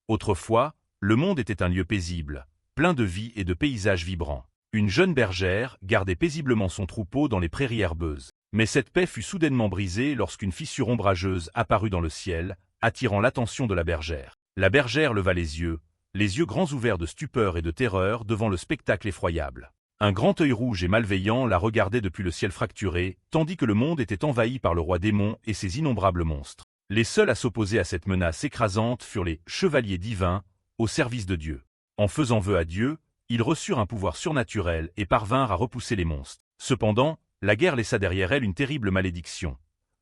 Autrefois, le monde était un lieu paisible, plein de vie et de paysages vibrants. Une jeune bergère gardait paisiblement son troupeau dans les prairies herbeuses. Mais cette paix fut soudainement brisée lorsqu'une fissure ombrageuse apparut dans le ciel, attirant l'attention de la bergère. La bergère leva les yeux grands ouverts de stupeur et de terreur devant le spectacle effroyable. Un grand œil rouge et malveillant la regardait depuis le ciel fracturé, tandis que le monde était envahi par le roi démon et ses innombrables monstres. Les seuls à s'opposer à cette menace écrasante furent les chevaliers divins, au service de Dieu. En faisant vœu à Dieu, ils reçurent un pouvoir surnaturel et parvinrent à repousser les monstres. Cependant, la guerre laissa derrière elle une terrible malédiction.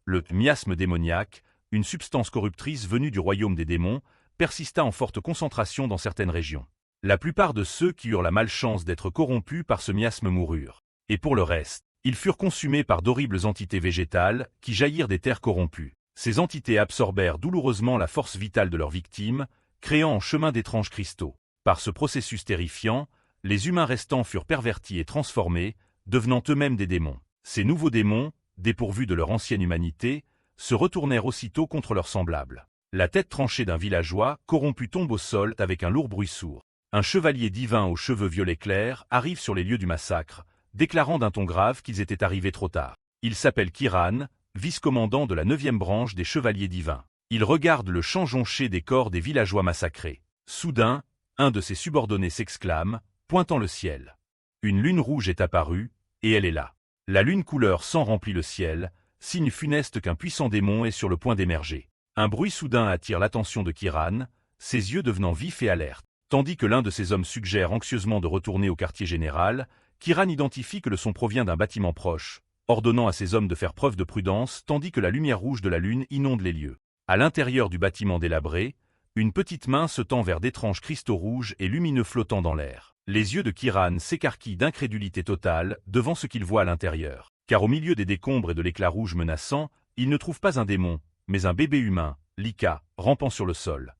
Le miasme démoniaque, une substance corruptrice venue du royaume des démons, persista en forte concentration dans certaines régions. La plupart de ceux qui eurent la malchance d'être corrompus par ce miasme moururent. Et pour le reste, ils furent consumés par d'horribles entités végétales qui jaillirent des terres corrompues. Ces entités absorbèrent douloureusement la force vitale de leurs victimes, créant en chemin d'étranges cristaux. Par ce processus terrifiant, les humains restants furent pervertis et transformés, devenant eux-mêmes des démons. Ces nouveaux démons, dépourvus de leur ancienne humanité, se retournèrent aussitôt contre leurs semblables. La tête tranchée d'un villageois, corrompu, tombe au sol avec un lourd bruit sourd. Un chevalier divin aux cheveux violets clairs arrive sur les lieux du massacre, déclarant d'un ton grave qu'ils étaient arrivés trop tard. Il s'appelle Kiran, vice-commandant de la 9e branche des chevaliers divins. Il regarde le champ jonché des corps des villageois massacrés. Soudain, un de ses subordonnés s'exclame, pointant le ciel. Une lune rouge est apparue, et elle est là. La lune couleur sang remplit le ciel, signe funeste qu'un puissant démon est sur le point d'émerger. Un bruit soudain attire l'attention de Kiran, ses yeux devenant vifs et alertes. Tandis que l'un de ses hommes suggère anxieusement de retourner au quartier général, Kiran identifie que le son provient d'un bâtiment proche, ordonnant à ses hommes de faire preuve de prudence tandis que la lumière rouge de la lune inonde les lieux. À l'intérieur du bâtiment délabré, une petite main se tend vers d'étranges cristaux rouges et lumineux flottant dans l'air. Les yeux de Kiran s'écarquillent d'incrédulité totale devant ce qu'il voit à l'intérieur. Car au milieu des décombres et de l'éclat rouge menaçant, il ne trouve pas un démon, mais un bébé humain, Lika, rampant sur le sol.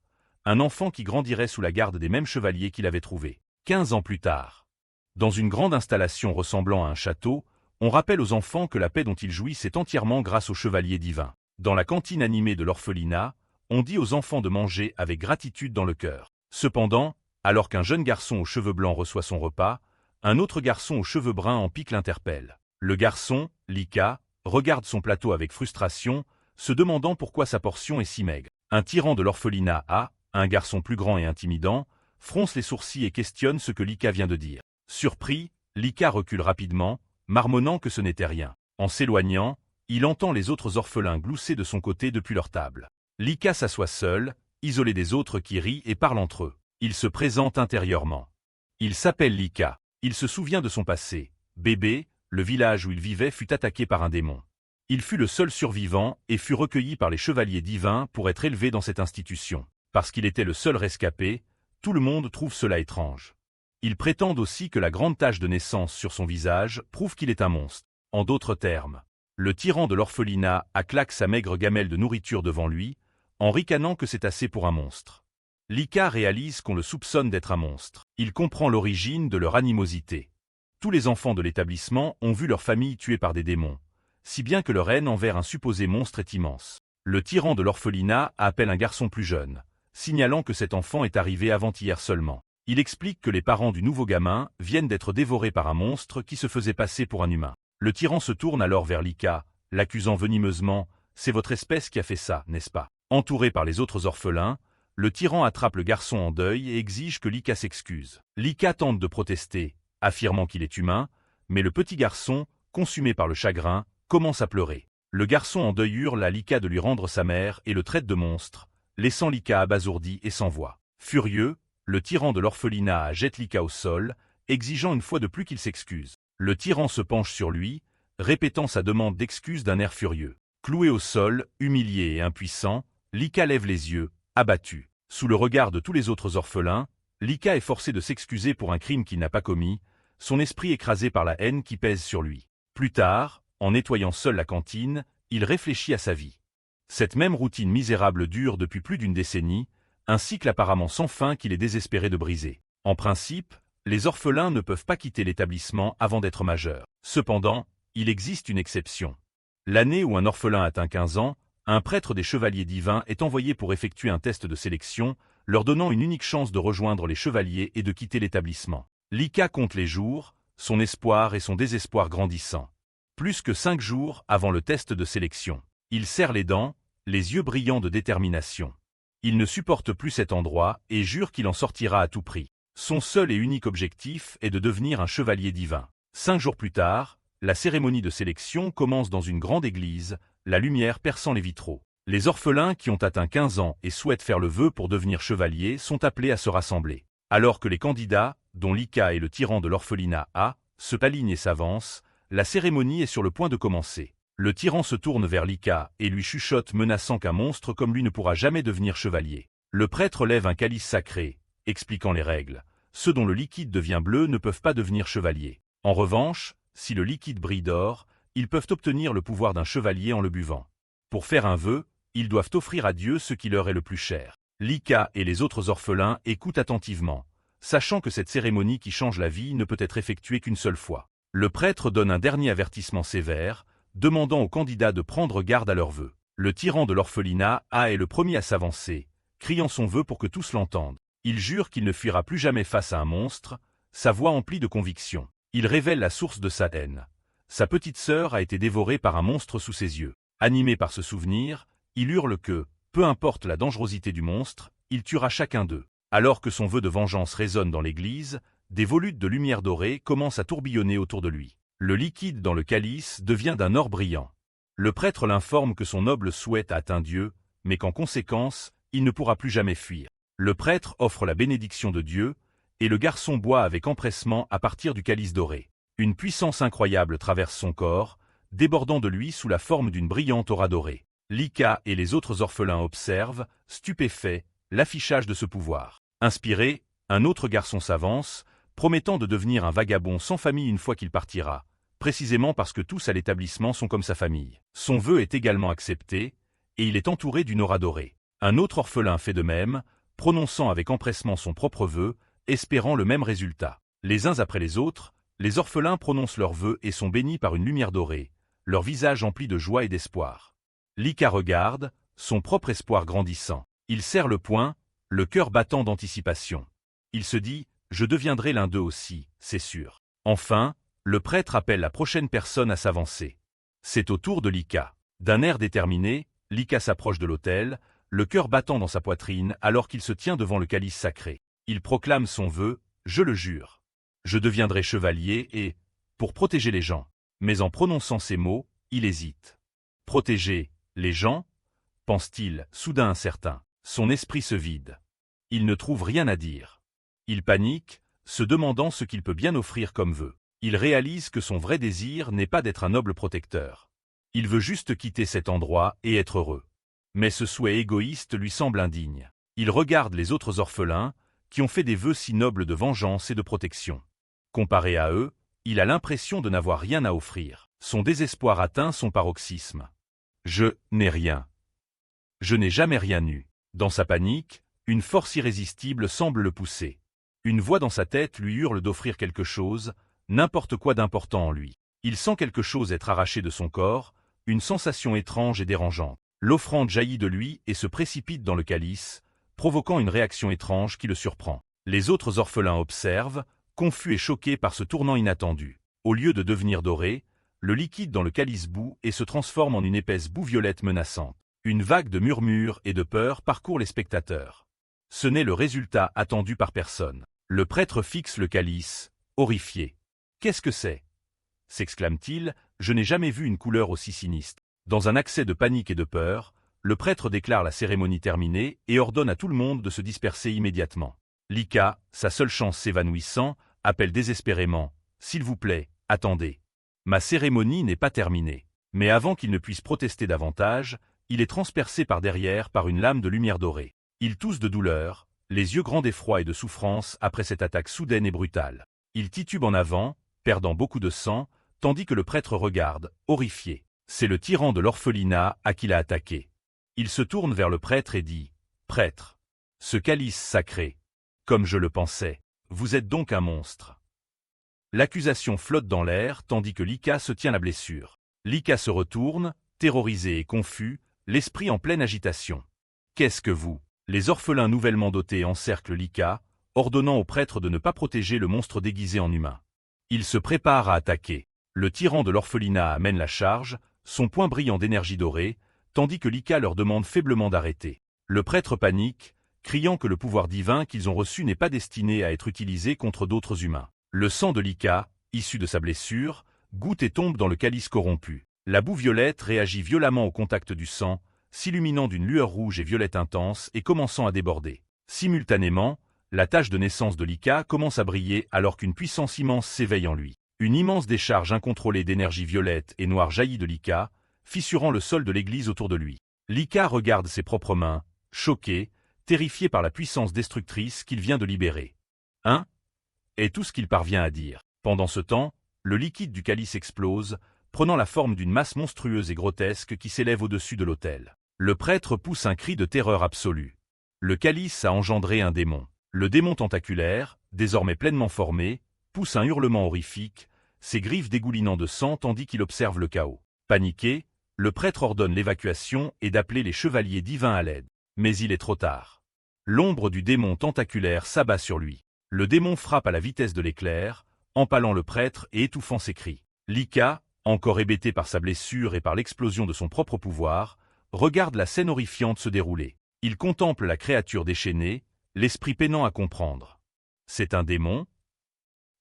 Un enfant qui grandirait sous la garde des mêmes chevaliers qu'il avait trouvés. 15 ans plus tard. Dans une grande installation ressemblant à un château, on rappelle aux enfants que la paix dont ils jouissent est entièrement grâce aux chevaliers divins. Dans la cantine animée de l'orphelinat, on dit aux enfants de manger avec gratitude dans le cœur. Cependant, alors qu'un jeune garçon aux cheveux blancs reçoit son repas, un autre garçon aux cheveux bruns en pique l'interpelle. Le garçon, Lika, regarde son plateau avec frustration, se demandant pourquoi sa portion est si maigre. Un tyran de l'orphelinat A, un garçon plus grand et intimidant, fronce les sourcils et questionne ce que Lika vient de dire. Surpris, Lika recule rapidement, marmonnant que ce n'était rien. En s'éloignant, il entend les autres orphelins glousser de son côté depuis leur table. Lika s'assoit seul, isolé des autres qui rient et parlent entre eux. Il se présente intérieurement. Il s'appelle Lika. Il se souvient de son passé. Bébé, le village où il vivait fut attaqué par un démon. Il fut le seul survivant et fut recueilli par les chevaliers divins pour être élevé dans cette institution. Parce qu'il était le seul rescapé, tout le monde trouve cela étrange. Ils prétendent aussi que la grande tache de naissance sur son visage prouve qu'il est un monstre. En d'autres termes, le tyran de l'orphelinat claque sa maigre gamelle de nourriture devant lui, en ricanant que c'est assez pour un monstre. Lika réalise qu'on le soupçonne d'être un monstre. Il comprend l'origine de leur animosité. Tous les enfants de l'établissement ont vu leur famille tuée par des démons, si bien que leur haine envers un supposé monstre est immense. Le tyran de l'orphelinat appelle un garçon plus jeune, signalant que cet enfant est arrivé avant-hier seulement. Il explique que les parents du nouveau gamin viennent d'être dévorés par un monstre qui se faisait passer pour un humain. Le tyran se tourne alors vers Lika, l'accusant venimeusement, « C'est votre espèce qui a fait ça, n'est-ce pas ?» Entouré par les autres orphelins, le tyran attrape le garçon en deuil et exige que Lika s'excuse. Lika tente de protester, affirmant qu'il est humain, mais le petit garçon, consumé par le chagrin, commence à pleurer. Le garçon en deuil hurle à Lika de lui rendre sa mère et le traite de monstre, laissant Lika abasourdi et sans voix. Furieux, le tyran de l'orphelinat jette Lika au sol, exigeant une fois de plus qu'il s'excuse. Le tyran se penche sur lui, répétant sa demande d'excuse d'un air furieux. Cloué au sol, humilié et impuissant, Lika lève les yeux, abattu. Sous le regard de tous les autres orphelins, Lika est forcé de s'excuser pour un crime qu'il n'a pas commis, son esprit écrasé par la haine qui pèse sur lui. Plus tard, en nettoyant seul la cantine, il réfléchit à sa vie. Cette même routine misérable dure depuis plus d'une décennie, un cycle apparemment sans fin qu'il est désespéré de briser. En principe, les orphelins ne peuvent pas quitter l'établissement avant d'être majeurs. Cependant, il existe une exception. L'année où un orphelin atteint 15 ans, un prêtre des chevaliers divins est envoyé pour effectuer un test de sélection, leur donnant une unique chance de rejoindre les chevaliers et de quitter l'établissement. Lika compte les jours, son espoir et son désespoir grandissant. Plus que 5 jours avant le test de sélection. Il serre les dents, les yeux brillants de détermination. Il ne supporte plus cet endroit et jure qu'il en sortira à tout prix. Son seul et unique objectif est de devenir un chevalier divin. 5 jours plus tard, la cérémonie de sélection commence dans une grande église, la lumière perçant les vitraux. Les orphelins qui ont atteint 15 ans et souhaitent faire le vœu pour devenir chevalier sont appelés à se rassembler. Alors que les candidats, dont Lika et le tyran de l'orphelinat A, se alignent et s'avancent, la cérémonie est sur le point de commencer. Le tyran se tourne vers Lika et lui chuchote menaçant qu'un monstre comme lui ne pourra jamais devenir chevalier. Le prêtre lève un calice sacré, expliquant les règles. Ceux dont le liquide devient bleu ne peuvent pas devenir chevaliers. En revanche, si le liquide brille d'or, ils peuvent obtenir le pouvoir d'un chevalier en le buvant. Pour faire un vœu, ils doivent offrir à Dieu ce qui leur est le plus cher. Lika et les autres orphelins écoutent attentivement, sachant que cette cérémonie qui change la vie ne peut être effectuée qu'une seule fois. Le prêtre donne un dernier avertissement sévère, demandant aux candidats de prendre garde à leurs vœux. Le tyran de l'orphelinat A est le premier à s'avancer, criant son vœu pour que tous l'entendent. Il jure qu'il ne fuira plus jamais face à un monstre, sa voix emplie de conviction. Il révèle la source de sa haine. Sa petite sœur a été dévorée par un monstre sous ses yeux. Animé par ce souvenir, il hurle que, peu importe la dangerosité du monstre, il tuera chacun d'eux. Alors que son vœu de vengeance résonne dans l'église, des volutes de lumière dorée commencent à tourbillonner autour de lui. Le liquide dans le calice devient d'un or brillant. Le prêtre l'informe que son noble souhait a atteint Dieu, mais qu'en conséquence, il ne pourra plus jamais fuir. Le prêtre offre la bénédiction de Dieu, et le garçon boit avec empressement à partir du calice doré. Une puissance incroyable traverse son corps, débordant de lui sous la forme d'une brillante aura dorée. Lika et les autres orphelins observent, stupéfaits, l'affichage de ce pouvoir. Inspiré, un autre garçon s'avance, promettant de devenir un vagabond sans famille une fois qu'il partira, précisément parce que tous à l'établissement sont comme sa famille. Son vœu est également accepté, et il est entouré d'une aura dorée. Un autre orphelin fait de même, prononçant avec empressement son propre vœu, espérant le même résultat. Les uns après les autres, les orphelins prononcent leurs vœux et sont bénis par une lumière dorée, leur visage empli de joie et d'espoir. Lika regarde, son propre espoir grandissant. Il serre le poing, le cœur battant d'anticipation. Il se dit « Je deviendrai l'un d'eux aussi, c'est sûr ». Enfin, le prêtre appelle la prochaine personne à s'avancer. C'est au tour de Lika. D'un air déterminé, Lika s'approche de l'autel, le cœur battant dans sa poitrine alors qu'il se tient devant le calice sacré. Il proclame son vœu « Je le jure. Je deviendrai chevalier et, pour protéger les gens ». Mais en prononçant ces mots, il hésite. Protéger les gens, pense-t-il, soudain incertain. Son esprit se vide. Il ne trouve rien à dire. Il panique, se demandant ce qu'il peut bien offrir comme vœu. Il réalise que son vrai désir n'est pas d'être un noble protecteur. Il veut juste quitter cet endroit et être heureux. Mais ce souhait égoïste lui semble indigne. Il regarde les autres orphelins, qui ont fait des vœux si nobles de vengeance et de protection. Comparé à eux, il a l'impression de n'avoir rien à offrir. Son désespoir atteint son paroxysme. Je n'ai rien. Je n'ai jamais rien eu. Dans sa panique, une force irrésistible semble le pousser. Une voix dans sa tête lui hurle d'offrir quelque chose, n'importe quoi d'important en lui. Il sent quelque chose être arraché de son corps, une sensation étrange et dérangeante. L'offrande jaillit de lui et se précipite dans le calice, provoquant une réaction étrange qui le surprend. Les autres orphelins observent, confus et choqués par ce tournant inattendu. Au lieu de devenir doré, le liquide dans le calice bout et se transforme en une épaisse boue violette menaçante. Une vague de murmures et de peur parcourt les spectateurs. Ce n'est le résultat attendu par personne. Le prêtre fixe le calice, horrifié. « Qu'est-ce que c'est » s'exclame-t-il, « Je n'ai jamais vu une couleur aussi sinistre. » Dans un accès de panique et de peur, le prêtre déclare la cérémonie terminée et ordonne à tout le monde de se disperser immédiatement. Lika, sa seule chance s'évanouissant, appelle désespérément « S'il vous plaît, attendez. Ma cérémonie n'est pas terminée. » Mais avant qu'il ne puisse protester davantage, il est transpercé par derrière par une lame de lumière dorée. Il tousse de douleur, les yeux grands d'effroi et de souffrance après cette attaque soudaine et brutale. Il titube en avant, perdant beaucoup de sang, tandis que le prêtre regarde, horrifié. C'est le tyran de l'orphelinat à qui l'a attaqué. Il se tourne vers le prêtre et dit « Prêtre, ce calice sacré, comme je le pensais, vous êtes donc un monstre. » L'accusation flotte dans l'air tandis que Lika se tient la blessure. Lika se retourne, terrorisé et confus, l'esprit en pleine agitation. « Qu'est-ce que vous ? Les orphelins nouvellement dotés encerclent Lika, ordonnant au prêtre de ne pas protéger le monstre déguisé en humain. Il se prépare à attaquer. Le tyran de l'orphelinat amène la charge, son poing brillant d'énergie dorée, tandis que Lika leur demande faiblement d'arrêter. Le prêtre panique, criant que le pouvoir divin qu'ils ont reçu n'est pas destiné à être utilisé contre d'autres humains. Le sang de Lika, issu de sa blessure, goutte et tombe dans le calice corrompu. La boue violette réagit violemment au contact du sang, s'illuminant d'une lueur rouge et violette intense et commençant à déborder. Simultanément, la tache de naissance de Lika commence à briller alors qu'une puissance immense s'éveille en lui. Une immense décharge incontrôlée d'énergie violette et noire jaillit de Lika, fissurant le sol de l'église autour de lui. Lika regarde ses propres mains, choqué, terrifié par la puissance destructrice qu'il vient de libérer. Hein? Est tout ce qu'il parvient à dire. Pendant ce temps, le liquide du calice explose, prenant la forme d'une masse monstrueuse et grotesque qui s'élève au-dessus de l'autel. Le prêtre pousse un cri de terreur absolue. Le calice a engendré un démon. Le démon tentaculaire, désormais pleinement formé, pousse un hurlement horrifique, ses griffes dégoulinant de sang tandis qu'il observe le chaos. Paniqué, le prêtre ordonne l'évacuation et d'appeler les chevaliers divins à l'aide. Mais il est trop tard. L'ombre du démon tentaculaire s'abat sur lui. Le démon frappe à la vitesse de l'éclair, empalant le prêtre et étouffant ses cris. Lika, encore hébété par sa blessure et par l'explosion de son propre pouvoir, regarde la scène horrifiante se dérouler. Il contemple la créature déchaînée, l'esprit peinant à comprendre. C'est un démon?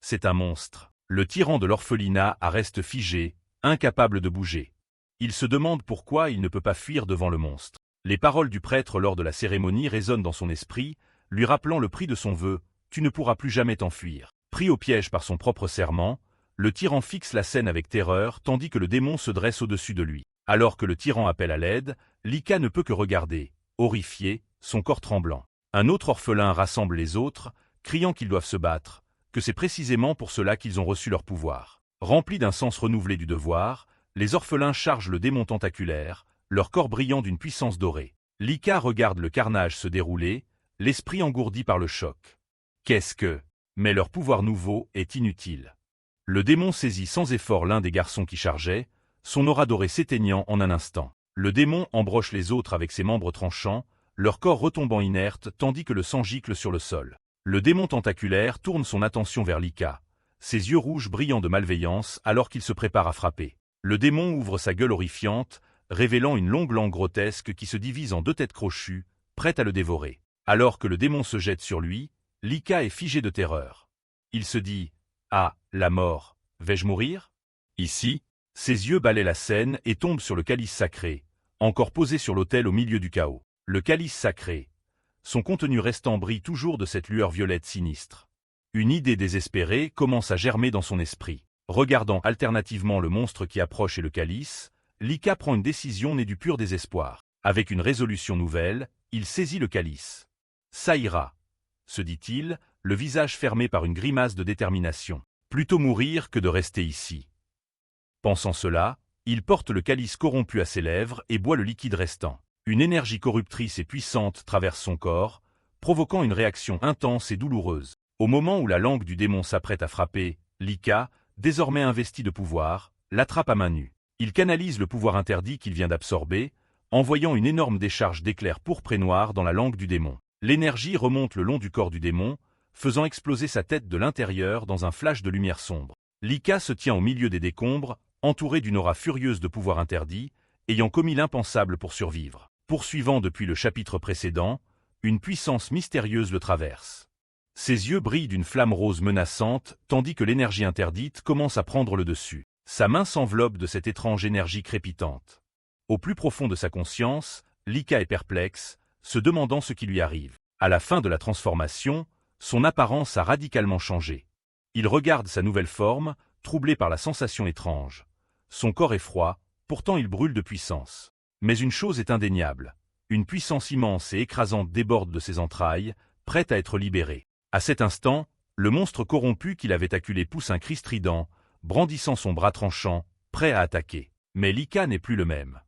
C'est un monstre. Le tyran de l'orphelinat reste figé, incapable de bouger. Il se demande pourquoi il ne peut pas fuir devant le monstre. Les paroles du prêtre lors de la cérémonie résonnent dans son esprit, lui rappelant le prix de son vœu, « Tu ne pourras plus jamais t'enfuir ». Pris au piège par son propre serment, le tyran fixe la scène avec terreur tandis que le démon se dresse au-dessus de lui. Alors que le tyran appelle à l'aide, Lika ne peut que regarder, horrifié, son corps tremblant. Un autre orphelin rassemble les autres, criant qu'ils doivent se battre, que c'est précisément pour cela qu'ils ont reçu leur pouvoir. Remplis d'un sens renouvelé du devoir, les orphelins chargent le démon tentaculaire, leur corps brillant d'une puissance dorée. Lika regarde le carnage se dérouler, l'esprit engourdi par le choc. Qu'est-ce que? Mais leur pouvoir nouveau est inutile. Le démon saisit sans effort l'un des garçons qui chargeait, son aura dorée s'éteignant en un instant. Le démon embroche les autres avec ses membres tranchants, leur corps retombant inerte tandis que le sang gicle sur le sol. Le démon tentaculaire tourne son attention vers Lika, ses yeux rouges brillant de malveillance alors qu'il se prépare à frapper. Le démon ouvre sa gueule horrifiante, révélant une longue langue grotesque qui se divise en deux têtes crochues, prête à le dévorer. Alors que le démon se jette sur lui, Lika est figé de terreur. Il se dit « Ah, la mort, vais-je mourir ?» Ici, ses yeux balaient la scène et tombent sur le calice sacré, encore posé sur l'autel au milieu du chaos. Le calice sacré, son contenu restant brille toujours de cette lueur violette sinistre. Une idée désespérée commence à germer dans son esprit. Regardant alternativement le monstre qui approche et le calice, Lika prend une décision née du pur désespoir. Avec une résolution nouvelle, il saisit le calice. Ça ira, se dit-il, le visage fermé par une grimace de détermination. Plutôt mourir que de rester ici. Pensant cela, il porte le calice corrompu à ses lèvres et boit le liquide restant. Une énergie corruptrice et puissante traverse son corps, provoquant une réaction intense et douloureuse. Au moment où la langue du démon s'apprête à frapper, Lika, désormais investi de pouvoir, l'attrape à main nue. Il canalise le pouvoir interdit qu'il vient d'absorber, envoyant une énorme décharge d'éclairs pourpre et noirs dans la langue du démon. L'énergie remonte le long du corps du démon, faisant exploser sa tête de l'intérieur dans un flash de lumière sombre. Lika se tient au milieu des décombres, entouré d'une aura furieuse de pouvoir interdit, ayant commis l'impensable pour survivre. Poursuivant depuis le chapitre précédent, une puissance mystérieuse le traverse. Ses yeux brillent d'une flamme rose menaçante, tandis que l'énergie interdite commence à prendre le dessus. Sa main s'enveloppe de cette étrange énergie crépitante. Au plus profond de sa conscience, Lika est perplexe, se demandant ce qui lui arrive. À la fin de la transformation, son apparence a radicalement changé. Il regarde sa nouvelle forme, troublé par la sensation étrange. Son corps est froid, pourtant il brûle de puissance. Mais une chose est indéniable. Une puissance immense et écrasante déborde de ses entrailles, prête à être libérée. À cet instant, le monstre corrompu qu'il avait acculé pousse un cri strident, brandissant son bras tranchant, prêt à attaquer. Mais Lika n'est plus le même.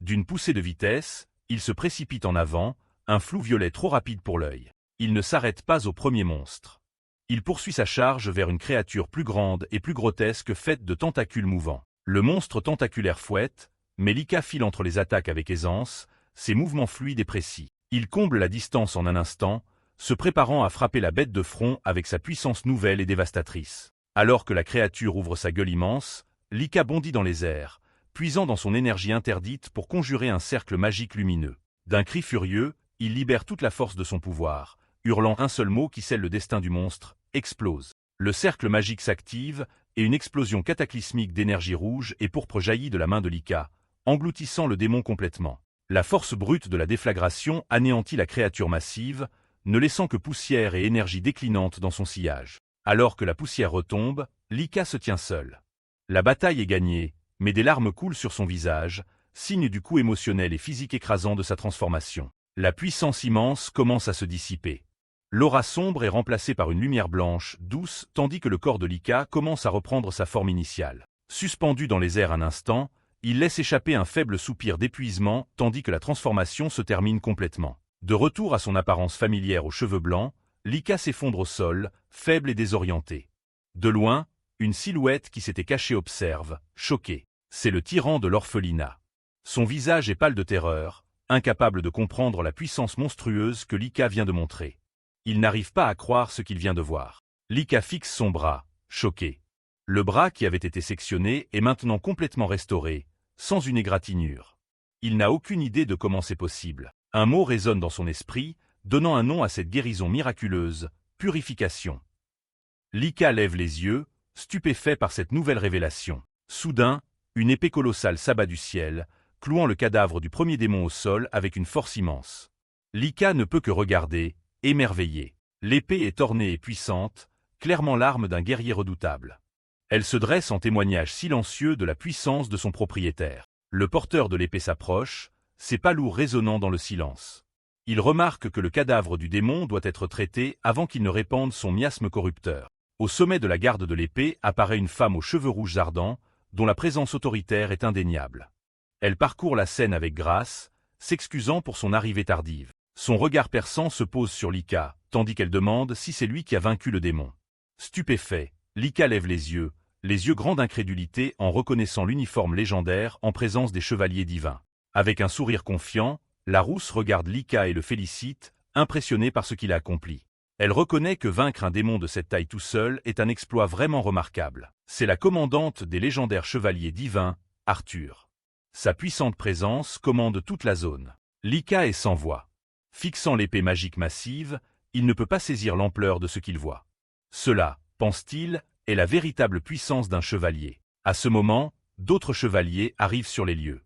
D'une poussée de vitesse, il se précipite en avant, un flou violet trop rapide pour l'œil. Il ne s'arrête pas au premier monstre. Il poursuit sa charge vers une créature plus grande et plus grotesque faite de tentacules mouvants. Le monstre tentaculaire fouette, mais Lika file entre les attaques avec aisance, ses mouvements fluides et précis. Il comble la distance en un instant, se préparant à frapper la bête de front avec sa puissance nouvelle et dévastatrice. Alors que la créature ouvre sa gueule immense, Lika bondit dans les airs, puisant dans son énergie interdite pour conjurer un cercle magique lumineux. D'un cri furieux, il libère toute la force de son pouvoir, hurlant un seul mot qui scelle le destin du monstre, explose. Le cercle magique s'active, et une explosion cataclysmique d'énergie rouge et pourpre jaillit de la main de Lika, engloutissant le démon complètement. La force brute de la déflagration anéantit la créature massive, ne laissant que poussière et énergie déclinante dans son sillage. Alors que la poussière retombe, Lika se tient seule. La bataille est gagnée, mais des larmes coulent sur son visage, signe du coup émotionnel et physique écrasant de sa transformation. La puissance immense commence à se dissiper. L'aura sombre est remplacée par une lumière blanche, douce, tandis que le corps de Lika commence à reprendre sa forme initiale. Suspendu dans les airs un instant, il laisse échapper un faible soupir d'épuisement tandis que la transformation se termine complètement. De retour à son apparence familière aux cheveux blancs, Lika s'effondre au sol, faible et désorientée. De loin, une silhouette qui s'était cachée observe, choquée. C'est le tyran de l'orphelinat. Son visage est pâle de terreur, incapable de comprendre la puissance monstrueuse que Lika vient de montrer. Il n'arrive pas à croire ce qu'il vient de voir. Lika fixe son bras, choqué. Le bras qui avait été sectionné est maintenant complètement restauré, sans une égratignure. Il n'a aucune idée de comment c'est possible. Un mot résonne dans son esprit, donnant un nom à cette guérison miraculeuse, purification. Lika lève les yeux, stupéfait par cette nouvelle révélation. Soudain, une épée colossale s'abat du ciel, clouant le cadavre du premier démon au sol avec une force immense. Lika ne peut que regarder, émerveillée. L'épée est ornée et puissante, clairement l'arme d'un guerrier redoutable. Elle se dresse en témoignage silencieux de la puissance de son propriétaire. Le porteur de l'épée s'approche, ses pas lourds résonnant dans le silence. Il remarque que le cadavre du démon doit être traité avant qu'il ne répande son miasme corrupteur. Au sommet de la garde de l'épée apparaît une femme aux cheveux rouges ardents, dont la présence autoritaire est indéniable. Elle parcourt la scène avec grâce, s'excusant pour son arrivée tardive. Son regard perçant se pose sur Lika, tandis qu'elle demande si c'est lui qui a vaincu le démon. Stupéfait, Lika lève les yeux grands d'incrédulité en reconnaissant l'uniforme légendaire en présence des chevaliers divins. Avec un sourire confiant, la rousse regarde Lika et le félicite, impressionnée par ce qu'il a accompli. Elle reconnaît que vaincre un démon de cette taille tout seul est un exploit vraiment remarquable. C'est la commandante des légendaires chevaliers divins, Arthur. Sa puissante présence commande toute la zone. Lika est sans voix. Fixant l'épée magique massive, il ne peut pas saisir l'ampleur de ce qu'il voit. Cela, pense-t-il, est la véritable puissance d'un chevalier. À ce moment, d'autres chevaliers arrivent sur les lieux.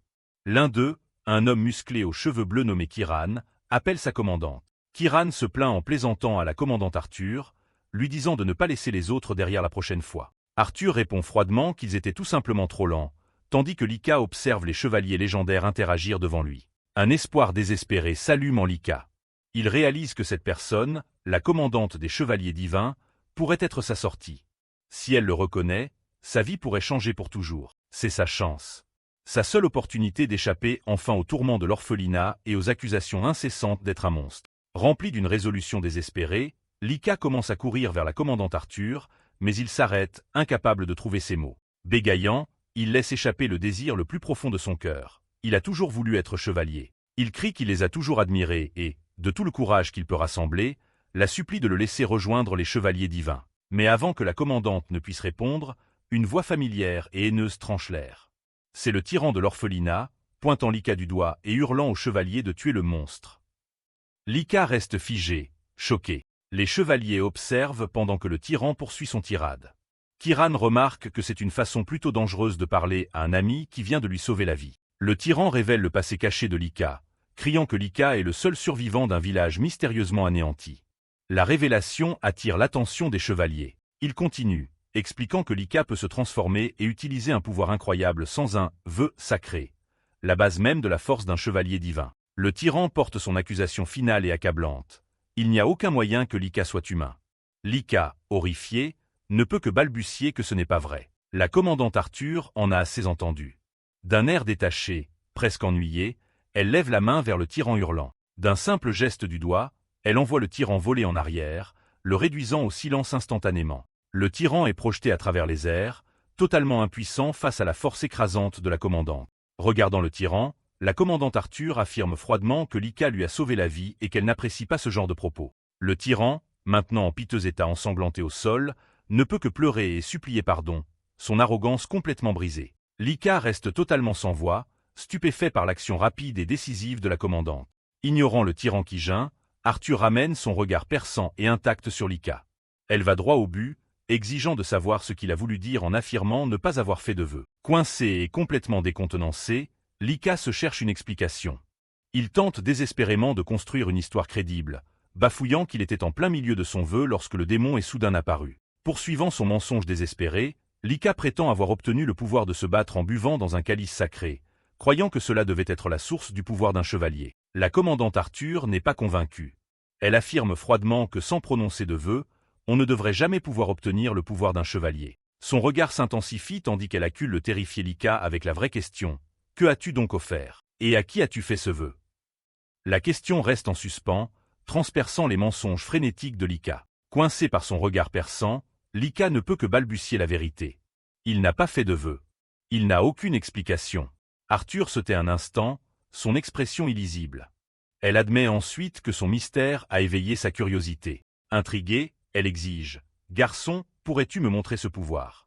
L'un d'eux, un homme musclé aux cheveux bleus nommé Kiran, appelle sa commandante. Kiran se plaint en plaisantant à la commandante Arthur, lui disant de ne pas laisser les autres derrière la prochaine fois. Arthur répond froidement qu'ils étaient tout simplement trop lents, tandis que Lika observe les chevaliers légendaires interagir devant lui. Un espoir désespéré s'allume en Lika. Il réalise que cette personne, la commandante des chevaliers divins, pourrait être sa sortie. Si elle le reconnaît, sa vie pourrait changer pour toujours. C'est sa chance. Sa seule opportunité d'échapper enfin aux tourments de l'orphelinat et aux accusations incessantes d'être un monstre. Rempli d'une résolution désespérée, Lika commence à courir vers la commandante Arthur, mais il s'arrête, incapable de trouver ses mots. Bégayant, il laisse échapper le désir le plus profond de son cœur. Il a toujours voulu être chevalier. Il crie qu'il les a toujours admirés et, de tout le courage qu'il peut rassembler, la supplie de le laisser rejoindre les chevaliers divins. Mais avant que la commandante ne puisse répondre, une voix familière et haineuse tranche l'air. C'est le tyran de l'orphelinat, pointant Lika du doigt et hurlant aux chevaliers de tuer le monstre. Lika reste figé, choqué. Les chevaliers observent pendant que le tyran poursuit son tirade. Kiran remarque que c'est une façon plutôt dangereuse de parler à un ami qui vient de lui sauver la vie. Le tyran révèle le passé caché de Lika, criant que Lika est le seul survivant d'un village mystérieusement anéanti. La révélation attire l'attention des chevaliers. Il continue, expliquant que Lika peut se transformer et utiliser un pouvoir incroyable sans un « vœu sacré », la base même de la force d'un chevalier divin. Le tyran porte son accusation finale et accablante. Il n'y a aucun moyen que Lika soit humain. Lika, horrifié, ne peut que balbutier que ce n'est pas vrai. La commandante Arthur en a assez entendu. D'un air détaché, presque ennuyé, elle lève la main vers le tyran hurlant. D'un simple geste du doigt, elle envoie le tyran voler en arrière, le réduisant au silence instantanément. Le tyran est projeté à travers les airs, totalement impuissant face à la force écrasante de la commandante. Regardant le tyran, La commandante Arthur affirme froidement que Lika lui a sauvé la vie et qu'elle n'apprécie pas ce genre de propos. Le tyran, maintenant en piteux état ensanglanté au sol, ne peut que pleurer et supplier pardon, son arrogance complètement brisée. Lika reste totalement sans voix, stupéfait par l'action rapide et décisive de la commandante. Ignorant le tyran qui geint, Arthur ramène son regard perçant et intact sur Lika. Elle va droit au but, exigeant de savoir ce qu'il a voulu dire en affirmant ne pas avoir fait de vœux. Coincée et complètement décontenancée, Lika se cherche une explication. Il tente désespérément de construire une histoire crédible, bafouillant qu'il était en plein milieu de son vœu lorsque le démon est soudain apparu. Poursuivant son mensonge désespéré, Lika prétend avoir obtenu le pouvoir de se battre en buvant dans un calice sacré, croyant que cela devait être la source du pouvoir d'un chevalier. La commandante Arthur n'est pas convaincue. Elle affirme froidement que sans prononcer de vœux, on ne devrait jamais pouvoir obtenir le pouvoir d'un chevalier. Son regard s'intensifie tandis qu'elle accule le terrifié Lika avec la vraie question. Que as-tu donc offert? Et à qui as-tu fait ce vœu? La question reste en suspens, transperçant les mensonges frénétiques de Lika. Coincé par son regard perçant, Lika ne peut que balbutier la vérité. Il n'a pas fait de vœu. Il n'a aucune explication. Arthur se tait un instant, son expression illisible. Elle admet ensuite que son mystère a éveillé sa curiosité. Intriguée, elle exige « Garçon, pourrais-tu me montrer ce pouvoir ?»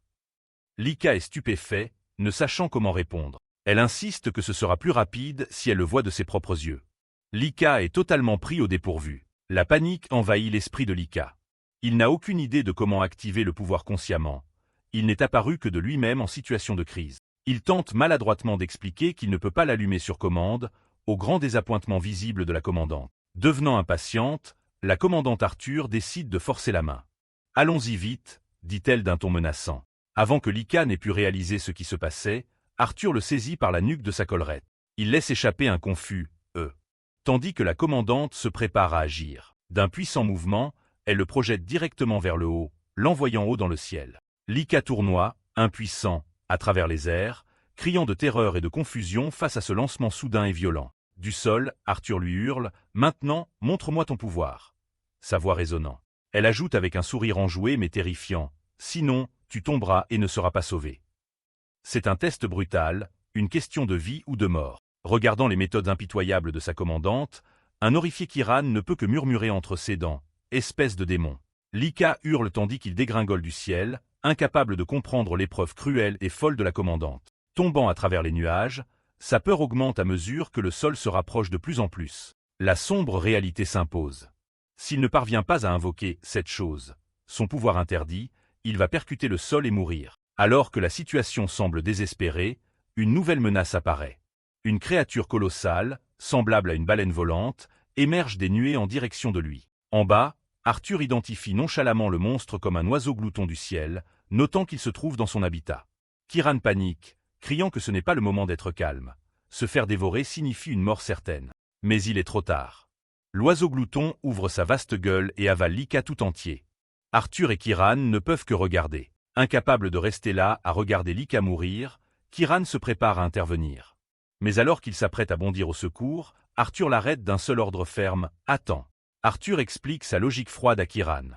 Lika est stupéfait, ne sachant comment répondre. Elle insiste que ce sera plus rapide si elle le voit de ses propres yeux. Lika est totalement pris au dépourvu. La panique envahit l'esprit de Lika. Il n'a aucune idée de comment activer le pouvoir consciemment. Il n'est apparu que de lui-même en situation de crise. Il tente maladroitement d'expliquer qu'il ne peut pas l'allumer sur commande, au grand désappointement visible de la commandante. Devenant impatiente, la commandante Arthur décide de forcer la main. « Allons-y vite », dit-elle d'un ton menaçant. Avant que Lika n'ait pu réaliser ce qui se passait, Arthur le saisit par la nuque de sa collerette. Il laisse échapper un confus « tandis que la commandante se prépare à agir. D'un puissant mouvement, elle le projette directement vers le haut, l'envoyant haut dans le ciel. Lika tournoie, impuissant, à travers les airs, criant de terreur et de confusion face à ce lancement soudain et violent. Du sol, Arthur lui hurle « Maintenant, montre-moi ton pouvoir !» Sa voix résonnant. Elle ajoute avec un sourire enjoué mais terrifiant « Sinon, tu tomberas et ne seras pas sauvé. » C'est un test brutal, une question de vie ou de mort. Regardant les méthodes impitoyables de sa commandante, un horrifié Kiran ne peut que murmurer entre ses dents « Espèce de démon !» Lika hurle tandis qu'il dégringole du ciel, incapable de comprendre l'épreuve cruelle et folle de la commandante. Tombant à travers les nuages, sa peur augmente à mesure que le sol se rapproche de plus en plus. La sombre réalité s'impose. S'il ne parvient pas à invoquer cette chose, son pouvoir interdit, il va percuter le sol et mourir. Alors que la situation semble désespérée, une nouvelle menace apparaît. Une créature colossale, semblable à une baleine volante, émerge des nuées en direction de lui. En bas, Arthur identifie nonchalamment le monstre comme un oiseau glouton du ciel, notant qu'il se trouve dans son habitat. Kiran panique, criant que ce n'est pas le moment d'être calme. Se faire dévorer signifie une mort certaine. Mais il est trop tard. L'oiseau glouton ouvre sa vaste gueule et avale Lika tout entier. Arthur et Kiran ne peuvent que regarder. Incapable de rester là à regarder Lika mourir, Kiran se prépare à intervenir. Mais alors qu'il s'apprête à bondir au secours, Arthur l'arrête d'un seul ordre ferme « Attends ». Arthur explique sa logique froide à Kiran.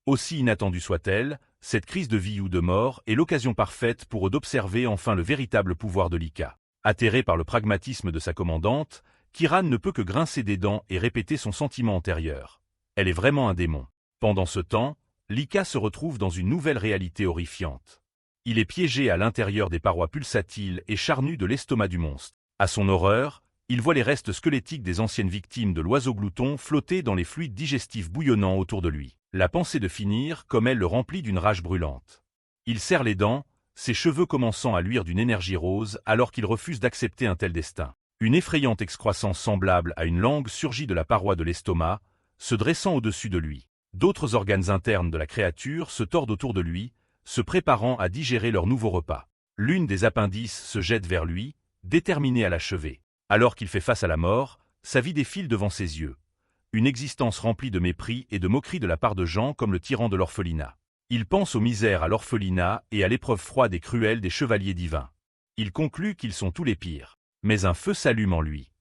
Aussi inattendue soit-elle, cette crise de vie ou de mort est l'occasion parfaite pour eux d'observer enfin le véritable pouvoir de Lika. Atterré par le pragmatisme de sa commandante, Kiran ne peut que grincer des dents et répéter son sentiment antérieur. Elle est vraiment un démon. Pendant ce temps, Lika se retrouve dans une nouvelle réalité horrifiante. Il est piégé à l'intérieur des parois pulsatiles et charnues de l'estomac du monstre. À son horreur, il voit les restes squelettiques des anciennes victimes de l'oiseau glouton flotter dans les fluides digestifs bouillonnants autour de lui. La pensée de finir comme elle le remplit d'une rage brûlante. Il serre les dents, ses cheveux commençant à luire d'une énergie rose alors qu'il refuse d'accepter un tel destin. Une effrayante excroissance semblable à une langue surgit de la paroi de l'estomac, se dressant au-dessus de lui. D'autres organes internes de la créature se tordent autour de lui, se préparant à digérer leur nouveau repas. L'une des appendices se jette vers lui, déterminée à l'achever. Alors qu'il fait face à la mort, sa vie défile devant ses yeux. Une existence remplie de mépris et de moquerie de la part de gens comme le tyran de l'orphelinat. Il pense aux misères à l'orphelinat et à l'épreuve froide et cruelle des chevaliers divins. Il conclut qu'ils sont tous les pires. Mais un feu s'allume en lui.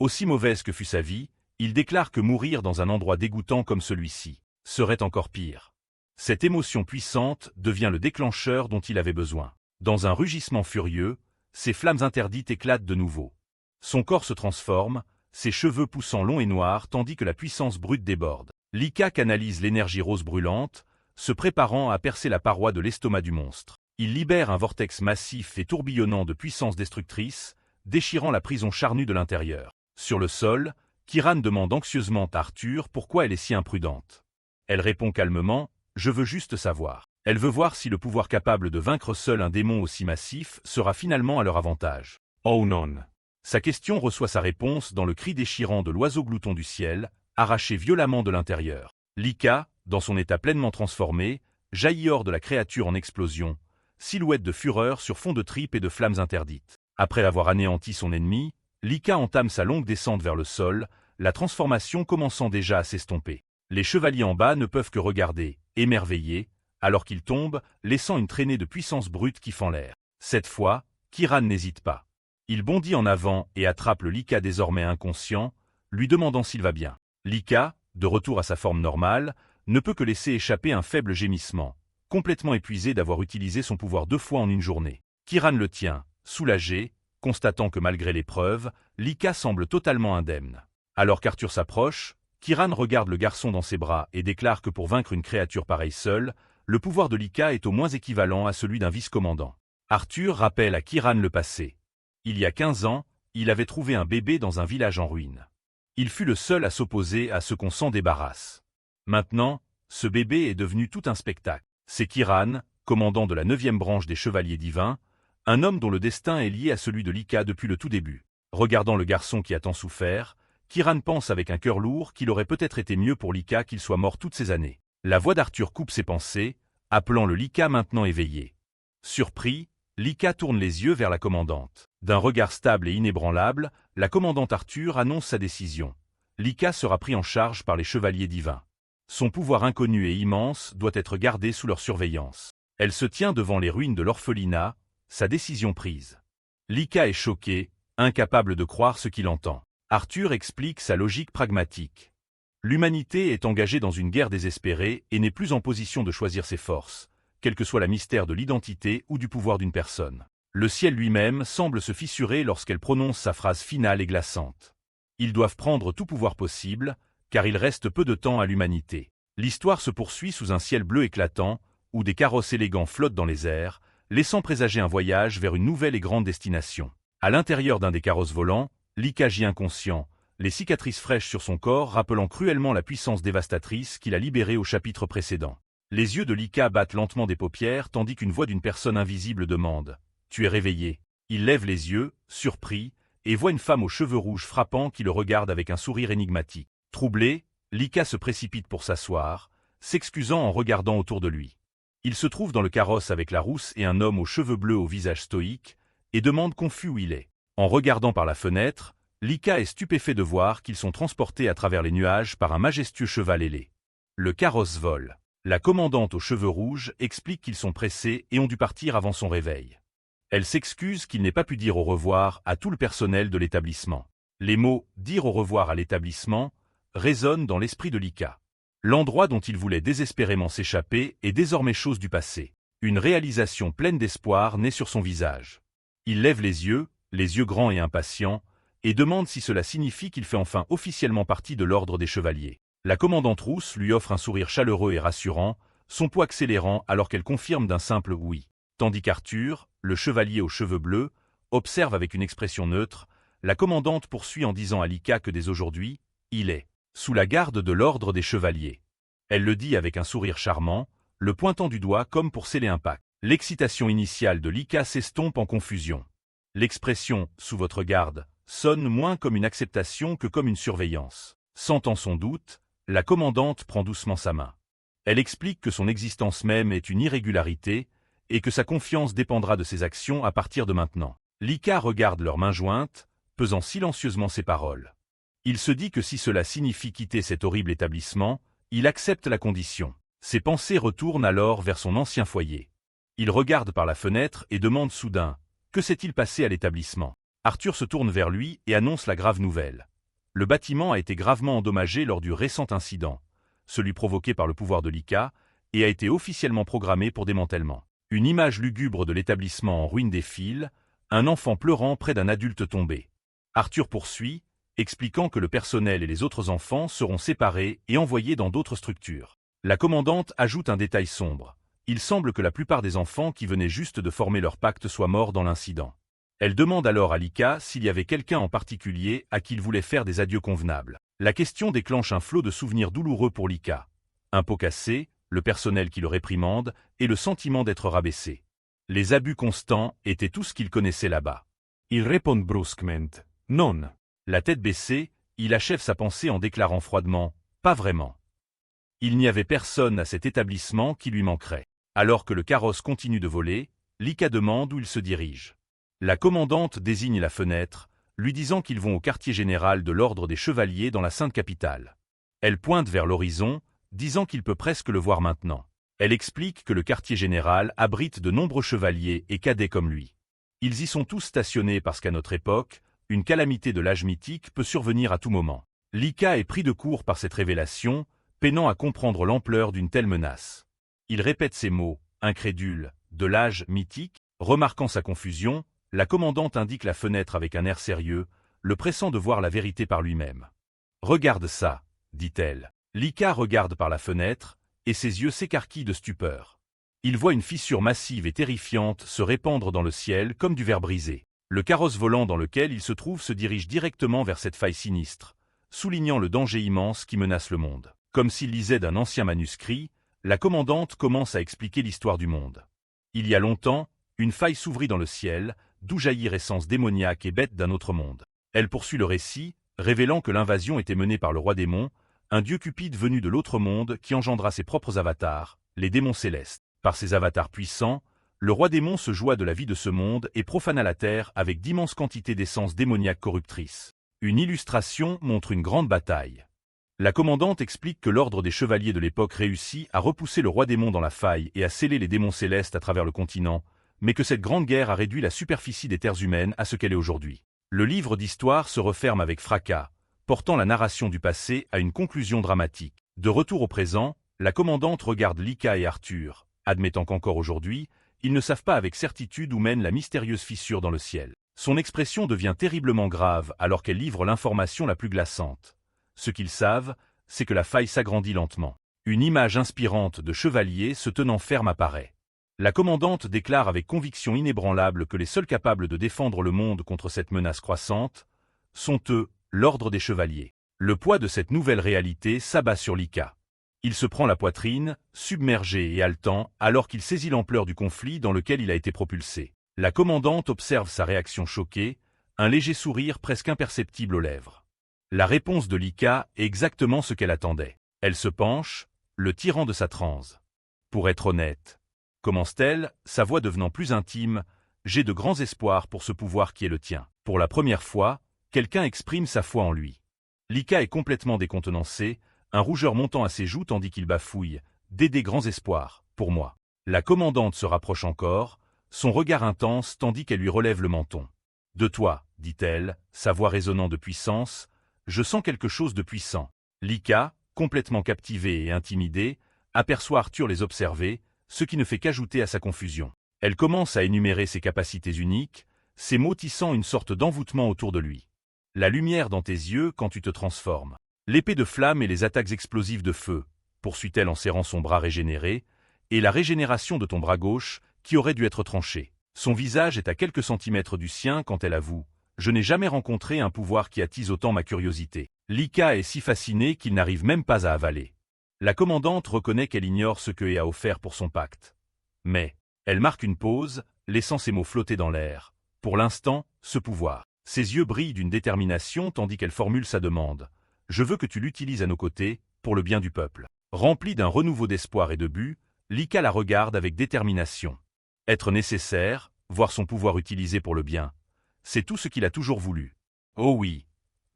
Aussi mauvaise que fût sa vie, il déclare que mourir dans un endroit dégoûtant comme celui-ci serait encore pire. Cette émotion puissante devient le déclencheur dont il avait besoin. Dans un rugissement furieux, ses flammes interdites éclatent de nouveau. Son corps se transforme, ses cheveux poussant longs et noirs tandis que la puissance brute déborde. Lika canalise l'énergie rose brûlante, se préparant à percer la paroi de l'estomac du monstre. Il libère un vortex massif et tourbillonnant de puissance destructrice, déchirant la prison charnue de l'intérieur. Sur le sol, Kiran demande anxieusement à Arthur pourquoi elle est si imprudente. Elle répond calmement « Je veux juste savoir ». Elle veut voir si le pouvoir capable de vaincre seul un démon aussi massif sera finalement à leur avantage. Oh non. Sa question reçoit sa réponse dans le cri déchirant de l'oiseau glouton du ciel, arraché violemment de l'intérieur. Lika, dans son état pleinement transformé, jaillit hors de la créature en explosion, silhouette de fureur sur fond de tripes et de flammes interdites. Après avoir anéanti son ennemi, Lika entame sa longue descente vers le sol, la transformation commençant déjà à s'estomper. Les chevaliers en bas ne peuvent que regarder, émerveillés, alors qu'ils tombent, laissant une traînée de puissance brute qui fend l'air. Cette fois, Kiran n'hésite pas. Il bondit en avant et attrape le Lika désormais inconscient, lui demandant s'il va bien. Lika, de retour à sa forme normale, ne peut que laisser échapper un faible gémissement, complètement épuisé d'avoir utilisé son pouvoir 2 fois en une journée. Kiran le tient, soulagé, constatant que malgré l'épreuve, Lika semble totalement indemne. Alors qu'Arthur s'approche, Kiran regarde le garçon dans ses bras et déclare que pour vaincre une créature pareille seule, le pouvoir de Lika est au moins équivalent à celui d'un vice-commandant. Arthur rappelle à Kiran le passé. Il y a 15 ans, il avait trouvé un bébé dans un village en ruine. Il fut le seul à s'opposer à ce qu'on s'en débarrasse. Maintenant, ce bébé est devenu tout un spectacle. C'est Kiran, commandant de la 9e branche des Chevaliers Divins, un homme dont le destin est lié à celui de Lika depuis le tout début. Regardant le garçon qui a tant souffert, Kiran pense avec un cœur lourd qu'il aurait peut-être été mieux pour Lika qu'il soit mort toutes ces années. La voix d'Arthur coupe ses pensées, appelant le Lika maintenant éveillé. Surpris, Lika tourne les yeux vers la commandante. D'un regard stable et inébranlable, la commandante Arthur annonce sa décision. Lika sera pris en charge par les Chevaliers Divins. Son pouvoir inconnu et immense doit être gardé sous leur surveillance. Elle se tient devant les ruines de l'orphelinat, sa décision prise. Lika est choqué, incapable de croire ce qu'il entend. Arthur explique sa logique pragmatique. L'humanité est engagée dans une guerre désespérée et n'est plus en position de choisir ses forces, quel que soit le mystère de l'identité ou du pouvoir d'une personne. Le ciel lui-même semble se fissurer lorsqu'elle prononce sa phrase finale et glaçante. Ils doivent prendre tout pouvoir possible, car il reste peu de temps à l'humanité. L'histoire se poursuit sous un ciel bleu éclatant, où des carrosses élégants flottent dans les airs, laissant présager un voyage vers une nouvelle et grande destination. À l'intérieur d'un des carrosses volants, Lika gît inconscient, les cicatrices fraîches sur son corps rappelant cruellement la puissance dévastatrice qu'il a libérée au chapitre précédent. Les yeux de Lika battent lentement des paupières tandis qu'une voix d'une personne invisible demande « Tu es réveillé ?» Il lève les yeux, surpris, et voit une femme aux cheveux rouges frappants qui le regarde avec un sourire énigmatique. Troublé, Lika se précipite pour s'asseoir, s'excusant en regardant autour de lui. Il se trouve dans le carrosse avec la rousse et un homme aux cheveux bleus au visage stoïque, et demande confus où il est. En regardant par la fenêtre, Lika est stupéfait de voir qu'ils sont transportés à travers les nuages par un majestueux cheval ailé. Le carrosse vole. La commandante aux cheveux rouges explique qu'ils sont pressés et ont dû partir avant son réveil. Elle s'excuse qu'il n'ait pas pu dire au revoir à tout le personnel de l'établissement. Les mots « dire au revoir à l'établissement » résonnent dans l'esprit de Lika. L'endroit dont il voulait désespérément s'échapper est désormais chose du passé. Une réalisation pleine d'espoir naît sur son visage. Il lève les yeux grands et impatients, et demande si cela signifie qu'il fait enfin officiellement partie de l'ordre des chevaliers. La commandante rousse lui offre un sourire chaleureux et rassurant, son pouls accélérant alors qu'elle confirme d'un simple « oui ». Tandis qu'Arthur, le chevalier aux cheveux bleus, observe avec une expression neutre, la commandante poursuit en disant à Lika que dès aujourd'hui, il est sous la garde de l'ordre des chevaliers. Elle le dit avec un sourire charmant, le pointant du doigt comme pour sceller un pacte. L'excitation initiale de Lika s'estompe en confusion. L'expression « sous votre garde » sonne moins comme une acceptation que comme une surveillance. Sentant son doute, la commandante prend doucement sa main. Elle explique que son existence même est une irrégularité et que sa confiance dépendra de ses actions à partir de maintenant. Lika regarde leurs mains jointes, pesant silencieusement ses paroles. Il se dit que si cela signifie quitter cet horrible établissement, il accepte la condition. Ses pensées retournent alors vers son ancien foyer. Il regarde par la fenêtre et demande soudain « Que s'est-il passé à l'établissement ?» Arthur se tourne vers lui et annonce la grave nouvelle. Le bâtiment a été gravement endommagé lors du récent incident, celui provoqué par le pouvoir de Lika, et a été officiellement programmé pour démantèlement. Une image lugubre de l'établissement en ruine défile, un enfant pleurant près d'un adulte tombé. Arthur poursuit, expliquant que le personnel et les autres enfants seront séparés et envoyés dans d'autres structures. La commandante ajoute un détail sombre. Il semble que la plupart des enfants qui venaient juste de former leur pacte soient morts dans l'incident. Elle demande alors à Lika s'il y avait quelqu'un en particulier à qui il voulait faire des adieux convenables. La question déclenche un flot de souvenirs douloureux pour Lika. Un pot cassé, le personnel qui le réprimande, et le sentiment d'être rabaissé. Les abus constants étaient tout ce qu'il connaissait là-bas. Il répond brusquement « Non ». La tête baissée, il achève sa pensée en déclarant froidement « Pas vraiment ». Il n'y avait personne à cet établissement qui lui manquerait. Alors que le carrosse continue de voler, Lika demande où il se dirige. La commandante désigne la fenêtre, lui disant qu'ils vont au quartier général de l'ordre des chevaliers dans la Sainte Capitale. Elle pointe vers l'horizon, disant qu'il peut presque le voir maintenant. Elle explique que le quartier général abrite de nombreux chevaliers et cadets comme lui. Ils y sont tous stationnés parce qu'à notre époque, une calamité de l'âge mythique peut survenir à tout moment. Lika est pris de court par cette révélation, peinant à comprendre l'ampleur d'une telle menace. Il répète ces mots, incrédule, de l'âge mythique, remarquant sa confusion, la commandante indique la fenêtre avec un air sérieux, le pressant de voir la vérité par lui-même. « Regarde ça », dit-elle. Lika regarde par la fenêtre, et ses yeux s'écarquillent de stupeur. Il voit une fissure massive et terrifiante se répandre dans le ciel comme du verre brisé. Le carrosse volant dans lequel il se trouve se dirige directement vers cette faille sinistre, soulignant le danger immense qui menace le monde. Comme s'il lisait d'un ancien manuscrit, la commandante commence à expliquer l'histoire du monde. Il y a longtemps, une faille s'ouvrit dans le ciel, d'où jaillit essence démoniaque et bête d'un autre monde. Elle poursuit le récit, révélant que l'invasion était menée par le roi démon, un dieu cupide venu de l'autre monde qui engendra ses propres avatars, les démons célestes. Par ces avatars puissants, le roi démon se joua de la vie de ce monde et profana la terre avec d'immenses quantités d'essence démoniaque corruptrice. Une illustration montre une grande bataille. La commandante explique que l'ordre des chevaliers de l'époque réussit à repousser le roi démon dans la faille et à sceller les démons célestes à travers le continent, mais que cette grande guerre a réduit la superficie des terres humaines à ce qu'elle est aujourd'hui. Le livre d'histoire se referme avec fracas, portant la narration du passé à une conclusion dramatique. De retour au présent, la commandante regarde Lika et Arthur, admettant qu'encore aujourd'hui, ils ne savent pas avec certitude où mène la mystérieuse fissure dans le ciel. Son expression devient terriblement grave alors qu'elle livre l'information la plus glaçante. Ce qu'ils savent, c'est que la faille s'agrandit lentement. Une image inspirante de chevalier se tenant ferme apparaît. La commandante déclare avec conviction inébranlable que les seuls capables de défendre le monde contre cette menace croissante sont eux, l'ordre des chevaliers. Le poids de cette nouvelle réalité s'abat sur Lika. Il se prend la poitrine, submergé et haletant, alors qu'il saisit l'ampleur du conflit dans lequel il a été propulsé. La commandante observe sa réaction choquée, un léger sourire presque imperceptible aux lèvres. La réponse de Lika est exactement ce qu'elle attendait. Elle se penche, le tirant de sa transe. Pour être honnête, commence-t-elle, sa voix devenant plus intime, j'ai de grands espoirs pour ce pouvoir qui est le tien. Pour la première fois, quelqu'un exprime sa foi en lui. Lika est complètement décontenancé, un rougeur montant à ses joues tandis qu'il bafouille, des grands espoirs, pour moi. La commandante se rapproche encore, son regard intense tandis qu'elle lui relève le menton. De toi, dit-elle, sa voix résonnant de puissance, je sens quelque chose de puissant. Lika, complètement captivée et intimidée, aperçoit Arthur les observer, ce qui ne fait qu'ajouter à sa confusion. Elle commence à énumérer ses capacités uniques, ses mots tissant une sorte d'envoûtement autour de lui. La lumière dans tes yeux quand tu te transformes. L'épée de flamme et les attaques explosives de feu, poursuit-elle en serrant son bras régénéré, et la régénération de ton bras gauche, qui aurait dû être tranché. Son visage est à quelques centimètres du sien quand elle avoue. Je n'ai jamais rencontré un pouvoir qui attise autant ma curiosité. Lika est si fascinée qu'il n'arrive même pas à avaler. La commandante reconnaît qu'elle ignore ce que Hé a offert pour son pacte. Mais, elle marque une pause, laissant ses mots flotter dans l'air. Pour l'instant, ce pouvoir. Ses yeux brillent d'une détermination tandis qu'elle formule sa demande. Je veux que tu l'utilises à nos côtés, pour le bien du peuple. Rempli d'un renouveau d'espoir et de but, Lika la regarde avec détermination. Être nécessaire, voir son pouvoir utilisé pour le bien, c'est tout ce qu'il a toujours voulu. Oh oui,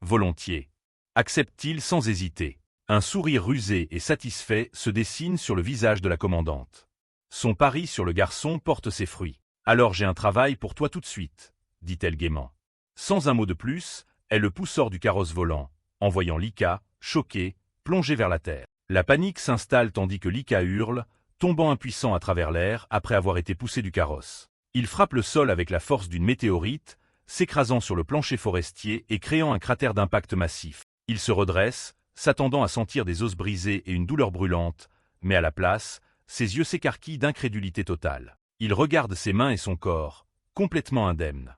volontiers. Accepte-t-il sans hésiter. Un sourire rusé et satisfait se dessine sur le visage de la commandante. Son pari sur le garçon porte ses fruits. Alors j'ai un travail pour toi tout de suite, dit-elle gaiement. Sans un mot de plus, elle le pousse hors du carrosse volant, envoyant Lika, choqué, plonger vers la terre. La panique s'installe tandis que Lika hurle, tombant impuissant à travers l'air après avoir été poussé du carrosse. Il frappe le sol avec la force d'une météorite, s'écrasant sur le plancher forestier et créant un cratère d'impact massif. Il se redresse, s'attendant à sentir des os brisés et une douleur brûlante, mais à la place, ses yeux s'écarquillent d'incrédulité totale. Il regarde ses mains et son corps, complètement indemnes.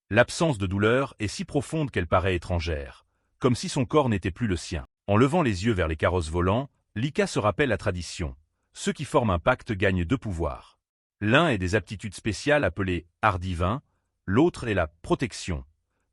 L'absence de douleur est si profonde qu'elle paraît étrangère, comme si son corps n'était plus le sien. En levant les yeux vers les carrosses volants, Lika se rappelle la tradition. Ceux qui forment un pacte gagnent 2 pouvoirs. L'un est des aptitudes spéciales appelées « art divin », l'autre est la « protection »,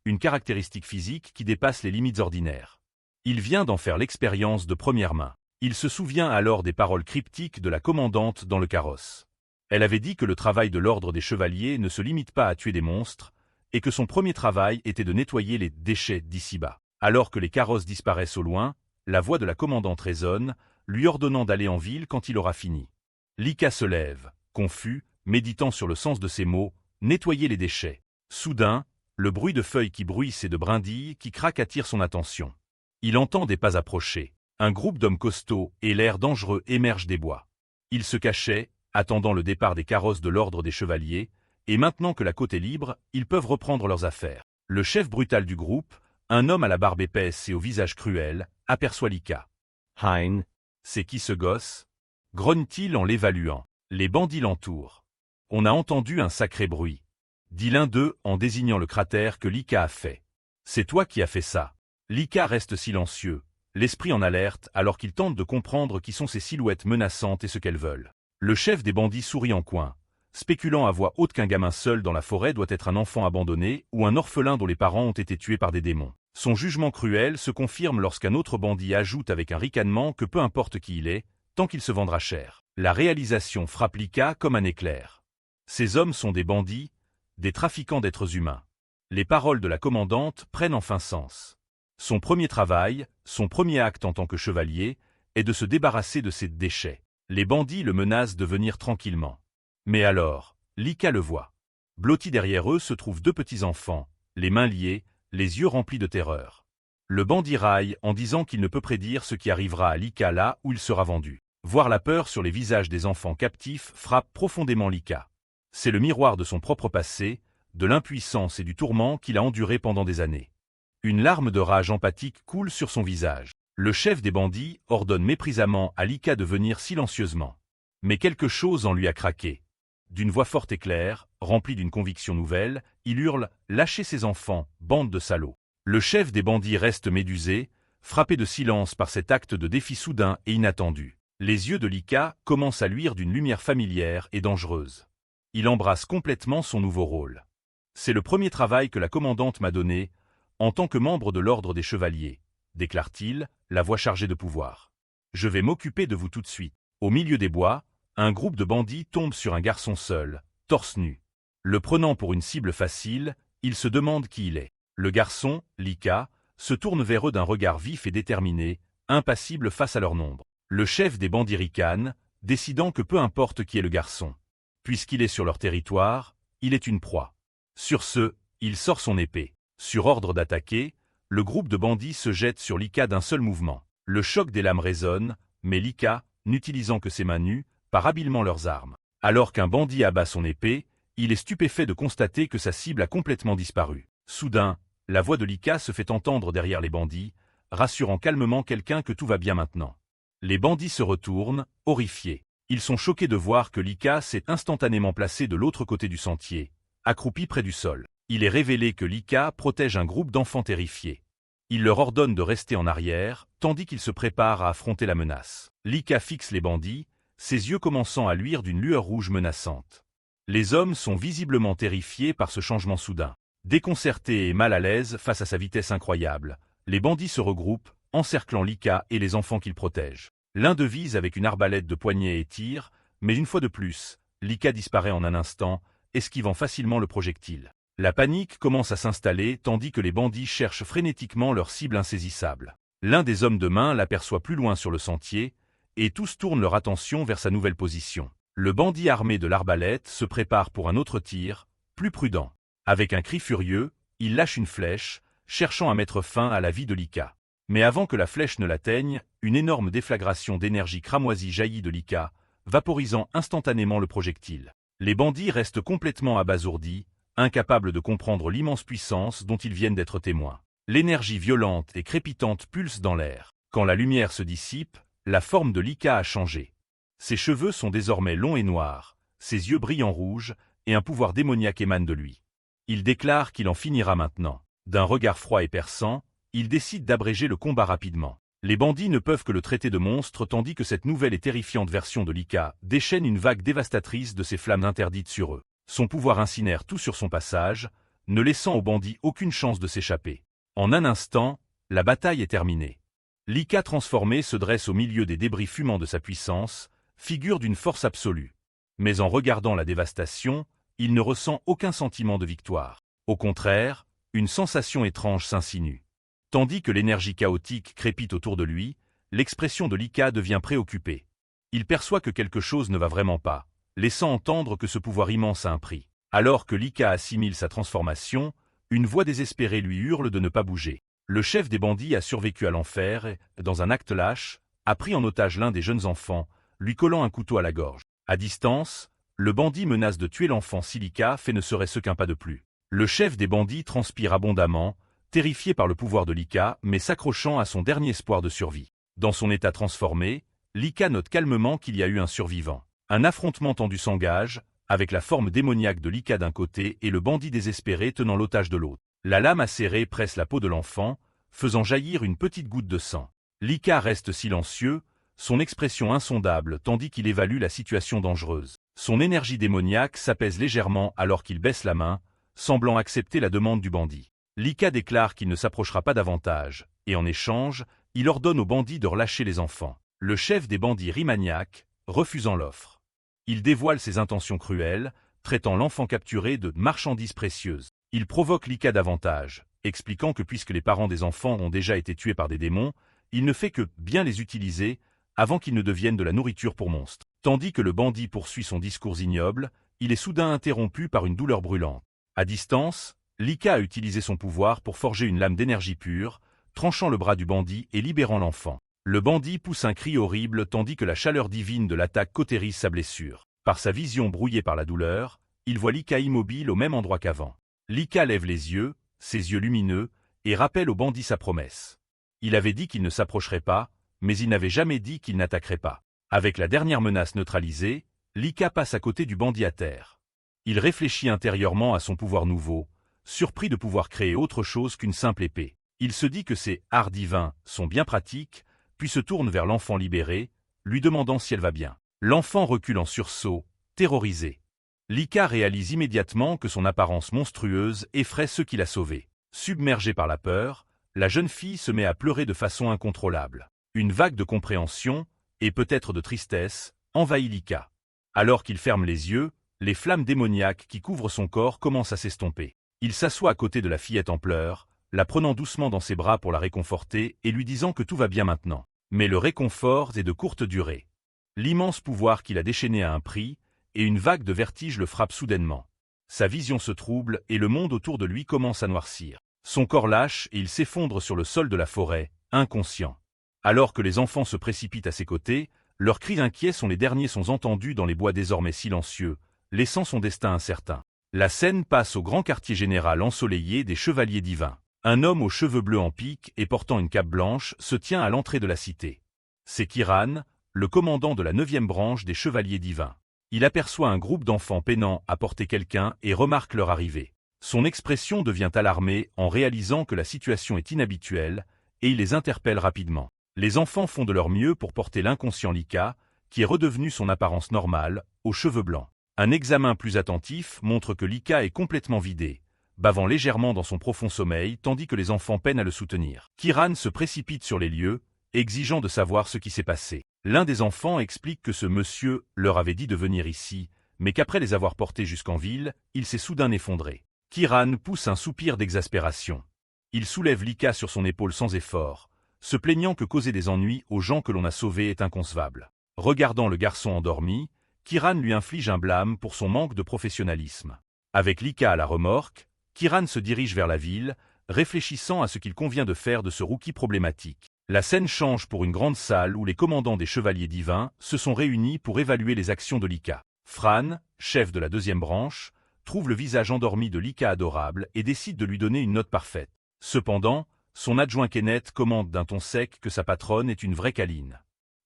une caractéristique physique qui dépasse les limites ordinaires. Il vient d'en faire l'expérience de première main. Il se souvient alors des paroles cryptiques de la commandante dans le carrosse. Elle avait dit que le travail de l'ordre des chevaliers ne se limite pas à tuer des monstres, et que son premier travail était de nettoyer les déchets d'ici-bas. Alors que les carrosses disparaissent au loin, la voix de la commandante résonne, lui ordonnant d'aller en ville quand il aura fini. Lika se lève, confus, méditant sur le sens de ces mots, nettoyer les déchets. Soudain, le bruit de feuilles qui bruissent et de brindilles qui craquent attire son attention. Il entend des pas approcher. Un groupe d'hommes costauds et l'air dangereux émergent des bois. Ils se cachaient, attendant le départ des carrosses de l'ordre des chevaliers, et maintenant que la côte est libre, ils peuvent reprendre leurs affaires. Le chef brutal du groupe, un homme à la barbe épaisse et au visage cruel, aperçoit Lika. « Hein, c'est qui ce gosse ?» grogne-t-il en l'évaluant. Les bandits l'entourent. « On a entendu un sacré bruit », dit l'un d'eux en désignant le cratère que Lika a fait. « C'est toi qui as fait ça. » Lika reste silencieux, l'esprit en alerte alors qu'il tente de comprendre qui sont ces silhouettes menaçantes et ce qu'elles veulent. Le chef des bandits sourit en coin, spéculant à voix haute qu'un gamin seul dans la forêt doit être un enfant abandonné ou un orphelin dont les parents ont été tués par des démons. Son jugement cruel se confirme lorsqu'un autre bandit ajoute avec un ricanement que peu importe qui il est, tant qu'il se vendra cher. La réalisation frappe Lika comme un éclair. Ces hommes sont des bandits, des trafiquants d'êtres humains. Les paroles de la commandante prennent enfin sens. Son premier travail, son premier acte en tant que chevalier, est de se débarrasser de ces déchets. Les bandits le menacent de venir tranquillement. Mais alors, Lika le voit. Blotti derrière eux se trouvent 2 petits enfants, les mains liées, les yeux remplis de terreur. Le bandit raille en disant qu'il ne peut prédire ce qui arrivera à Lika là où il sera vendu. Voir la peur sur les visages des enfants captifs frappe profondément Lika. C'est le miroir de son propre passé, de l'impuissance et du tourment qu'il a enduré pendant des années. Une larme de rage empathique coule sur son visage. Le chef des bandits ordonne méprisamment à Lika de venir silencieusement. Mais quelque chose en lui a craqué. D'une voix forte et claire, remplie d'une conviction nouvelle, il hurle « Lâchez ces enfants, bande de salauds !» Le chef des bandits reste médusé, frappé de silence par cet acte de défi soudain et inattendu. Les yeux de Lika commencent à luire d'une lumière familière et dangereuse. Il embrasse complètement son nouveau rôle. C'est le premier travail que la commandante m'a donné, en tant que membre de l'ordre des chevaliers, déclare-t-il, la voix chargée de pouvoir. Je vais m'occuper de vous tout de suite. Au milieu des bois, un groupe de bandits tombe sur un garçon seul, torse nu. Le prenant pour une cible facile, il se demande qui il est. Le garçon, Lika, se tourne vers eux d'un regard vif et déterminé, impassible face à leur nombre. Le chef des bandits ricane, décidant que peu importe qui est le garçon. Puisqu'il est sur leur territoire, il est une proie. Sur ce, il sort son épée. Sur ordre d'attaquer, le groupe de bandits se jette sur Lika d'un seul mouvement. Le choc des lames résonne, mais Lika, n'utilisant que ses mains nues, part habilement leurs armes. Alors qu'un bandit abat son épée, il est stupéfait de constater que sa cible a complètement disparu. Soudain, la voix de Lika se fait entendre derrière les bandits, rassurant calmement quelqu'un que tout va bien maintenant. Les bandits se retournent, horrifiés. Ils sont choqués de voir que Lika s'est instantanément placé de l'autre côté du sentier, accroupi près du sol. Il est révélé que Lika protège un groupe d'enfants terrifiés. Il leur ordonne de rester en arrière, tandis qu'ils se préparent à affronter la menace. Lika fixe les bandits, ses yeux commençant à luire d'une lueur rouge menaçante. Les hommes sont visiblement terrifiés par ce changement soudain. Déconcertés et mal à l'aise face à sa vitesse incroyable, les bandits se regroupent, encerclant Lika et les enfants qu'ils protègent. L'un d'eux vise avec une arbalète de poignet et tire, mais une fois de plus, Lika disparaît en un instant, esquivant facilement le projectile. La panique commence à s'installer tandis que les bandits cherchent frénétiquement leur cible insaisissable. L'un des hommes de main l'aperçoit plus loin sur le sentier, et tous tournent leur attention vers sa nouvelle position. Le bandit armé de l'arbalète se prépare pour un autre tir, plus prudent. Avec un cri furieux, il lâche une flèche, cherchant à mettre fin à la vie de Lika. Mais avant que la flèche ne l'atteigne, une énorme déflagration d'énergie cramoisie jaillit de Lika, vaporisant instantanément le projectile. Les bandits restent complètement abasourdis, incapables de comprendre l'immense puissance dont ils viennent d'être témoins. L'énergie violente et crépitante pulse dans l'air. Quand la lumière se dissipe, la forme de Lika a changé. Ses cheveux sont désormais longs et noirs, ses yeux brillent en rouge, et un pouvoir démoniaque émane de lui. Il déclare qu'il en finira maintenant. D'un regard froid et perçant, il décide d'abréger le combat rapidement. Les bandits ne peuvent que le traiter de monstre tandis que cette nouvelle et terrifiante version de Lika déchaîne une vague dévastatrice de ses flammes interdites sur eux. Son pouvoir incinère tout sur son passage, ne laissant aux bandits aucune chance de s'échapper. En un instant, la bataille est terminée. Lika transformé se dresse au milieu des débris fumants de sa puissance, figure d'une force absolue. Mais en regardant la dévastation, il ne ressent aucun sentiment de victoire. Au contraire, une sensation étrange s'insinue. Tandis que l'énergie chaotique crépite autour de lui, l'expression de Lika devient préoccupée. Il perçoit que quelque chose ne va vraiment pas, laissant entendre que ce pouvoir immense a un prix. Alors que Lika assimile sa transformation, une voix désespérée lui hurle de ne pas bouger. Le chef des bandits a survécu à l'enfer et, dans un acte lâche, a pris en otage l'un des jeunes enfants, lui collant un couteau à la gorge. À distance, le bandit menace de tuer l'enfant si Lika fait ne serait-ce qu'un pas de plus. Le chef des bandits transpire abondamment, terrifié par le pouvoir de Lika, mais s'accrochant à son dernier espoir de survie. Dans son état transformé, Lika note calmement qu'il y a eu un survivant. Un affrontement tendu s'engage, avec la forme démoniaque de Lika d'un côté et le bandit désespéré tenant l'otage de l'autre. La lame acérée presse la peau de l'enfant, faisant jaillir une petite goutte de sang. Lika reste silencieux, son expression insondable tandis qu'il évalue la situation dangereuse. Son énergie démoniaque s'apaise légèrement alors qu'il baisse la main, semblant accepter la demande du bandit. Lika déclare qu'il ne s'approchera pas davantage, et en échange, il ordonne aux bandits de relâcher les enfants. Le chef des bandits rit maniaque, refusant l'offre. Il dévoile ses intentions cruelles, traitant l'enfant capturé de marchandise précieuse. Il provoque Lika davantage, expliquant que puisque les parents des enfants ont déjà été tués par des démons, il ne fait que bien les utiliser avant qu'ils ne deviennent de la nourriture pour monstres. Tandis que le bandit poursuit son discours ignoble, il est soudain interrompu par une douleur brûlante. À distance, Lika a utilisé son pouvoir pour forger une lame d'énergie pure, tranchant le bras du bandit et libérant l'enfant. Le bandit pousse un cri horrible tandis que la chaleur divine de l'attaque cautérise sa blessure. Par sa vision brouillée par la douleur, il voit Lika immobile au même endroit qu'avant. Lika lève les yeux, ses yeux lumineux, et rappelle au bandit sa promesse. Il avait dit qu'il ne s'approcherait pas, mais il n'avait jamais dit qu'il n'attaquerait pas. Avec la dernière menace neutralisée, Lika passe à côté du bandit à terre. Il réfléchit intérieurement à son pouvoir nouveau, surpris de pouvoir créer autre chose qu'une simple épée. Il se dit que ses arts divins sont bien pratiques, puis se tourne vers l'enfant libéré, lui demandant si elle va bien. L'enfant recule en sursaut, terrorisé. Lika réalise immédiatement que son apparence monstrueuse effraie ceux qui l'a sauvé. Submergée par la peur, la jeune fille se met à pleurer de façon incontrôlable. Une vague de compréhension, et peut-être de tristesse, envahit Lika. Alors qu'il ferme les yeux, les flammes démoniaques qui couvrent son corps commencent à s'estomper. Il s'assoit à côté de la fillette en pleurs, la prenant doucement dans ses bras pour la réconforter et lui disant que tout va bien maintenant. Mais le réconfort est de courte durée. L'immense pouvoir qu'il a déchaîné a un prix, et une vague de vertige le frappe soudainement. Sa vision se trouble et le monde autour de lui commence à noircir. Son corps lâche et il s'effondre sur le sol de la forêt, inconscient. Alors que les enfants se précipitent à ses côtés, leurs cris inquiets sont les derniers entendus dans les bois désormais silencieux, laissant son destin incertain. La scène passe au grand quartier général ensoleillé des Chevaliers Divins. Un homme aux cheveux bleus en pique et portant une cape blanche se tient à l'entrée de la cité. C'est Kiran, le commandant de la 9e branche des Chevaliers Divins. Il aperçoit un groupe d'enfants peinant à porter quelqu'un et remarque leur arrivée. Son expression devient alarmée en réalisant que la situation est inhabituelle, et il les interpelle rapidement. Les enfants font de leur mieux pour porter l'inconscient Lika, qui est redevenu son apparence normale, aux cheveux blancs. Un examen plus attentif montre que Lika est complètement vidé, bavant légèrement dans son profond sommeil tandis que les enfants peinent à le soutenir. Kiran se précipite sur les lieux, exigeant de savoir ce qui s'est passé. L'un des enfants explique que ce monsieur leur avait dit de venir ici, mais qu'après les avoir portés jusqu'en ville, il s'est soudain effondré. Kiran pousse un soupir d'exaspération. Il soulève Lika sur son épaule sans effort, se plaignant que causer des ennuis aux gens que l'on a sauvés est inconcevable. Regardant le garçon endormi, Kiran lui inflige un blâme pour son manque de professionnalisme. Avec Lika à la remorque, Kiran se dirige vers la ville, réfléchissant à ce qu'il convient de faire de ce rookie problématique. La scène change pour une grande salle où les commandants des Chevaliers Divins se sont réunis pour évaluer les actions de Lika. Fran, chef de la 2e branche, trouve le visage endormi de Lika adorable et décide de lui donner une note parfaite. Cependant, son adjoint Kenneth commente d'un ton sec que sa patronne est une vraie câline.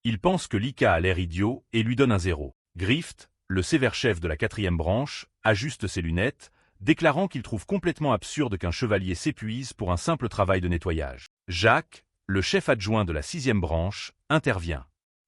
Il pense que Lika a l'air idiot et lui donne un 0. Grift, le sévère chef de la 4e branche, ajuste ses lunettes, déclarant qu'il trouve complètement absurde qu'un chevalier s'épuise pour un simple travail de nettoyage. Jacques, le chef adjoint de la 6e branche, intervient.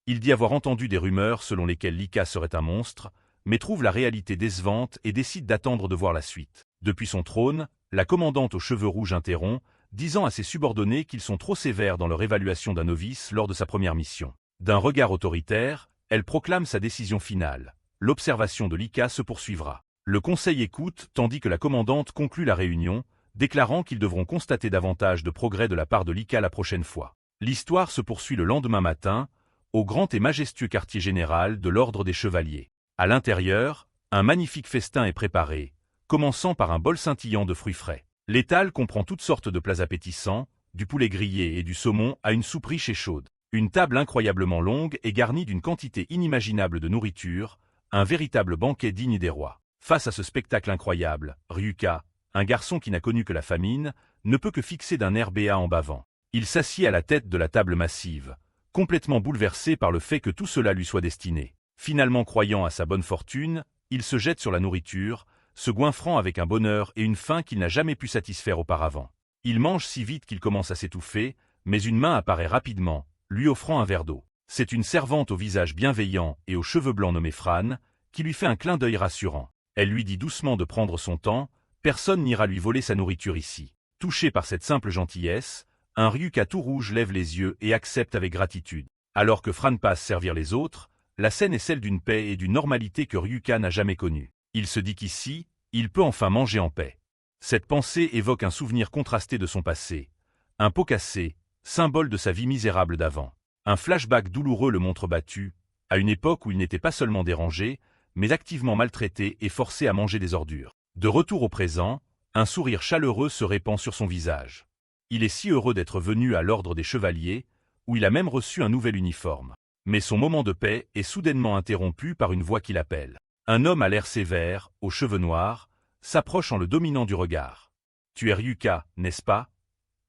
Il dit avoir entendu des rumeurs selon lesquelles Lika serait un monstre, mais trouve la réalité décevante et décide d'attendre de voir la suite. Depuis son trône, la commandante aux cheveux rouges interrompt, disant à ses subordonnés qu'ils sont trop sévères dans leur évaluation d'un novice lors de sa première mission. D'un regard autoritaire, elle proclame sa décision finale. L'observation de Lika se poursuivra. Le conseil écoute tandis que la commandante conclut la réunion, déclarant qu'ils devront constater davantage de progrès de la part de Lika la prochaine fois. L'histoire se poursuit le lendemain matin, au grand et majestueux quartier général de l'Ordre des Chevaliers. À l'intérieur, un magnifique festin est préparé, commençant par un bol scintillant de fruits frais. L'étal comprend toutes sortes de plats appétissants, du poulet grillé et du saumon à une soupe riche et chaude. Une table incroyablement longue est garnie d'une quantité inimaginable de nourriture, un véritable banquet digne des rois. Face à ce spectacle incroyable, Ryuka, un garçon qui n'a connu que la famine, ne peut que fixer d'un air béat en bavant. Il s'assied à la tête de la table massive, complètement bouleversé par le fait que tout cela lui soit destiné. Finalement croyant à sa bonne fortune, il se jette sur la nourriture, se goinfrant avec un bonheur et une faim qu'il n'a jamais pu satisfaire auparavant. Il mange si vite qu'il commence à s'étouffer, mais une main apparaît rapidement, lui offrant un verre d'eau. C'est une servante au visage bienveillant et aux cheveux blancs nommée Fran, qui lui fait un clin d'œil rassurant. Elle lui dit doucement de prendre son temps, personne n'ira lui voler sa nourriture ici. Touché par cette simple gentillesse, un Ryuka tout rouge lève les yeux et accepte avec gratitude. Alors que Fran passe servir les autres, la scène est celle d'une paix et d'une normalité que Ryuka n'a jamais connue. Il se dit qu'ici, il peut enfin manger en paix. Cette pensée évoque un souvenir contrasté de son passé. Un pot cassé, symbole de sa vie misérable d'avant. Un flashback douloureux le montre battu, à une époque où il n'était pas seulement dérangé, mais activement maltraité et forcé à manger des ordures. De retour au présent, un sourire chaleureux se répand sur son visage. Il est si heureux d'être venu à l'Ordre des Chevaliers, où il a même reçu un nouvel uniforme. Mais son moment de paix est soudainement interrompu par une voix qui l'appelle. Un homme à l'air sévère, aux cheveux noirs, s'approche en le dominant du regard. « Tu es Ryuka, n'est-ce pas »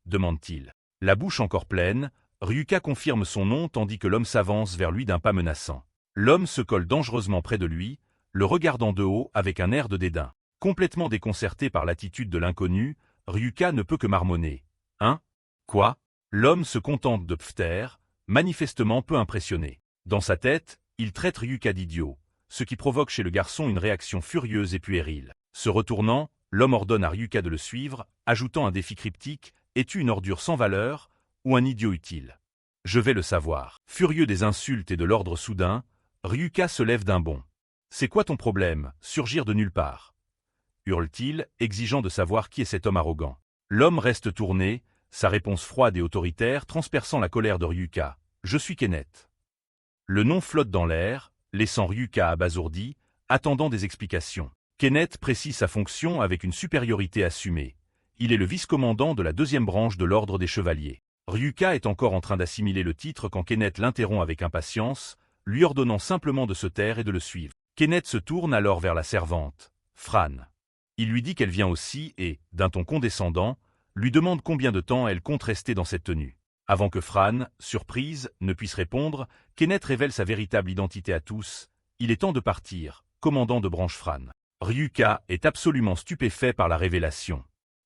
demande-t-il. La bouche encore pleine, Ryuka confirme son nom tandis que l'homme s'avance vers lui d'un pas menaçant. L'homme se colle dangereusement près de lui, le regardant de haut avec un air de dédain. Complètement déconcerté par l'attitude de l'inconnu, Ryuka ne peut que marmonner. « Hein ? Quoi ?» L'homme se contente de pfter, manifestement peu impressionné. Dans sa tête, il traite Ryuka d'idiot, ce qui provoque chez le garçon une réaction furieuse et puérile. Se retournant, l'homme ordonne à Ryuka de le suivre, ajoutant un défi cryptique « Es-tu une ordure sans valeur ou un idiot utile ?» Je vais le savoir. Furieux des insultes et de l'ordre soudain, Ryuka se lève d'un bond. « C'est quoi ton problème, surgir de nulle part ?» hurle-t-il, exigeant de savoir qui est cet homme arrogant. L'homme reste tourné, sa réponse froide et autoritaire transperçant la colère de Ryuka. « Je suis Kenneth. » Le nom flotte dans l'air, laissant Ryuka abasourdi, attendant des explications. Kenneth précise sa fonction avec une supériorité assumée. Il est le vice-commandant de la 2e branche de l'Ordre des Chevaliers. Ryuka est encore en train d'assimiler le titre quand Kenneth l'interrompt avec impatience, lui ordonnant simplement de se taire et de le suivre. Kenneth se tourne alors vers la servante, Fran. Il lui dit qu'elle vient aussi et, d'un ton condescendant, lui demande combien de temps elle compte rester dans cette tenue. Avant que Fran, surprise, ne puisse répondre, Kenneth révèle sa véritable identité à tous. Il est temps de partir, commandant de branche Fran. Ryuka est absolument stupéfait par la révélation.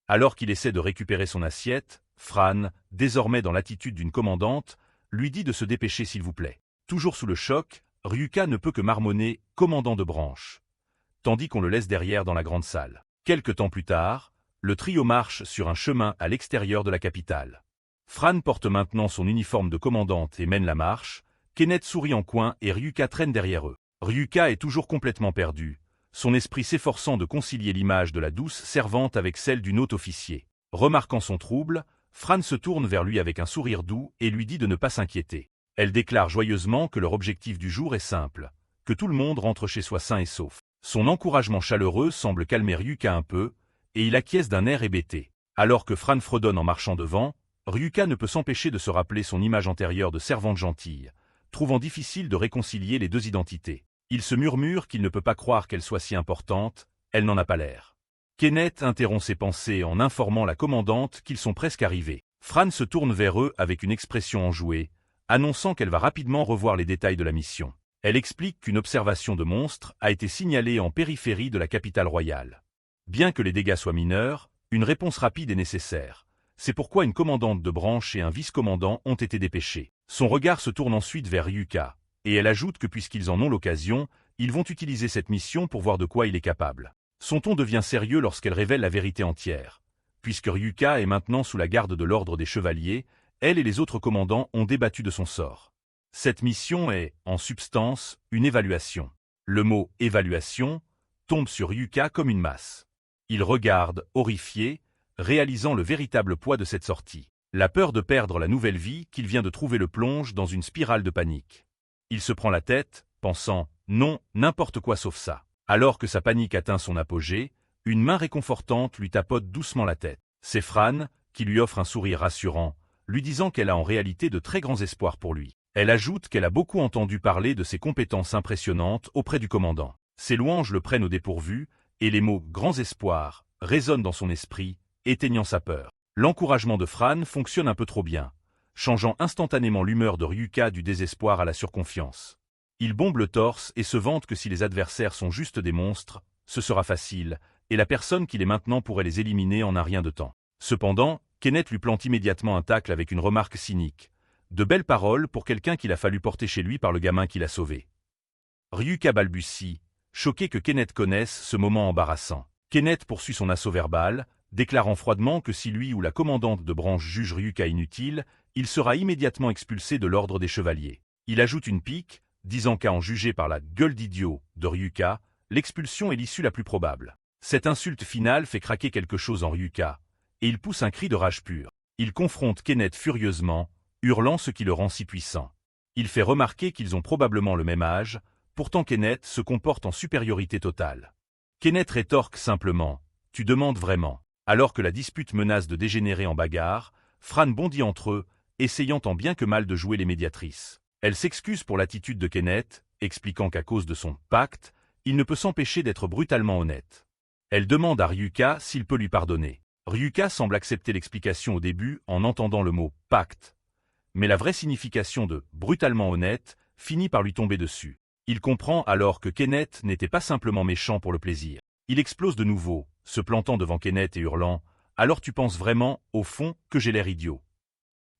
Alors qu'il essaie de récupérer son assiette, Fran, désormais dans l'attitude d'une commandante, lui dit de se dépêcher s'il vous plaît. Toujours sous le choc, Ryuka ne peut que marmonner « commandant de branche », tandis qu'on le laisse derrière dans la grande salle. Quelque temps plus tard, le trio marche sur un chemin à l'extérieur de la capitale. Fran porte maintenant son uniforme de commandante et mène la marche, Kenneth sourit en coin et Ryuka traîne derrière eux. Ryuka est toujours complètement perdu, son esprit s'efforçant de concilier l'image de la douce servante avec celle du haut officier. Remarquant son trouble, Fran se tourne vers lui avec un sourire doux et lui dit de ne pas s'inquiéter. Elle déclare joyeusement que leur objectif du jour est simple, que tout le monde rentre chez soi sain et sauf. Son encouragement chaleureux semble calmer Ryuka un peu, et il acquiesce d'un air hébété. Alors que Fran fredonne en marchant devant, Ryuka ne peut s'empêcher de se rappeler son image antérieure de servante gentille, trouvant difficile de réconcilier les deux identités. Il se murmure qu'il ne peut pas croire qu'elle soit si importante, Elle n'en a pas l'air. Kenneth interrompt ses pensées en informant la commandante qu'ils sont presque arrivés. Fran se tourne vers eux avec une expression enjouée, annonçant qu'elle va rapidement revoir les détails de la mission. Elle explique qu'une observation de monstres a été signalée en périphérie de la capitale royale. Bien que les dégâts soient mineurs, une réponse rapide est nécessaire. C'est pourquoi une commandante de branche et un vice-commandant ont été dépêchés. Son regard se tourne ensuite vers Ryuka, et elle ajoute que puisqu'ils en ont l'occasion, ils vont utiliser cette mission pour voir de quoi il est capable. Son ton devient sérieux lorsqu'elle révèle la vérité entière. Puisque Ryuka est maintenant sous la garde de l'ordre des chevaliers, elle et les autres commandants ont débattu de son sort. Cette mission est, en substance, une évaluation. Le mot « évaluation » tombe sur Ryuka comme une masse. Il regarde, horrifié, réalisant le véritable poids de cette sortie. La peur de perdre la nouvelle vie qu'il vient de trouver le plonge dans une spirale de panique. Il se prend la tête, pensant « non, n'importe quoi sauf ça ». Alors que sa panique atteint son apogée, une main réconfortante lui tapote doucement la tête. C'est Fran, qui lui offre un sourire rassurant, lui disant qu'elle a en réalité de très grands espoirs pour lui. Elle ajoute qu'elle a beaucoup entendu parler de ses compétences impressionnantes auprès du commandant. Ses louanges le prennent au dépourvu, et les mots « grands espoirs » résonnent dans son esprit, éteignant sa peur. L'encouragement de Fran fonctionne un peu trop bien, changeant instantanément l'humeur de Ryuka du désespoir à la surconfiance. Il bombe le torse et se vante que si les adversaires sont juste des monstres, ce sera facile, et la personne qu'il est maintenant pourrait les éliminer en un rien de temps. Cependant, Kenneth lui plante immédiatement un tacle avec une remarque cynique. De belles paroles pour quelqu'un qu'il a fallu porter chez lui par le gamin qu'il a sauvé. Ryuka balbutie, choqué que Kenneth connaisse ce moment embarrassant. Kenneth poursuit son assaut verbal, déclarant froidement que si lui ou la commandante de branche juge Ryuka inutile, il sera immédiatement expulsé de l'ordre des chevaliers. Il ajoute une pique, disant qu'à en juger par la « gueule d'idiot » de Ryuka, l'expulsion est l'issue la plus probable. Cette insulte finale fait craquer quelque chose en Ryuka, et il pousse un cri de rage pure. Il confronte Kenneth furieusement, hurlant ce qui le rend si puissant. Il fait remarquer qu'ils ont probablement le même âge, pourtant Kenneth se comporte en supériorité totale. Kenneth rétorque simplement « Tu demandes vraiment ?» Alors que la dispute menace de dégénérer en bagarre, Fran bondit entre eux, essayant tant bien que mal de jouer les médiatrices. Elle s'excuse pour l'attitude de Kenneth, expliquant qu'à cause de son « pacte », il ne peut s'empêcher d'être brutalement honnête. Elle demande à Ryuka s'il peut lui pardonner. Ryuka semble accepter l'explication au début en entendant le mot « pacte », mais la vraie signification de « brutalement honnête » finit par lui tomber dessus. Il comprend alors que Kenneth n'était pas simplement méchant pour le plaisir. Il explose de nouveau, se plantant devant Kenneth et hurlant « Alors tu penses vraiment, au fond, que j'ai l'air idiot ?»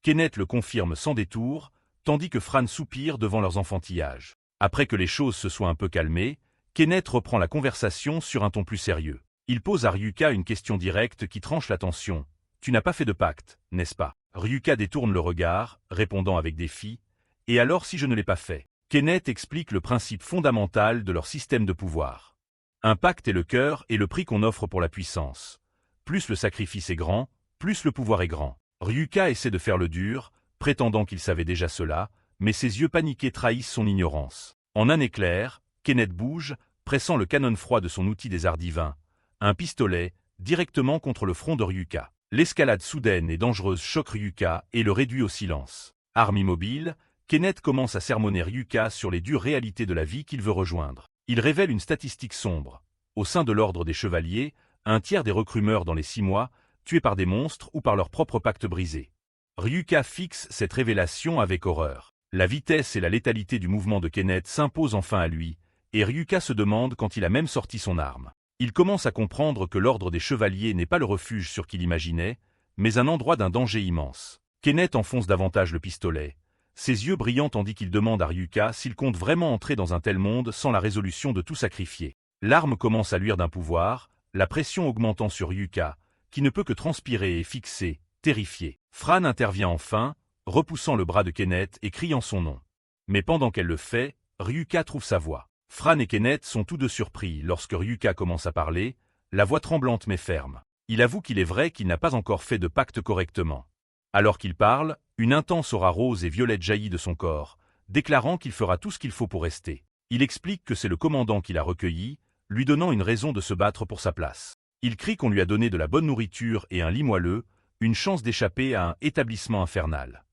Kenneth le confirme sans détour, tandis que Fran soupire devant leurs enfantillages. Après que les choses se soient un peu calmées, Kenneth reprend la conversation sur un ton plus sérieux. Il pose à Ryuka une question directe qui tranche la tension. « Tu n'as pas fait de pacte, n'est-ce pas ?» Ryuka détourne le regard, répondant avec défi. « Et alors si je ne l'ai pas fait ?» Kenneth explique le principe fondamental de leur système de pouvoir. Un pacte est le cœur et le prix qu'on offre pour la puissance. Plus le sacrifice est grand, plus le pouvoir est grand. Ryuka essaie de faire le dur, prétendant qu'il savait déjà cela, mais ses yeux paniqués trahissent son ignorance. En un éclair, Kenneth bouge, pressant le canon froid de son outil des arts divins, un pistolet, directement contre le front de Ryuka. L'escalade soudaine et dangereuse choque Ryuka et le réduit au silence. Arme immobile, Kenneth commence à sermonner Ryuka sur les dures réalités de la vie qu'il veut rejoindre. Il révèle une statistique sombre. Au sein de l'ordre des chevaliers, un tiers des recrues meurent dans les 6 mois, tués par des monstres ou par leur propre pacte brisé. Ryuka fixe cette révélation avec horreur. La vitesse et la létalité du mouvement de Kenneth s'imposent enfin à lui, et Ryuka se demande quand il a même sorti son arme. Il commence à comprendre que l'ordre des chevaliers n'est pas le refuge sur qu'il imaginait, mais un endroit d'un danger immense. Kenneth enfonce davantage le pistolet, ses yeux brillant tandis qu'il demande à Ryuka s'il compte vraiment entrer dans un tel monde sans la résolution de tout sacrifier. L'arme commence à luire d'un pouvoir, la pression augmentant sur Ryuka, qui ne peut que transpirer et fixer, terrifié. Fran intervient enfin, repoussant le bras de Kenneth et criant son nom. Mais pendant qu'elle le fait, Ryuka trouve sa voix. Fran et Kenneth sont tous deux surpris lorsque Ryuka commence à parler, la voix tremblante mais ferme. Il avoue qu'il est vrai qu'il n'a pas encore fait de pacte correctement. Alors qu'il parle, une intense aura rose et violette jaillit de son corps, déclarant qu'il fera tout ce qu'il faut pour rester. Il explique que c'est le commandant qui l'a recueilli, lui donnant une raison de se battre pour sa place. Il crie qu'on lui a donné de la bonne nourriture et un lit moelleux, une chance d'échapper à un établissement infernal.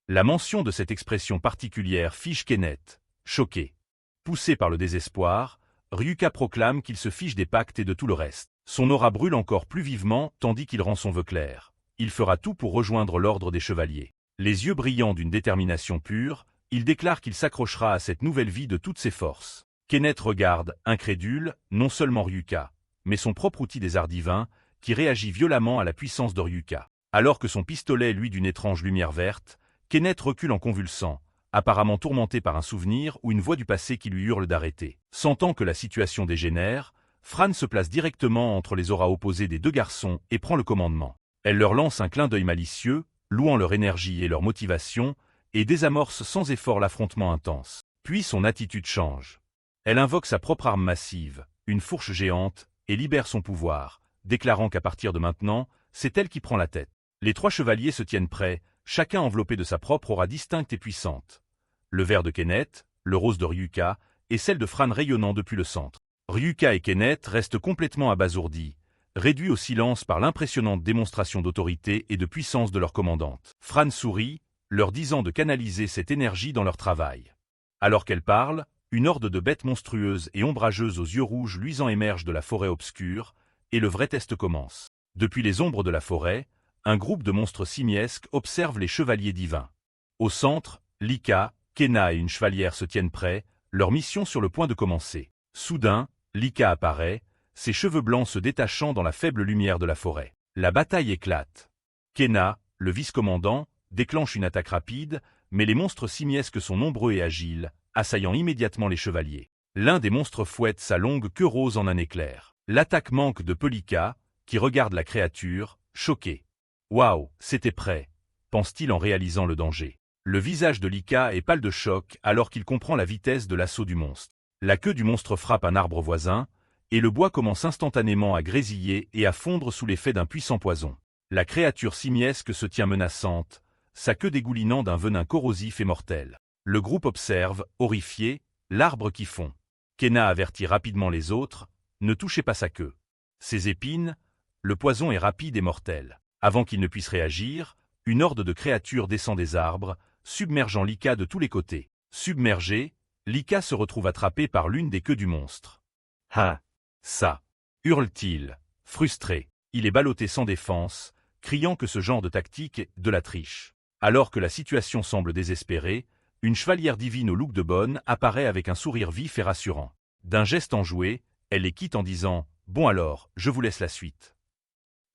La mention de cette expression particulière fiche Kenneth, choqué. Poussé par le désespoir, Ryuka proclame qu'il se fiche des pactes et de tout le reste. Son aura brûle encore plus vivement tandis qu'il rend son vœu clair. Il fera tout pour rejoindre l'ordre des chevaliers. Les yeux brillants d'une détermination pure, il déclare qu'il s'accrochera à cette nouvelle vie de toutes ses forces. Kenneth regarde, incrédule, non seulement Ryuka, mais son propre outil des arts divins, qui réagit violemment à la puissance de Ryuka. Alors que son pistolet est lui d'une étrange lumière verte, Kenneth recule en convulsant, apparemment tourmenté par un souvenir ou une voix du passé qui lui hurle d'arrêter. Sentant que la situation dégénère, Fran se place directement entre les auras opposées des deux garçons et prend le commandement. Elle leur lance un clin d'œil malicieux, louant leur énergie et leur motivation, et désamorce sans effort l'affrontement intense. Puis son attitude change. Elle invoque sa propre arme massive, une fourche géante, et libère son pouvoir, déclarant qu'à partir de maintenant, c'est elle qui prend la tête. Les trois chevaliers se tiennent prêts, chacun enveloppé de sa propre aura distincte et puissante. Le vert de Kenneth, le rose de Ryuka, et celle de Fran rayonnant depuis le centre. Ryuka et Kenneth restent complètement abasourdis, réduits au silence par l'impressionnante démonstration d'autorité et de puissance de leur commandante. Fran sourit, leur disant de canaliser cette énergie dans leur travail. Alors qu'elle parle, une horde de bêtes monstrueuses et ombrageuses aux yeux rouges luisants émerge de la forêt obscure, et le vrai test commence. Depuis les ombres de la forêt, un groupe de monstres simiesques observe les chevaliers divins. Au centre, Lika, Kena et une chevalière se tiennent prêts, leur mission sur le point de commencer. Soudain, Lika apparaît, ses cheveux blancs se détachant dans la faible lumière de la forêt. La bataille éclate. Kena, le vice-commandant, déclenche une attaque rapide, mais les monstres simiesques sont nombreux et agiles, assaillant immédiatement les chevaliers. L'un des monstres fouette sa longue queue rose en un éclair. L'attaque manque de Lika, qui regarde la créature, choqué. Waouh, c'était prêt, pense-t-il en réalisant le danger. Le visage de Lika est pâle de choc alors qu'il comprend la vitesse de l'assaut du monstre. La queue du monstre frappe un arbre voisin, et le bois commence instantanément à grésiller et à fondre sous l'effet d'un puissant poison. La créature simiesque se tient menaçante, sa queue dégoulinant d'un venin corrosif et mortel. Le groupe observe, horrifié, l'arbre qui fond. Kena avertit rapidement les autres, ne touchez pas sa queue. Ses épines, le poison est rapide et mortel. Avant qu'il ne puisse réagir, une horde de créatures descend des arbres, submergeant Lika de tous les côtés. Submergé, Lika se retrouve attrapé par l'une des queues du monstre. « Ah ! Ça !» hurle-t-il, frustré. Il est ballotté sans défense, criant que ce genre de tactique est de la triche. Alors que la situation semble désespérée, une chevalière divine au look de bonne apparaît avec un sourire vif et rassurant. D'un geste enjoué, elle les quitte en disant « Bon alors, je vous laisse la suite ».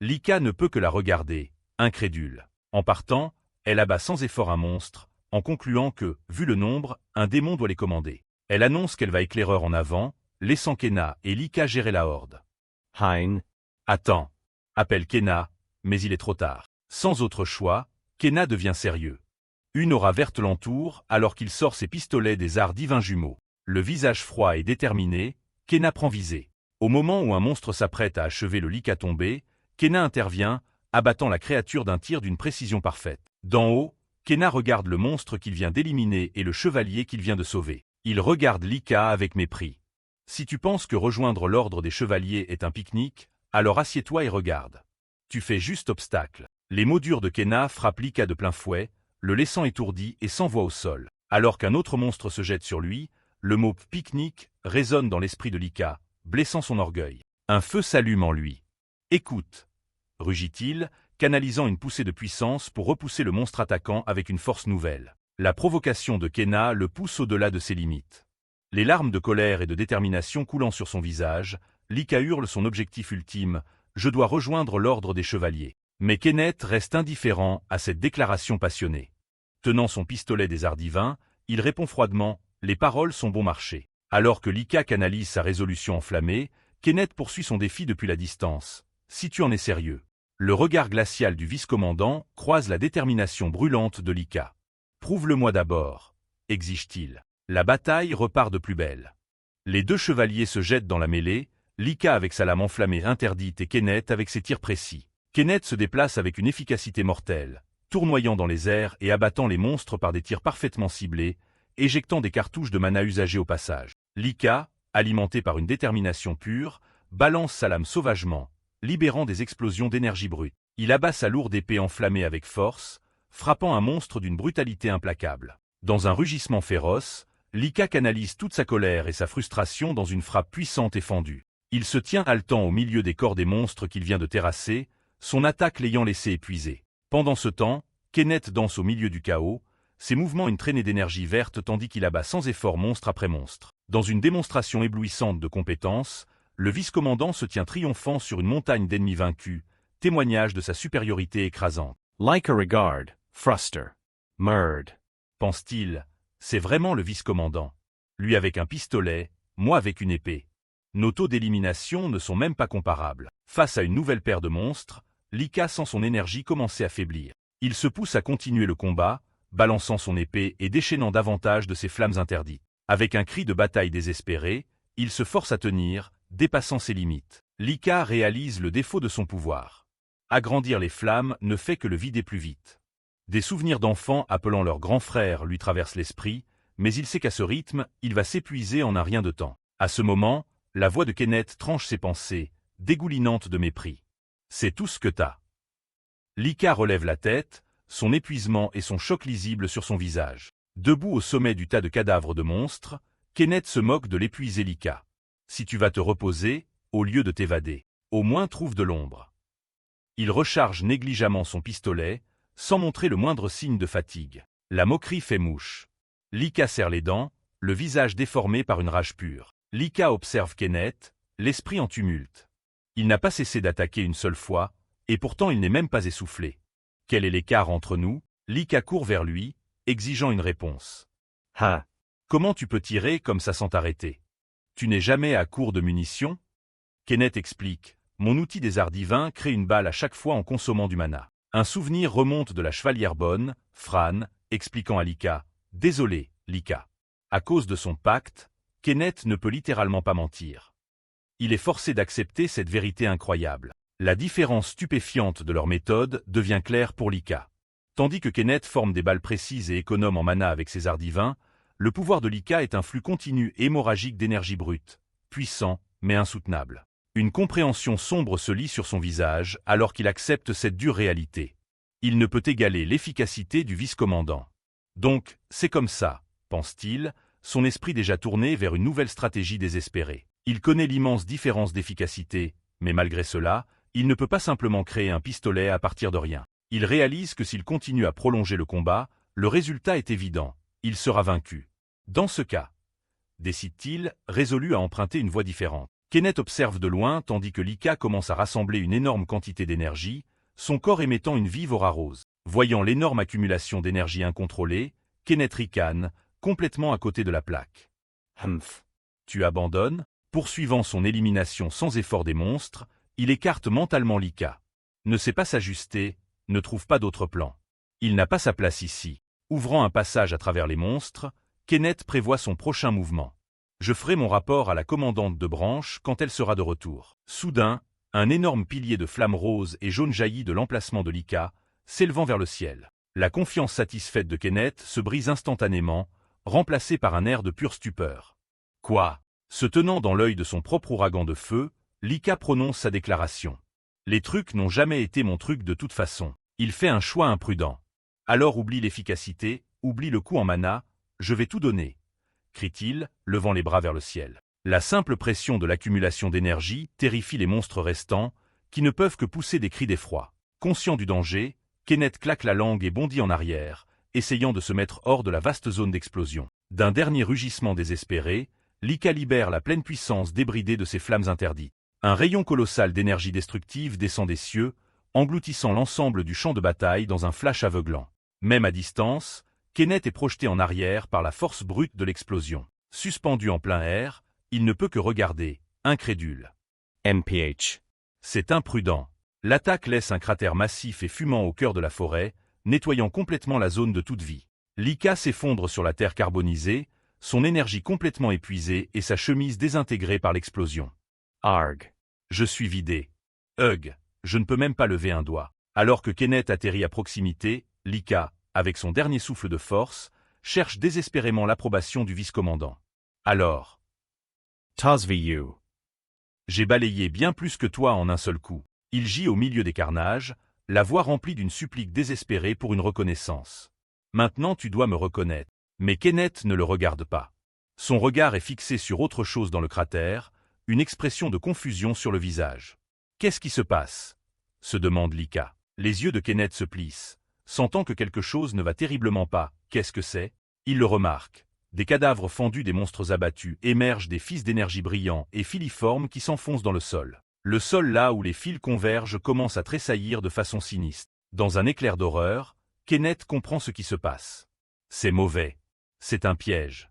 Lika ne peut que la regarder, incrédule. En partant, elle abat sans effort un monstre, en concluant que, vu le nombre, un démon doit les commander. Elle annonce qu'elle va éclaireur en avant, laissant Kena et Lika gérer la horde. Hein. Attends, appelle Kena, mais il est trop tard. Sans autre choix, Kena devient sérieux. Une aura verte l'entoure alors qu'il sort ses pistolets des arts divins jumeaux. Le visage froid et déterminé, Kena prend visée. Au moment où un monstre s'apprête à achever le Lika tombé, Kena intervient, abattant la créature d'un tir d'une précision parfaite. D'en haut, Kena regarde le monstre qu'il vient d'éliminer et le chevalier qu'il vient de sauver. Il regarde Lika avec mépris. Si tu penses que rejoindre l'ordre des chevaliers est un pique-nique, alors assieds-toi et regarde. Tu fais juste obstacle. Les mots durs de Kena frappent Lika de plein fouet, le laissant étourdi et sans voix au sol. Alors qu'un autre monstre se jette sur lui, le mot « pique-nique » résonne dans l'esprit de Lika, blessant son orgueil. Un feu s'allume en lui. « Écoute » rugit-il, canalisant une poussée de puissance pour repousser le monstre attaquant avec une force nouvelle. La provocation de Kena le pousse au-delà de ses limites. Les larmes de colère et de détermination coulant sur son visage, Lika hurle son objectif ultime « Je dois rejoindre l'ordre des chevaliers ». Mais Kenneth reste indifférent à cette déclaration passionnée. Tenant son pistolet des arts divins, il répond froidement « Les paroles sont bon marché ». Alors que Lika canalise sa résolution enflammée, Kenneth poursuit son défi depuis la distance. « Si tu en es sérieux ». Le regard glacial du vice-commandant croise la détermination brûlante de Lika. « Prouve-le-moi d'abord », exige-t-il. La bataille repart de plus belle. Les deux chevaliers se jettent dans la mêlée, Lika avec sa lame enflammée interdite et Kenneth avec ses tirs précis. Kenneth se déplace avec une efficacité mortelle, tournoyant dans les airs et abattant les monstres par des tirs parfaitement ciblés, éjectant des cartouches de mana usagées au passage. Lika, alimenté par une détermination pure, balance sa lame sauvagement, libérant des explosions d'énergie brute. Il abat sa lourde épée enflammée avec force, frappant un monstre d'une brutalité implacable. Dans un rugissement féroce, Lika canalise toute sa colère et sa frustration dans une frappe puissante et fendue. Il se tient haletant au milieu des corps des monstres qu'il vient de terrasser, son attaque l'ayant laissé épuisé. Pendant ce temps, Kenneth danse au milieu du chaos, ses mouvements une traînée d'énergie verte tandis qu'il abat sans effort monstre après monstre. Dans une démonstration éblouissante de compétences, le vice-commandant se tient triomphant sur une montagne d'ennemis vaincus, témoignage de sa supériorité écrasante. Like a regard, Fruster. Murd. Pense-t-il, c'est vraiment le vice-commandant. Lui avec un pistolet, moi avec une épée. Nos taux d'élimination ne sont même pas comparables. Face à une nouvelle paire de monstres, Lika sent son énergie commencer à faiblir. Il se pousse à continuer le combat, balançant son épée et déchaînant davantage de ses flammes interdites. Avec un cri de bataille désespéré, il se force à tenir, dépassant ses limites. Lika réalise le défaut de son pouvoir. Agrandir les flammes ne fait que le vider plus vite. Des souvenirs d'enfants appelant leur grand frère lui traversent l'esprit, mais il sait qu'à ce rythme, il va s'épuiser en un rien de temps. À ce moment, la voix de Kenneth tranche ses pensées, dégoulinante de mépris. C'est tout ce que t'as. Lika relève la tête, son épuisement et son choc lisible sur son visage. Debout au sommet du tas de cadavres de monstres, Kenneth se moque de l'épuisé Lika. Si tu vas te reposer, au lieu de t'évader, au moins trouve de l'ombre. Il recharge négligemment son pistolet, sans montrer le moindre signe de fatigue. La moquerie fait mouche. Lika serre les dents, le visage déformé par une rage pure. Lika observe Kenneth, l'esprit en tumulte. Il n'a pas cessé d'attaquer une seule fois, et pourtant il n'est même pas essoufflé. Quel est l'écart entre nous? Lika court vers lui, exigeant une réponse. Ha. Comment tu peux tirer comme ça sans t'arrêter? Tu n'es jamais à court de munitions? Kenneth explique. Mon outil des arts divins crée une balle à chaque fois en consommant du mana. Un souvenir remonte de la chevalière bonne, Fran, expliquant à Lika. Désolé, Lika. À cause de son pacte, Kenneth ne peut littéralement pas mentir. Il est forcé d'accepter cette vérité incroyable. La différence stupéfiante de leur méthode devient claire pour Lika. Tandis que Kenneth forme des balles précises et économe en mana avec ses arts divins, le pouvoir de Lika est un flux continu et hémorragique d'énergie brute, puissant, mais insoutenable. Une compréhension sombre se lit sur son visage alors qu'il accepte cette dure réalité. Il ne peut égaler l'efficacité du vice-commandant. Donc, c'est comme ça, pense-t-il, son esprit déjà tourné vers une nouvelle stratégie désespérée. Il connaît l'immense différence d'efficacité, mais malgré cela, il ne peut pas simplement créer un pistolet à partir de rien. Il réalise que s'il continue à prolonger le combat, le résultat est évident, il sera vaincu. Dans ce cas, décide-t-il, résolu à emprunter une voie différente. Kenneth observe de loin tandis que Lika commence à rassembler une énorme quantité d'énergie, son corps émettant une vive aura rose. Voyant l'énorme accumulation d'énergie incontrôlée, Kenneth ricane, complètement à côté de la plaque. Humph. Tu abandonnes? Poursuivant son élimination sans effort des monstres, il écarte mentalement Lika. Ne sait pas s'ajuster, ne trouve pas d'autre plan. Il n'a pas sa place ici. Ouvrant un passage à travers les monstres, Kenneth prévoit son prochain mouvement. Je ferai mon rapport à la commandante de branche quand elle sera de retour. Soudain, un énorme pilier de flammes roses et jaunes jaillit de l'emplacement de Lika, s'élevant vers le ciel. La confiance satisfaite de Kenneth se brise instantanément, remplacée par un air de pure stupeur. Quoi? Se tenant dans l'œil de son propre ouragan de feu, Lika prononce sa déclaration. Les trucs n'ont jamais été mon truc de toute façon. Il fait un choix imprudent. Alors oublie l'efficacité, oublie le coup en mana, je vais tout donner, crie-t-il, levant les bras vers le ciel. La simple pression de l'accumulation d'énergie terrifie les monstres restants, qui ne peuvent que pousser des cris d'effroi. Conscient du danger, Kenneth claque la langue et bondit en arrière, essayant de se mettre hors de la vaste zone d'explosion. D'un dernier rugissement désespéré, Lika libère la pleine puissance débridée de ses flammes interdites. Un rayon colossal d'énergie destructive descend des cieux, engloutissant l'ensemble du champ de bataille dans un flash aveuglant. Même à distance, Kenneth est projeté en arrière par la force brute de l'explosion. Suspendu en plein air, il ne peut que regarder, incrédule. MPH. C'est imprudent. L'attaque laisse un cratère massif et fumant au cœur de la forêt, nettoyant complètement la zone de toute vie. Lika s'effondre sur la terre carbonisée, son énergie complètement épuisée et sa chemise désintégrée par l'explosion. Arg. Je suis vidé. Hug, je ne peux même pas lever un doigt. Alors que Kenneth atterrit à proximité, Lika, avec son dernier souffle de force, cherche désespérément l'approbation du vice-commandant. Alors, Tosvu. j'ai balayé bien plus que toi en un seul coup. Il gît au milieu des carnages, la voix remplie d'une supplique désespérée pour une reconnaissance. Maintenant tu dois me reconnaître. Mais Kenneth ne le regarde pas. Son regard est fixé sur autre chose dans le cratère, une expression de confusion sur le visage. « Qu'est-ce qui se passe ?» se demande Lika. Les yeux de Kenneth se plissent, sentant que quelque chose ne va terriblement pas. Qu'est-ce que c'est? Il le remarque. Des cadavres fendus des monstres abattus émergent des fils d'énergie brillants et filiformes qui s'enfoncent dans le sol. Le sol là où les fils convergent commence à tressaillir de façon sinistre. Dans un éclair d'horreur, Kenneth comprend ce qui se passe. C'est mauvais. C'est un piège.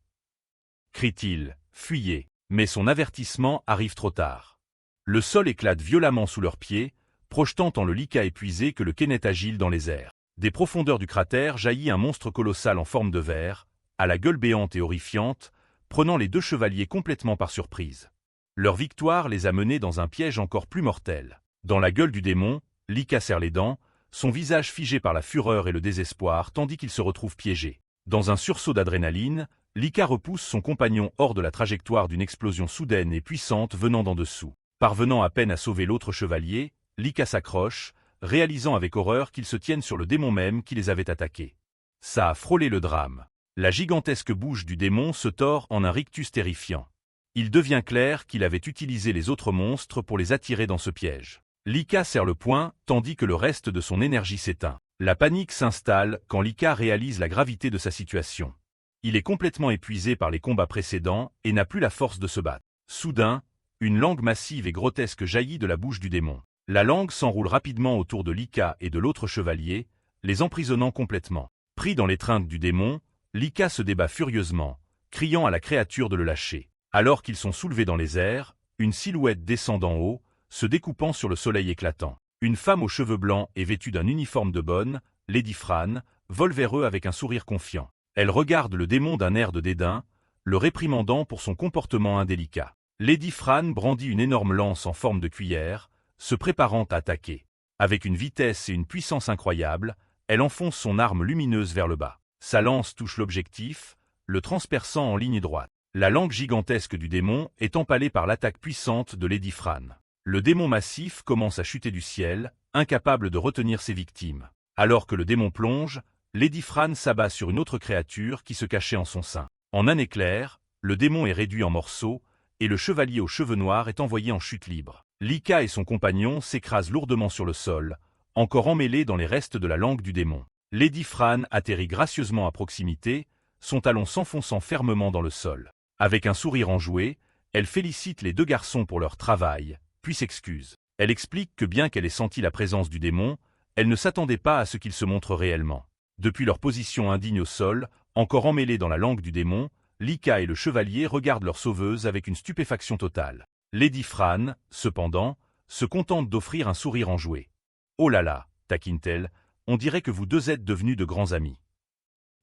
Crie-t-il, fuyez. Mais son avertissement arrive trop tard. Le sol éclate violemment sous leurs pieds, projetant en le Lika épuisé que le Kenneth agile dans les airs. Des profondeurs du cratère jaillit un monstre colossal en forme de verre, à la gueule béante et horrifiante, prenant les deux chevaliers complètement par surprise. Leur victoire les a menés dans un piège encore plus mortel. Dans la gueule du démon, Lika serre les dents, son visage figé par la fureur et le désespoir tandis qu'il se retrouve piégé. Dans un sursaut d'adrénaline, Lika repousse son compagnon hors de la trajectoire d'une explosion soudaine et puissante venant d'en dessous. Parvenant à peine à sauver l'autre chevalier, Lika s'accroche, réalisant avec horreur qu'ils se tiennent sur le démon même qui les avait attaqués. Ça a frôlé le drame. La gigantesque bouche du démon se tord en un rictus terrifiant. Il devient clair qu'il avait utilisé les autres monstres pour les attirer dans ce piège. Lika serre le poing, tandis que le reste de son énergie s'éteint. La panique s'installe quand Lika réalise la gravité de sa situation. Il est complètement épuisé par les combats précédents et n'a plus la force de se battre. Soudain, une langue massive et grotesque jaillit de la bouche du démon. La langue s'enroule rapidement autour de Lika et de l'autre chevalier, les emprisonnant complètement. Pris dans l'étreinte du démon, Lika se débat furieusement, criant à la créature de le lâcher. Alors qu'ils sont soulevés dans les airs, une silhouette descend d'en haut, se découpant sur le soleil éclatant. Une femme aux cheveux blancs et vêtue d'un uniforme de bonne, Lady Fran, vole vers eux avec un sourire confiant. Elle regarde le démon d'un air de dédain, le réprimandant pour son comportement indélicat. Lady Fran brandit une énorme lance en forme de cuillère, se préparant à attaquer. Avec une vitesse et une puissance incroyables, elle enfonce son arme lumineuse vers le bas. Sa lance touche l'objectif, le transperçant en ligne droite. La langue gigantesque du démon est empalée par l'attaque puissante de Lady Fran. Le démon massif commence à chuter du ciel, incapable de retenir ses victimes. Alors que le démon plonge, Lady Fran s'abat sur une autre créature qui se cachait en son sein. En un éclair, le démon est réduit en morceaux, et le chevalier aux cheveux noirs est envoyé en chute libre. Lika et son compagnon s'écrasent lourdement sur le sol, encore emmêlés dans les restes de la langue du démon. Lady Fran atterrit gracieusement à proximité, son talon s'enfonçant fermement dans le sol. Avec un sourire enjoué, elle félicite les deux garçons pour leur travail, puis s'excuse. Elle explique que bien qu'elle ait senti la présence du démon, elle ne s'attendait pas à ce qu'il se montre réellement. Depuis leur position indigne au sol, encore emmêlés dans la langue du démon, Lika et le chevalier regardent leur sauveuse avec une stupéfaction totale. Lady Fran, cependant, se contente d'offrir un sourire enjoué. « Oh là là, taquine-t-elle, on dirait que vous deux êtes devenus de grands amis. »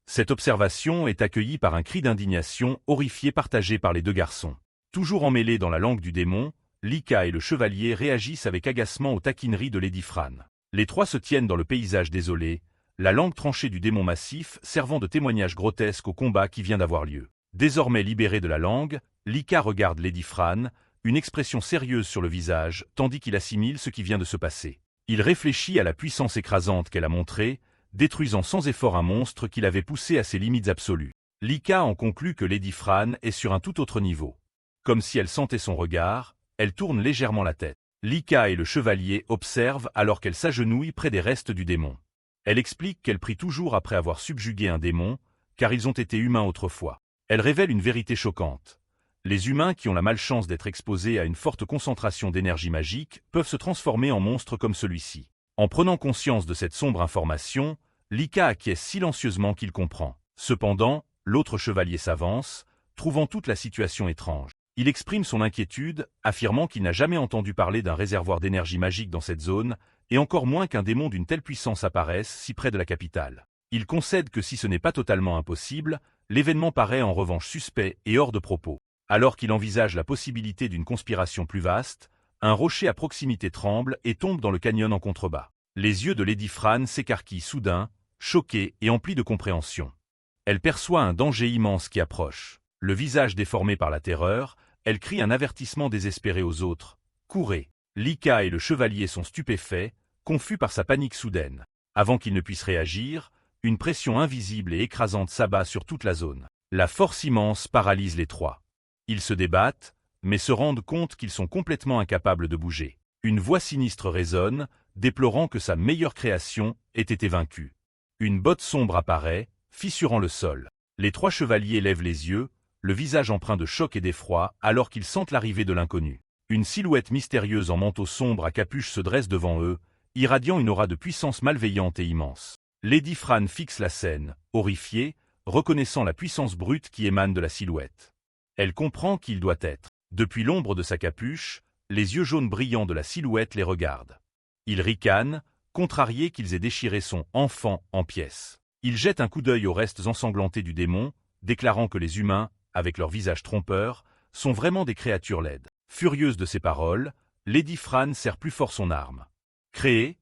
Cette observation est accueillie par un cri d'indignation horrifié partagé par les deux garçons. Toujours emmêlés dans la langue du démon, Lika et le chevalier réagissent avec agacement aux taquineries de Lady Fran. Les trois se tiennent dans le paysage désolé, la langue tranchée du démon massif servant de témoignage grotesque au combat qui vient d'avoir lieu. Désormais libéré de la langue, Lika regarde Lady Fran, une expression sérieuse sur le visage, tandis qu'il assimile ce qui vient de se passer. Il réfléchit à la puissance écrasante qu'elle a montrée, détruisant sans effort un monstre qu'il avait poussé à ses limites absolues. Lika en conclut que Lady Fran est sur un tout autre niveau. Comme si elle sentait son regard, elle tourne légèrement la tête. Lika et le chevalier observent alors qu'elle s'agenouille près des restes du démon. Elle explique qu'elle prie toujours après avoir subjugué un démon, car ils ont été humains autrefois. Elle révèle une vérité choquante. Les humains qui ont la malchance d'être exposés à une forte concentration d'énergie magique peuvent se transformer en monstres comme celui-ci. En prenant conscience de cette sombre information, Lika acquiesce silencieusement qu'il comprend. Cependant, l'autre chevalier s'avance, trouvant toute la situation étrange. Il exprime son inquiétude, affirmant qu'il n'a jamais entendu parler d'un réservoir d'énergie magique dans cette zone, et encore moins qu'un démon d'une telle puissance apparaisse si près de la capitale. Il concède que si ce n'est pas totalement impossible, l'événement paraît en revanche suspect et hors de propos. Alors qu'il envisage la possibilité d'une conspiration plus vaste, un rocher à proximité tremble et tombe dans le canyon en contrebas. Les yeux de Lady Fran s'écarquillent soudain, choqués et emplis de compréhension. Elle perçoit un danger immense qui approche. Le visage déformé par la terreur, elle crie un avertissement désespéré aux autres. « Courez !» Lika et le chevalier sont stupéfaits, confus par sa panique soudaine. Avant qu'ils ne puissent réagir, une pression invisible et écrasante s'abat sur toute la zone. La force immense paralyse les trois. Ils se débattent, mais se rendent compte qu'ils sont complètement incapables de bouger. Une voix sinistre résonne, déplorant que sa meilleure création ait été vaincue. Une botte sombre apparaît, fissurant le sol. Les trois chevaliers lèvent les yeux, le visage empreint de choc et d'effroi, alors qu'ils sentent l'arrivée de l'inconnu. Une silhouette mystérieuse en manteau sombre à capuche se dresse devant eux, irradiant une aura de puissance malveillante et immense. Lady Fran fixe la scène, horrifiée, reconnaissant la puissance brute qui émane de la silhouette. Elle comprend qui il doit être. Depuis l'ombre de sa capuche, les yeux jaunes brillants de la silhouette les regardent. Il ricane, contrarié qu'ils aient déchiré son « enfant » en pièces. Il jette un coup d'œil aux restes ensanglantés du démon, déclarant que les humains, avec leur visage trompeur, sont vraiment des créatures laides. Furieuse de ces paroles, Lady Fran serre plus fort son arme. « Créé ?»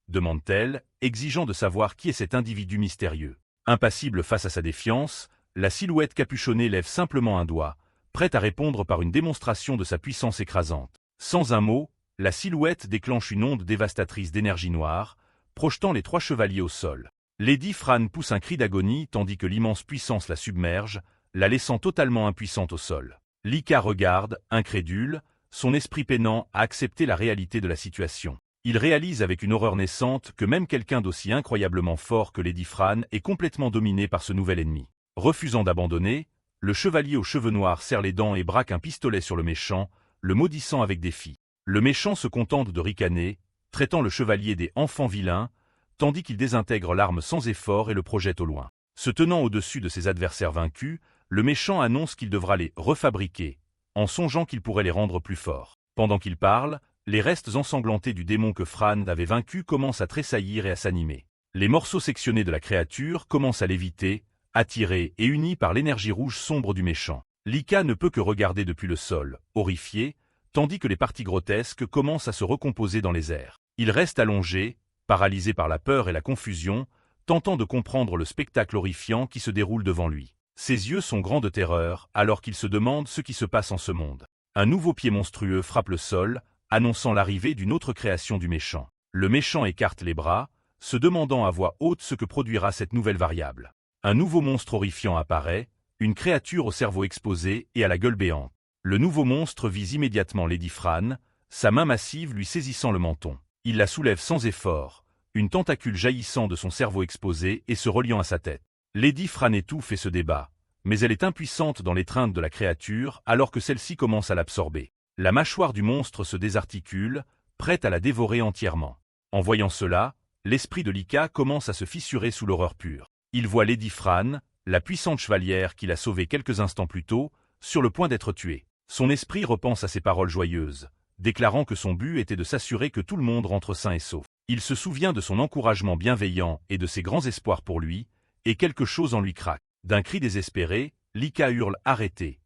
demande-t-elle, exigeant de savoir qui est cet individu mystérieux. Impassible face à sa défiance, la silhouette capuchonnée lève simplement un doigt, prête à répondre par une démonstration de sa puissance écrasante. Sans un mot, la silhouette déclenche une onde dévastatrice d'énergie noire, projetant les trois chevaliers au sol. Lady Fran pousse un cri d'agonie tandis que l'immense puissance la submerge, la laissant totalement impuissante au sol. Lika regarde, incrédule, son esprit peinant à accepter la réalité de la situation. Il réalise avec une horreur naissante que même quelqu'un d'aussi incroyablement fort que Lady Fran est complètement dominé par ce nouvel ennemi. Refusant d'abandonner, le chevalier aux cheveux noirs serre les dents et braque un pistolet sur le méchant, le maudissant avec défi. Le méchant se contente de ricaner, traitant le chevalier des enfants vilains, tandis qu'il désintègre l'arme sans effort et le projette au loin. Se tenant au-dessus de ses adversaires vaincus, le méchant annonce qu'il devra les refabriquer, en songeant qu'il pourrait les rendre plus forts. Pendant qu'il parle, les restes ensanglantés du démon que Fran avait vaincu commencent à tressaillir et à s'animer. Les morceaux sectionnés de la créature commencent à léviter, attirés et unis par l'énergie rouge sombre du méchant. Lika ne peut que regarder depuis le sol, horrifié, tandis que les parties grotesques commencent à se recomposer dans les airs. Il reste allongé, paralysé par la peur et la confusion, tentant de comprendre le spectacle horrifiant qui se déroule devant lui. Ses yeux sont grands de terreur alors qu'il se demande ce qui se passe en ce monde. Un nouveau pied monstrueux frappe le sol, annonçant l'arrivée d'une autre création du méchant. Le méchant écarte les bras, se demandant à voix haute ce que produira cette nouvelle variable. Un nouveau monstre horrifiant apparaît, une créature au cerveau exposé et à la gueule béante. Le nouveau monstre vise immédiatement Lady Fran, sa main massive lui saisissant le menton. Il la soulève sans effort, une tentacule jaillissant de son cerveau exposé et se reliant à sa tête. Lady Fran étouffe et se débat, mais elle est impuissante dans l'étreinte de la créature alors que celle-ci commence à l'absorber. La mâchoire du monstre se désarticule, prête à la dévorer entièrement. En voyant cela, l'esprit de Lika commence à se fissurer sous l'horreur pure. Il voit Lady Fran, la puissante chevalière qu'il a sauvée quelques instants plus tôt, sur le point d'être tuée. Son esprit repense à ses paroles joyeuses, déclarant que son but était de s'assurer que tout le monde rentre sain et sauf. Il se souvient de son encouragement bienveillant et de ses grands espoirs pour lui, et quelque chose en lui craque. D'un cri désespéré, Lika hurle « Arrêtez !»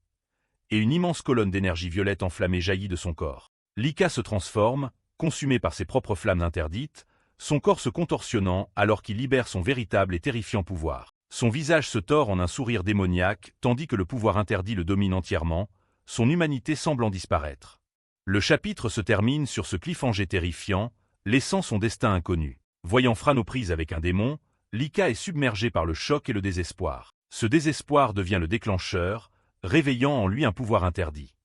et une immense colonne d'énergie violette enflammée jaillit de son corps. Lika se transforme, consumé par ses propres flammes interdites, son corps se contorsionnant alors qu'il libère son véritable et terrifiant pouvoir. Son visage se tord en un sourire démoniaque tandis que le pouvoir interdit le domine entièrement, son humanité semblant disparaître. Le chapitre se termine sur ce cliffhanger terrifiant, laissant son destin inconnu. Voyant Fran aux prises avec un démon, Lika est submergée par le choc et le désespoir. Ce désespoir devient le déclencheur, réveillant en lui un pouvoir interdit.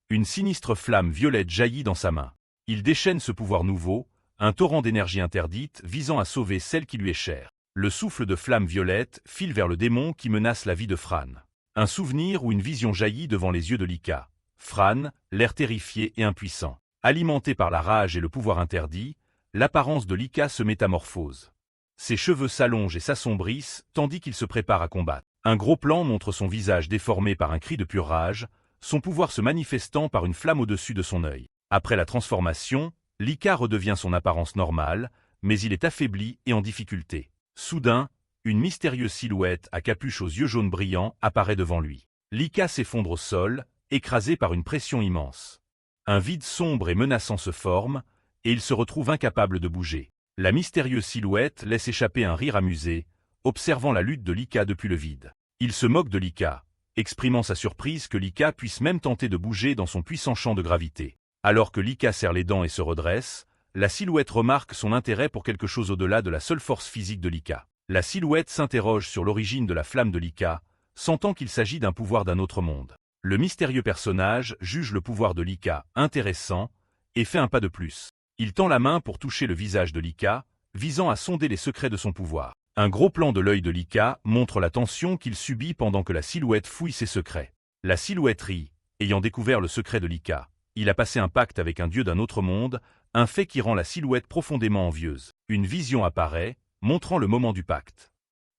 Une sinistre flamme violette jaillit dans sa main. Il déchaîne ce pouvoir nouveau, un torrent d'énergie interdite visant à sauver celle qui lui est chère. Le souffle de flamme violette file vers le démon qui menace la vie de Fran. Un souvenir ou une vision jaillit devant les yeux de Lika. Fran, l'air terrifié et impuissant. Alimenté par la rage et le pouvoir interdit, l'apparence de Lika se métamorphose. Ses cheveux s'allongent et s'assombrissent tandis qu'il se prépare à combattre. Un gros plan montre son visage déformé par un cri de pure rage, son pouvoir se manifestant par une flamme au-dessus de son œil. Après la transformation, Lika redevient son apparence normale, mais il est affaibli et en difficulté. Soudain, une mystérieuse silhouette à capuche aux yeux jaunes brillants apparaît devant lui. Lika s'effondre au sol, écrasé par une pression immense. Un vide sombre et menaçant se forme, et il se retrouve incapable de bouger. La mystérieuse silhouette laisse échapper un rire amusé, observant la lutte de Lika depuis le vide. Il se moque de Lika, exprimant sa surprise que Lika puisse même tenter de bouger dans son puissant champ de gravité. Alors que Lika serre les dents et se redresse, la silhouette remarque son intérêt pour quelque chose au-delà de la seule force physique de Lika. La silhouette s'interroge sur l'origine de la flamme de Lika, sentant qu'il s'agit d'un pouvoir d'un autre monde. Le mystérieux personnage juge le pouvoir de Lika intéressant et fait un pas de plus. Il tend la main pour toucher le visage de Lika, visant à sonder les secrets de son pouvoir. Un gros plan de l'œil de Lika montre la tension qu'il subit pendant que la silhouette fouille ses secrets. La silhouette rit, ayant découvert le secret de Lika. Il a passé un pacte avec un dieu d'un autre monde, un fait qui rend la silhouette profondément envieuse. Une vision apparaît, montrant le moment du pacte.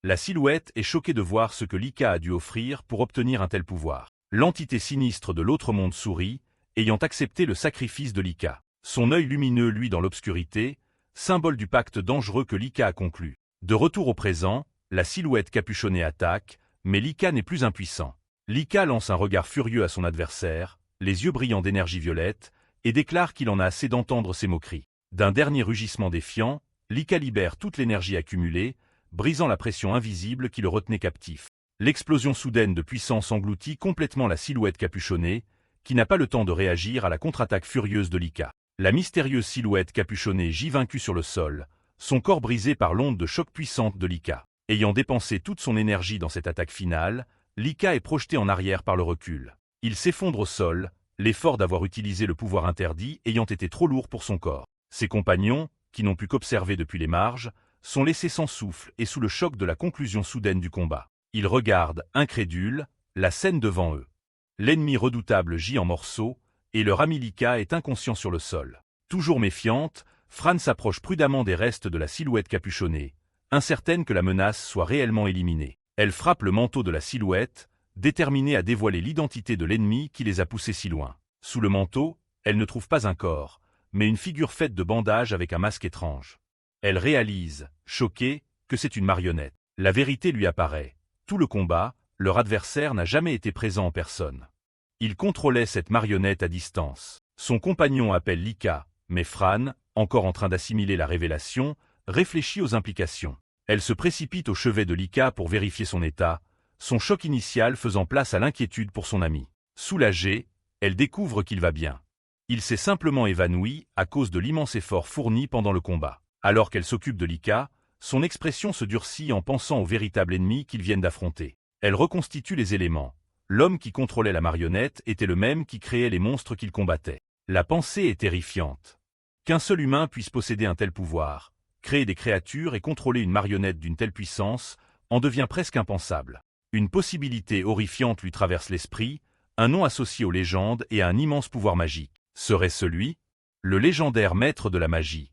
La silhouette est choquée de voir ce que Lika a dû offrir pour obtenir un tel pouvoir. L'entité sinistre de l'autre monde sourit, ayant accepté le sacrifice de Lika. Son œil lumineux luit dans l'obscurité, symbole du pacte dangereux que Lika a conclu. De retour au présent, la silhouette capuchonnée attaque, mais Lika n'est plus impuissant. Lika lance un regard furieux à son adversaire, les yeux brillants d'énergie violette, et déclare qu'il en a assez d'entendre ses moqueries. D'un dernier rugissement défiant, Lika libère toute l'énergie accumulée, brisant la pression invisible qui le retenait captif. L'explosion soudaine de puissance engloutit complètement la silhouette capuchonnée, qui n'a pas le temps de réagir à la contre-attaque furieuse de Lika. La mystérieuse silhouette capuchonnée gît vaincue sur le sol, son corps brisé par l'onde de choc puissante de Lika. Ayant dépensé toute son énergie dans cette attaque finale, Lika est projeté en arrière par le recul. Il s'effondre au sol, l'effort d'avoir utilisé le pouvoir interdit ayant été trop lourd pour son corps. Ses compagnons, qui n'ont pu qu'observer depuis les marges, sont laissés sans souffle et sous le choc de la conclusion soudaine du combat. Ils regardent, incrédules, la scène devant eux. L'ennemi redoutable gît en morceaux, et leur ami Lika est inconscient sur le sol. Toujours méfiante, Fran s'approche prudemment des restes de la silhouette capuchonnée, incertaine que la menace soit réellement éliminée. Elle frappe le manteau de la silhouette, déterminée à dévoiler l'identité de l'ennemi qui les a poussés si loin. Sous le manteau, elle ne trouve pas un corps, mais une figure faite de bandages avec un masque étrange. Elle réalise, choquée, que c'est une marionnette. La vérité lui apparaît. Tout le combat, leur adversaire n'a jamais été présent en personne. Il contrôlait cette marionnette à distance. Son compagnon appelle Lika, mais Fran, encore en train d'assimiler la révélation, réfléchit aux implications. Elle se précipite au chevet de Lika pour vérifier son état, son choc initial faisant place à l'inquiétude pour son ami. Soulagée, elle découvre qu'il va bien. Il s'est simplement évanoui à cause de l'immense effort fourni pendant le combat. Alors qu'elle s'occupe de Lika, son expression se durcit en pensant au véritable ennemi qu'ils viennent d'affronter. Elle reconstitue les éléments. L'homme qui contrôlait la marionnette était le même qui créait les monstres qu'il combattait. La pensée est terrifiante. Qu'un seul humain puisse posséder un tel pouvoir, créer des créatures et contrôler une marionnette d'une telle puissance, en devient presque impensable. Une possibilité horrifiante lui traverse l'esprit, un nom associé aux légendes et à un immense pouvoir magique. Serait celui, le légendaire maître de la magie.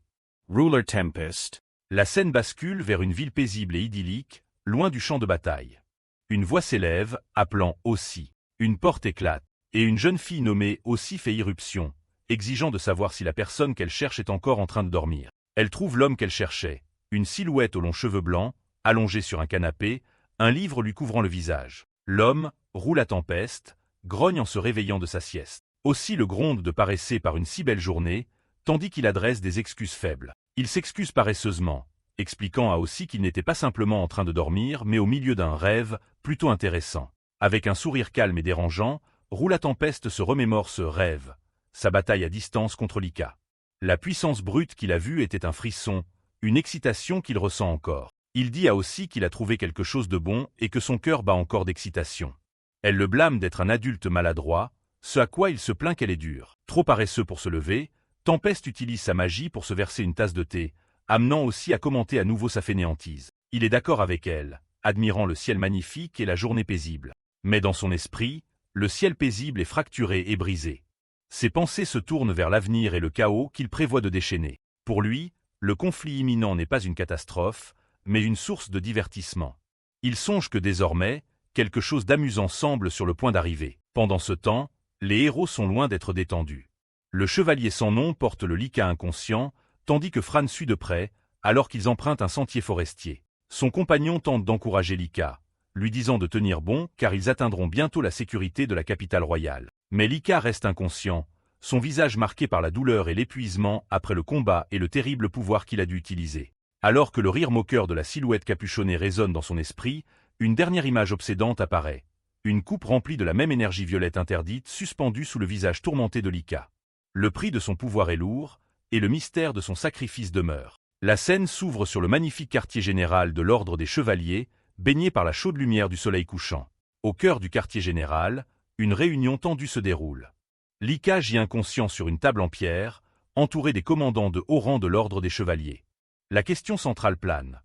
Ruler Tempest. La scène bascule vers une ville paisible et idyllique, loin du champ de bataille. Une voix s'élève, appelant aussi. Une porte éclate, et une jeune fille nommée aussi fait irruption, exigeant de savoir si la personne qu'elle cherche est encore en train de dormir. Elle trouve l'homme qu'elle cherchait, une silhouette aux longs cheveux blancs, allongée sur un canapé, un livre lui couvrant le visage. L'homme, roule à tempeste, grogne en se réveillant de sa sieste. Aussi le gronde de paresser par une si belle journée, tandis qu'il adresse des excuses faibles. Il s'excuse paresseusement, expliquant à aussi qu'il n'était pas simplement en train de dormir, mais au milieu d'un rêve, plutôt intéressant. Avec un sourire calme et dérangeant, Roule à tempeste se remémore ce rêve, sa bataille à distance contre Lika. La puissance brute qu'il a vue était un frisson, une excitation qu'il ressent encore. Il dit à aussi qu'il a trouvé quelque chose de bon et que son cœur bat encore d'excitation. Elle le blâme d'être un adulte maladroit, ce à quoi il se plaint qu'elle est dure. Trop paresseux pour se lever, Tempeste utilise sa magie pour se verser une tasse de thé, amenant aussi à commenter à nouveau sa fainéantise. Il est d'accord avec elle, admirant le ciel magnifique et la journée paisible. Mais dans son esprit, le ciel paisible est fracturé et brisé. Ses pensées se tournent vers l'avenir et le chaos qu'il prévoit de déchaîner. Pour lui, le conflit imminent n'est pas une catastrophe, mais une source de divertissement. Il songe que désormais, quelque chose d'amusant semble sur le point d'arriver. Pendant ce temps, les héros sont loin d'être détendus. Le chevalier sans nom porte le Lika inconscient, tandis que Fran suit de près, alors qu'ils empruntent un sentier forestier. Son compagnon tente d'encourager Lika, lui disant de tenir bon car ils atteindront bientôt la sécurité de la capitale royale. Mais Lika reste inconscient, son visage marqué par la douleur et l'épuisement après le combat et le terrible pouvoir qu'il a dû utiliser. Alors que le rire moqueur de la silhouette capuchonnée résonne dans son esprit, une dernière image obsédante apparaît. Une coupe remplie de la même énergie violette interdite suspendue sous le visage tourmenté de Lika. Le prix de son pouvoir est lourd, et le mystère de son sacrifice demeure. La scène s'ouvre sur le magnifique quartier général de l'Ordre des Chevaliers, baigné par la chaude lumière du soleil couchant. Au cœur du quartier général, une réunion tendue se déroule. Lika gît inconscient sur une table en pierre, entouré des commandants de haut rang de l'ordre des chevaliers. La question centrale plane.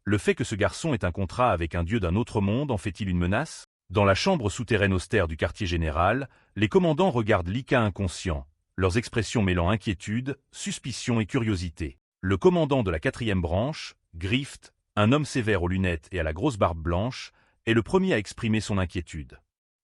Le fait que ce garçon ait un contrat avec un dieu d'un autre monde en fait-il une menace? Dans la chambre souterraine austère du quartier général, les commandants regardent Lika inconscient, leurs expressions mêlant inquiétude, suspicion et curiosité. Le commandant de la 4e branche, Grift, un homme sévère aux lunettes et à la grosse barbe blanche, est le premier à exprimer son inquiétude.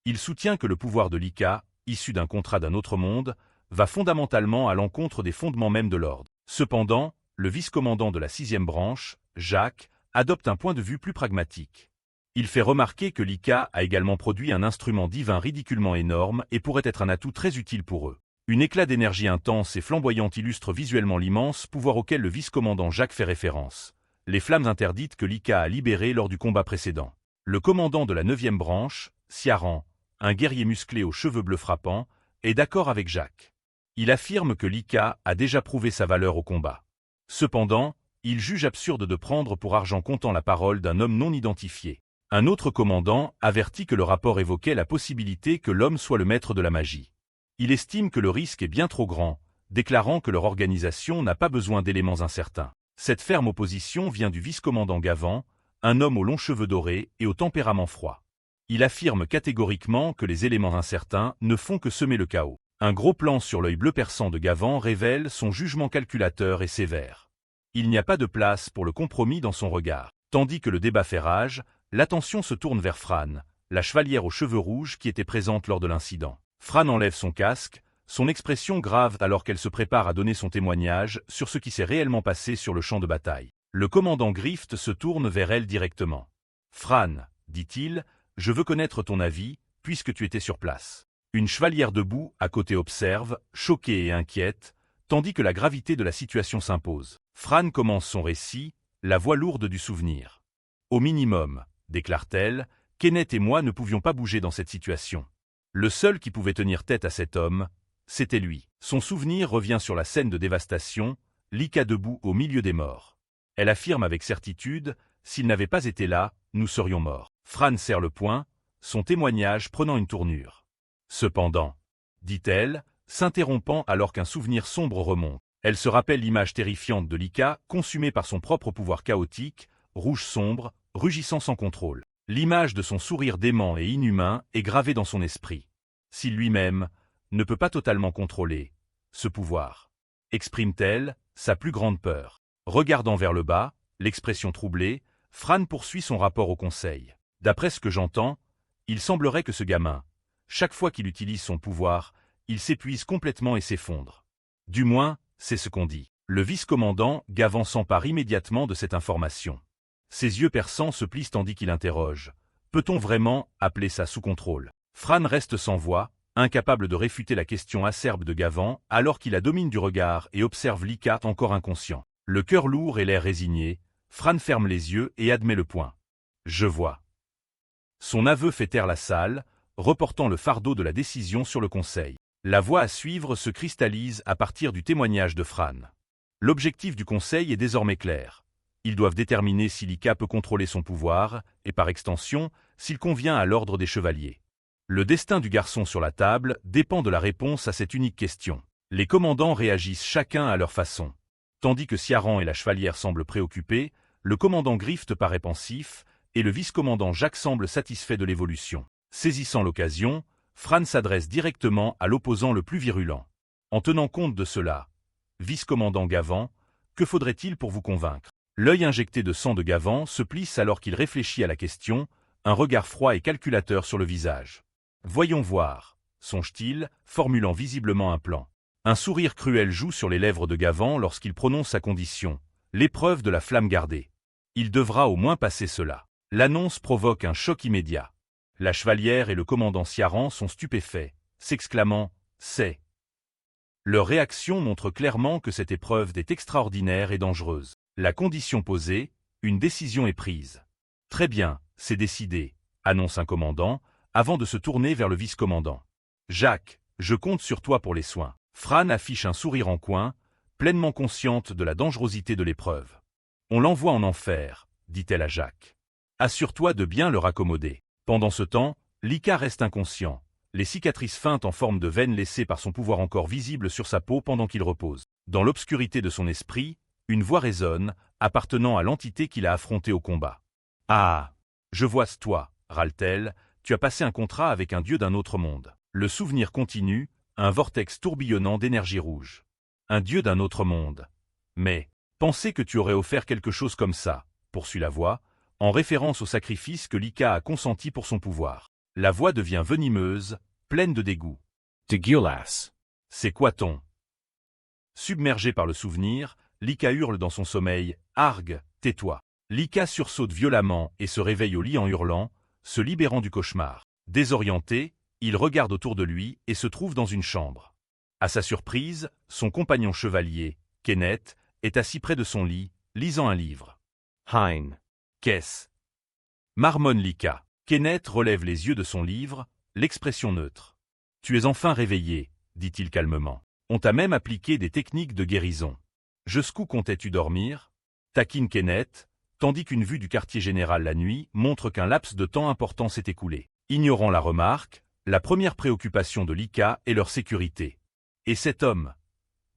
Il soutient que le pouvoir de Lika, issu d'un contrat d'un autre monde, va fondamentalement à l'encontre des fondements mêmes de l'ordre. Cependant, le vice-commandant de la 6e branche, Jacques, adopte un point de vue plus pragmatique. Il fait remarquer que Lika a également produit un instrument divin ridiculement énorme et pourrait être un atout très utile pour eux. Un éclat d'énergie intense et flamboyante illustre visuellement l'immense pouvoir auquel le vice-commandant Jacques fait référence. Les flammes interdites que Lika a libérées lors du combat précédent. Le commandant de la 9e branche, Ciaran, un guerrier musclé aux cheveux bleus frappants, est d'accord avec Jacques. Il affirme que Lika a déjà prouvé sa valeur au combat. Cependant, il juge absurde de prendre pour argent comptant la parole d'un homme non identifié. Un autre commandant avertit que le rapport évoquait la possibilité que l'homme soit le maître de la magie. Il estime que le risque est bien trop grand, déclarant que leur organisation n'a pas besoin d'éléments incertains. Cette ferme opposition vient du vice-commandant Gavan, un homme aux longs cheveux dorés et au tempérament froid. Il affirme catégoriquement que les éléments incertains ne font que semer le chaos. Un gros plan sur l'œil bleu perçant de Gavan révèle son jugement calculateur et sévère. Il n'y a pas de place pour le compromis dans son regard. Tandis que le débat fait rage, l'attention se tourne vers Fran, la chevalière aux cheveux rouges qui était présente lors de l'incident. Fran enlève son casque, son expression grave alors qu'elle se prépare à donner son témoignage sur ce qui s'est réellement passé sur le champ de bataille. Le commandant Grift se tourne vers elle directement. « Fran, dit-il, je veux connaître ton avis, puisque tu étais sur place. » Une chevalière debout à côté observe, choquée et inquiète, tandis que la gravité de la situation s'impose. Fran commence son récit, la voix lourde du souvenir. « Au minimum, déclare-t-elle, Kenneth et moi ne pouvions pas bouger dans cette situation. Le seul qui pouvait tenir tête à cet homme, c'était lui. » Son souvenir revient sur la scène de dévastation, Lika debout au milieu des morts. Elle affirme avec certitude, « S'il n'avait pas été là, nous serions morts. » Fran serre le poing, son témoignage prenant une tournure. Cependant, dit-elle, s'interrompant alors qu'un souvenir sombre remonte. Elle se rappelle l'image terrifiante de Lika, consumée par son propre pouvoir chaotique, rouge sombre, rugissant sans contrôle. L'image de son sourire dément et inhumain est gravée dans son esprit. S'il lui-même ne peut pas totalement contrôler ce pouvoir, exprime-t-elle sa plus grande peur. Regardant vers le bas, l'expression troublée, Fran poursuit son rapport au conseil. D'après ce que j'entends, il semblerait que ce gamin, chaque fois qu'il utilise son pouvoir, il s'épuise complètement et s'effondre. Du moins, c'est ce qu'on dit. Le vice-commandant Gavan s'empare immédiatement de cette information. Ses yeux perçants se plissent tandis qu'il interroge. Peut-on vraiment appeler ça sous contrôle? Fran reste sans voix, incapable de réfuter la question acerbe de Gavan alors qu'il la domine du regard et observe Lika encore inconscient. Le cœur lourd et l'air résigné, Fran ferme les yeux et admet le point. Je vois. Son aveu fait taire la salle, reportant le fardeau de la décision sur le conseil. La voie à suivre se cristallise à partir du témoignage de Fran. L'objectif du conseil est désormais clair. Ils doivent déterminer si Lika peut contrôler son pouvoir, et par extension, s'il convient à l'ordre des chevaliers. Le destin du garçon sur la table dépend de la réponse à cette unique question. Les commandants réagissent chacun à leur façon. Tandis que Ciaran et la chevalière semblent préoccupés, le commandant Grift paraît pensif, et le vice-commandant Jacques semble satisfait de l'évolution. Saisissant l'occasion, Fran s'adresse directement à l'opposant le plus virulent. En tenant compte de cela, vice-commandant Gavan, que faudrait-il pour vous convaincre? L'œil injecté de sang de Gavan se plisse alors qu'il réfléchit à la question, un regard froid et calculateur sur le visage. Voyons voir, songe-t-il, formulant visiblement un plan. Un sourire cruel joue sur les lèvres de Gavan lorsqu'il prononce sa condition, l'épreuve de la flamme gardée. Il devra au moins passer cela. L'annonce provoque un choc immédiat. La chevalière et le commandant Ciaran sont stupéfaits, s'exclamant « c'est ». Leur réaction montre clairement que cette épreuve est extraordinaire et dangereuse. La condition posée, une décision est prise. « Très bien, c'est décidé », annonce un commandant, avant de se tourner vers le vice-commandant. « Jacques, je compte sur toi pour les soins. » Fran affiche un sourire en coin, pleinement consciente de la dangerosité de l'épreuve. « On l'envoie en enfer, dit-elle à Jacques. Assure-toi de bien le raccommoder. » Pendant ce temps, Lika reste inconscient, les cicatrices feintes en forme de veines laissées par son pouvoir encore visibles sur sa peau pendant qu'il repose. Dans l'obscurité de son esprit, une voix résonne, appartenant à l'entité qu'il a affrontée au combat. « Ah, je vois toi, râle-t-elle, tu as passé un contrat avec un dieu d'un autre monde. » Le souvenir continue, un vortex tourbillonnant d'énergie rouge. Un dieu d'un autre monde. Mais, penser que tu aurais offert quelque chose comme ça, poursuit la voix, en référence au sacrifice que Lika a consenti pour son pouvoir. La voix devient venimeuse, pleine de dégoût. Digulas. C'est quoi ton? Submergé par le souvenir, Lika hurle dans son sommeil, « Argue, tais-toi !» Lika sursaute violemment et se réveille au lit en hurlant, se libérant du cauchemar. Désorienté, il regarde autour de lui et se trouve dans une chambre. À sa surprise, son compagnon chevalier, Kenneth, est assis près de son lit, lisant un livre. Hein. Qu'est-ce? Marmonne Lika. Kenneth relève les yeux de son livre, l'expression neutre. « Tu es enfin réveillé, » dit-il calmement. « On t'a même appliqué des techniques de guérison. Jusqu'où comptais-tu dormir ?» taquine Kenneth, tandis qu'une vue du quartier général la nuit montre qu'un laps de temps important s'est écoulé. Ignorant la remarque, la première préoccupation de Lika est leur sécurité. « Et cet homme ?»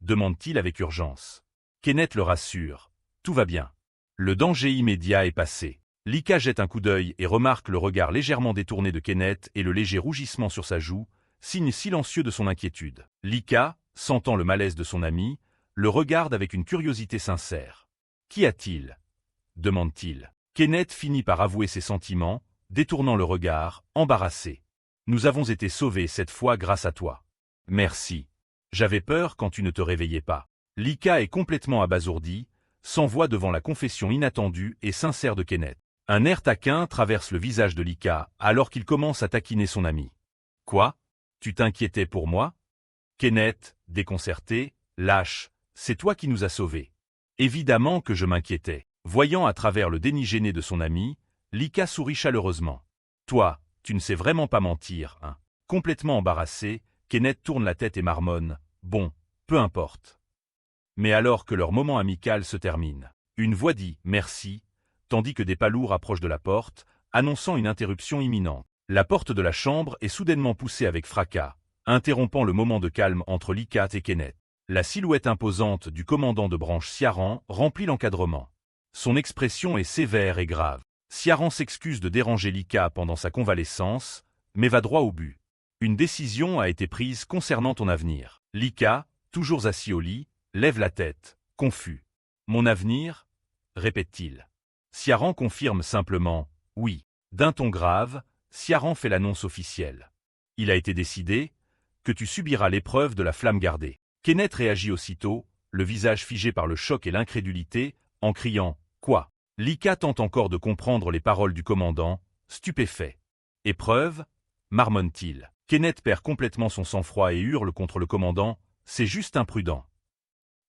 demande-t-il avec urgence. Kenneth le rassure. « Tout va bien. Le danger immédiat est passé. » Lika jette un coup d'œil et remarque le regard légèrement détourné de Kenneth et le léger rougissement sur sa joue, signe silencieux de son inquiétude. Lika, sentant le malaise de son ami, le regarde avec une curiosité sincère. « Qu'y a-t-il » demande-t-il. Kenneth finit par avouer ses sentiments, détournant le regard, embarrassé. « Nous avons été sauvés cette fois grâce à toi. »« Merci. J'avais peur quand tu ne te réveillais pas. » Lika est complètement abasourdi, sans voix devant la confession inattendue et sincère de Kenneth. Un air taquin traverse le visage de Lika alors qu'il commence à taquiner son ami. « Quoi? Tu t'inquiétais pour moi ?» Kenneth, déconcerté, lâche, « C'est toi qui nous as sauvés. » Évidemment que je m'inquiétais. Voyant à travers le déni gêné de son ami, Lika sourit chaleureusement. « Toi, tu ne sais vraiment pas mentir, hein ?» Complètement embarrassé, Kenneth tourne la tête et marmonne. « Bon, peu importe. » Mais alors que leur moment amical se termine, une voix dit « Merci », tandis que des pas lourds approchent de la porte, annonçant une interruption imminente. La porte de la chambre est soudainement poussée avec fracas, interrompant le moment de calme entre Lika et Kenneth. La silhouette imposante du commandant de branche Ciaran remplit l'encadrement. Son expression est sévère et grave. Ciaran s'excuse de déranger Lika pendant sa convalescence, mais va droit au but. Une décision a été prise concernant ton avenir. Lika, toujours assis au lit, lève la tête, confus. « Mon avenir ?» répète-t-il. Ciaran confirme simplement « oui ». D'un ton grave, Ciaran fait l'annonce officielle. « Il a été décidé que tu subiras l'épreuve de la flamme gardée. » Kenneth réagit aussitôt, le visage figé par le choc et l'incrédulité, en criant « Quoi ?» Lika tente encore de comprendre les paroles du commandant, stupéfait. « Épreuve ?» marmonne-t-il. Kenneth perd complètement son sang-froid et hurle contre le commandant « C'est juste imprudent.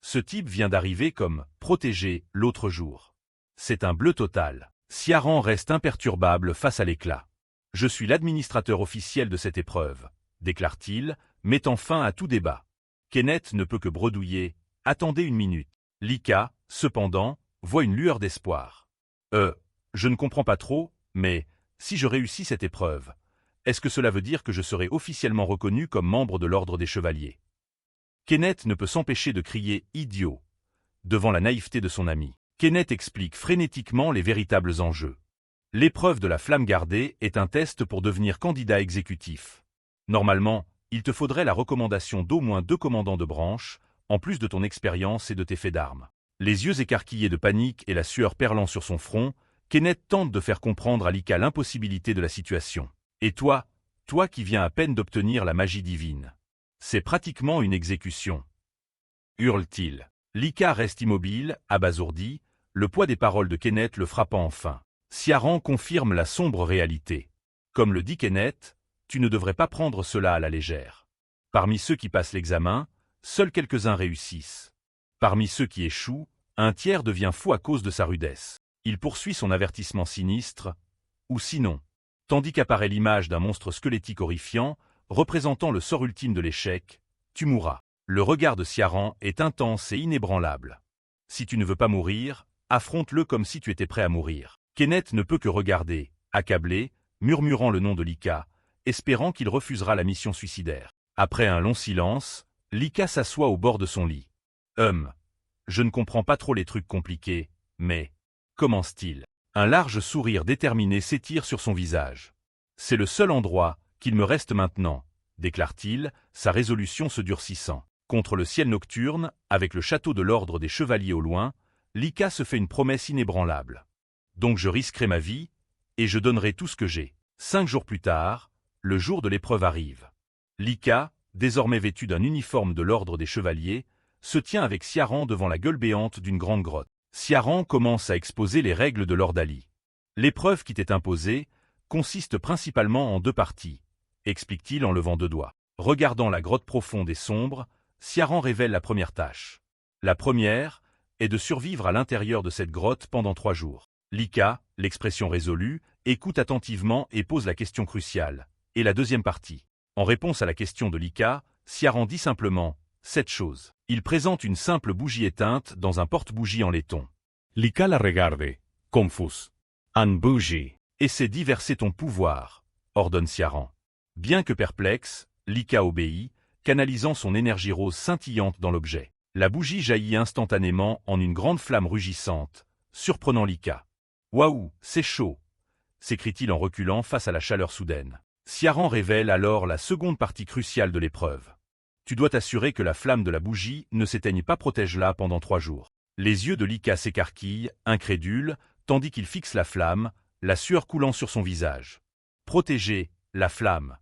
Ce type vient d'arriver comme « protégé » l'autre jour. C'est un bleu total. » Ciaran reste imperturbable face à l'éclat. « Je suis l'administrateur officiel de cette épreuve », déclare-t-il, mettant fin à tout débat. Kenneth ne peut que bredouiller « Attendez une minute. » Lika, cependant, voit une lueur d'espoir. « Je ne comprends pas trop, mais si je réussis cette épreuve, est-ce que cela veut dire que je serai officiellement reconnu comme membre de l'ordre des chevaliers ?» Kenneth ne peut s'empêcher de crier « idiot » devant la naïveté de son ami. Kenneth explique frénétiquement les véritables enjeux. L'épreuve de la flamme gardée est un test pour devenir candidat exécutif. Normalement, il te faudrait la recommandation d'au moins 2 commandants de branche, en plus de ton expérience et de tes faits d'armes. Les yeux écarquillés de panique et la sueur perlant sur son front, Kenneth tente de faire comprendre à Lika l'impossibilité de la situation. « Et toi qui viens à peine d'obtenir la magie divine. C'est pratiquement une exécution. » hurle-t-il. Lika reste immobile, abasourdi, le poids des paroles de Kenneth le frappant enfin. Ciaran confirme la sombre réalité. Comme le dit Kenneth, tu ne devrais pas prendre cela à la légère. Parmi ceux qui passent l'examen, seuls quelques-uns réussissent. Parmi ceux qui échouent, un tiers devient fou à cause de sa rudesse. Il poursuit son avertissement sinistre, ou sinon, tandis qu'apparaît l'image d'un monstre squelettique horrifiant, représentant le sort ultime de l'échec, tu mourras. Le regard de Ciaran est intense et inébranlable. Si tu ne veux pas mourir, affronte-le comme si tu étais prêt à mourir. Kenneth ne peut que regarder, accablé, murmurant le nom de Lika, espérant qu'il refusera la mission suicidaire. Après un long silence, Lika s'assoit au bord de son lit. Je ne comprends pas trop les trucs compliqués, mais... commence-t-il? Un large sourire déterminé s'étire sur son visage. C'est le seul endroit qu'il me reste maintenant, déclare-t-il, sa résolution se durcissant. Contre le ciel nocturne, avec le château de l'ordre des chevaliers au loin, Lika se fait une promesse inébranlable. Donc je risquerai ma vie, et je donnerai tout ce que j'ai. 5 jours plus tard, le jour de l'épreuve arrive. Lika, désormais vêtu d'un uniforme de l'ordre des chevaliers, se tient avec Ciaran devant la gueule béante d'une grande grotte. Ciaran commence à exposer les règles de l'Ordali. L'épreuve qui t'est imposée consiste principalement en 2 parties, explique-t-il en levant 2 doigts. Regardant la grotte profonde et sombre, Ciaran révèle la première tâche. La première est de survivre à l'intérieur de cette grotte pendant 3 jours. Lika, l'expression résolue, écoute attentivement et pose la question cruciale. Et la deuxième partie? En réponse à la question de Lika, Ciaran dit simplement « 7 choses ». Il présente une simple bougie éteinte dans un porte-bougie en laiton. Lika la regarde, confus. An bougie. Essaie d'y verser ton pouvoir, ordonne Ciaran. Bien que perplexe, Lika obéit, canalisant son énergie rose scintillante dans l'objet. La bougie jaillit instantanément en une grande flamme rugissante, surprenant Lika. « Waouh, c'est chaud !» s'écrie-t-il en reculant face à la chaleur soudaine. Ciaran révèle alors la seconde partie cruciale de l'épreuve. Tu dois t'assurer que la flamme de la bougie ne s'éteigne pas, protège-la pendant 3 jours. Les yeux de Lika s'écarquillent, incrédule, tandis qu'il fixe la flamme, la sueur coulant sur son visage. Protéger la flamme,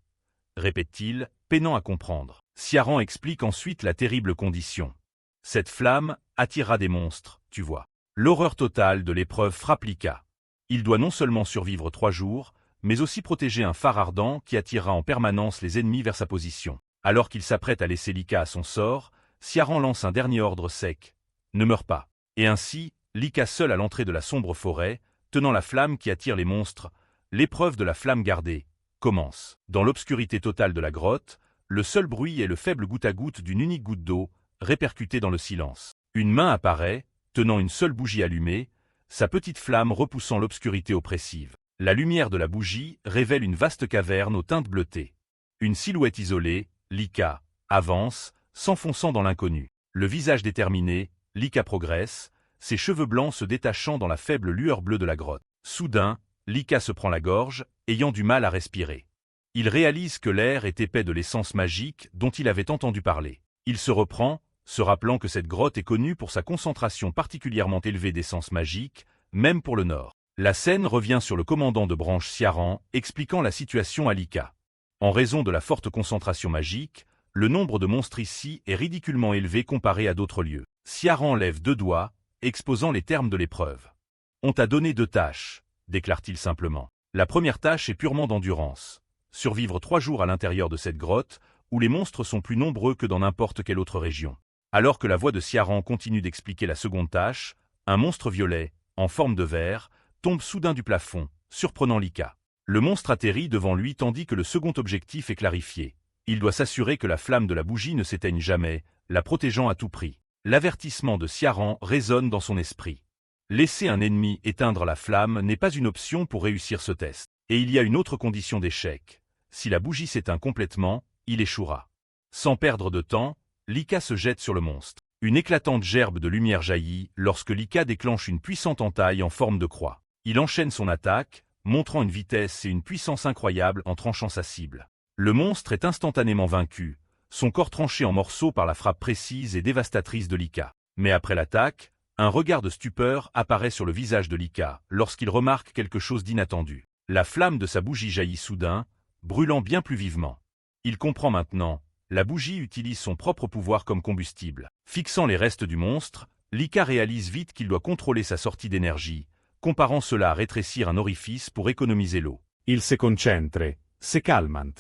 répète-t-il, peinant à comprendre. Ciaran explique ensuite la terrible condition. Cette flamme attirera des monstres, tu vois. L'horreur totale de l'épreuve frappe Lika. Il doit non seulement survivre 3 jours, mais aussi protéger un phare ardent qui attirera en permanence les ennemis vers sa position. Alors qu'il s'apprête à laisser Lika à son sort, Ciaran lance un dernier ordre sec. Ne meurs pas. Et ainsi, Lika seul à l'entrée de la sombre forêt, tenant la flamme qui attire les monstres, l'épreuve de la flamme gardée commence. Dans l'obscurité totale de la grotte, le seul bruit est le faible goutte-à-goutte d'une unique goutte d'eau, répercutée dans le silence. Une main apparaît, tenant une seule bougie allumée, sa petite flamme repoussant l'obscurité oppressive. La lumière de la bougie révèle une vaste caverne aux teintes bleutées. Une silhouette isolée, Lika, avance, s'enfonçant dans l'inconnu. Le visage déterminé, Lika progresse, ses cheveux blancs se détachant dans la faible lueur bleue de la grotte. Soudain, Lika se prend la gorge, ayant du mal à respirer. Il réalise que l'air est épais de l'essence magique dont il avait entendu parler. Il se reprend, se rappelant que cette grotte est connue pour sa concentration particulièrement élevée d'essence magique, même pour le nord. La scène revient sur le commandant de branche Ciaran, expliquant la situation à Lika. En raison de la forte concentration magique, le nombre de monstres ici est ridiculement élevé comparé à d'autres lieux. Ciaran lève 2 doigts, exposant les termes de l'épreuve. « On t'a donné 2 tâches, déclare-t-il simplement. La première tâche est purement d'endurance. Survivre 3 jours à l'intérieur de cette grotte, où les monstres sont plus nombreux que dans n'importe quelle autre région. » Alors que la voix de Ciaran continue d'expliquer la seconde tâche, un monstre violet, en forme de verre, tombe soudain du plafond, surprenant Lika. Le monstre atterrit devant lui tandis que le second objectif est clarifié. Il doit s'assurer que la flamme de la bougie ne s'éteigne jamais, la protégeant à tout prix. L'avertissement de Ciaran résonne dans son esprit. Laisser un ennemi éteindre la flamme n'est pas une option pour réussir ce test. Et il y a une autre condition d'échec. Si la bougie s'éteint complètement, il échouera. Sans perdre de temps, Lika se jette sur le monstre. Une éclatante gerbe de lumière jaillit lorsque Lika déclenche une puissante entaille en forme de croix. Il enchaîne son attaque, montrant une vitesse et une puissance incroyables en tranchant sa cible. Le monstre est instantanément vaincu, son corps tranché en morceaux par la frappe précise et dévastatrice de Lika. Mais après l'attaque, un regard de stupeur apparaît sur le visage de Lika lorsqu'il remarque quelque chose d'inattendu. La flamme de sa bougie jaillit soudain, brûlant bien plus vivement. Il comprend maintenant. La bougie utilise son propre pouvoir comme combustible. Fixant les restes du monstre, Lika réalise vite qu'il doit contrôler sa sortie d'énergie, comparant cela à rétrécir un orifice pour économiser l'eau. Il se concentre, se calmant.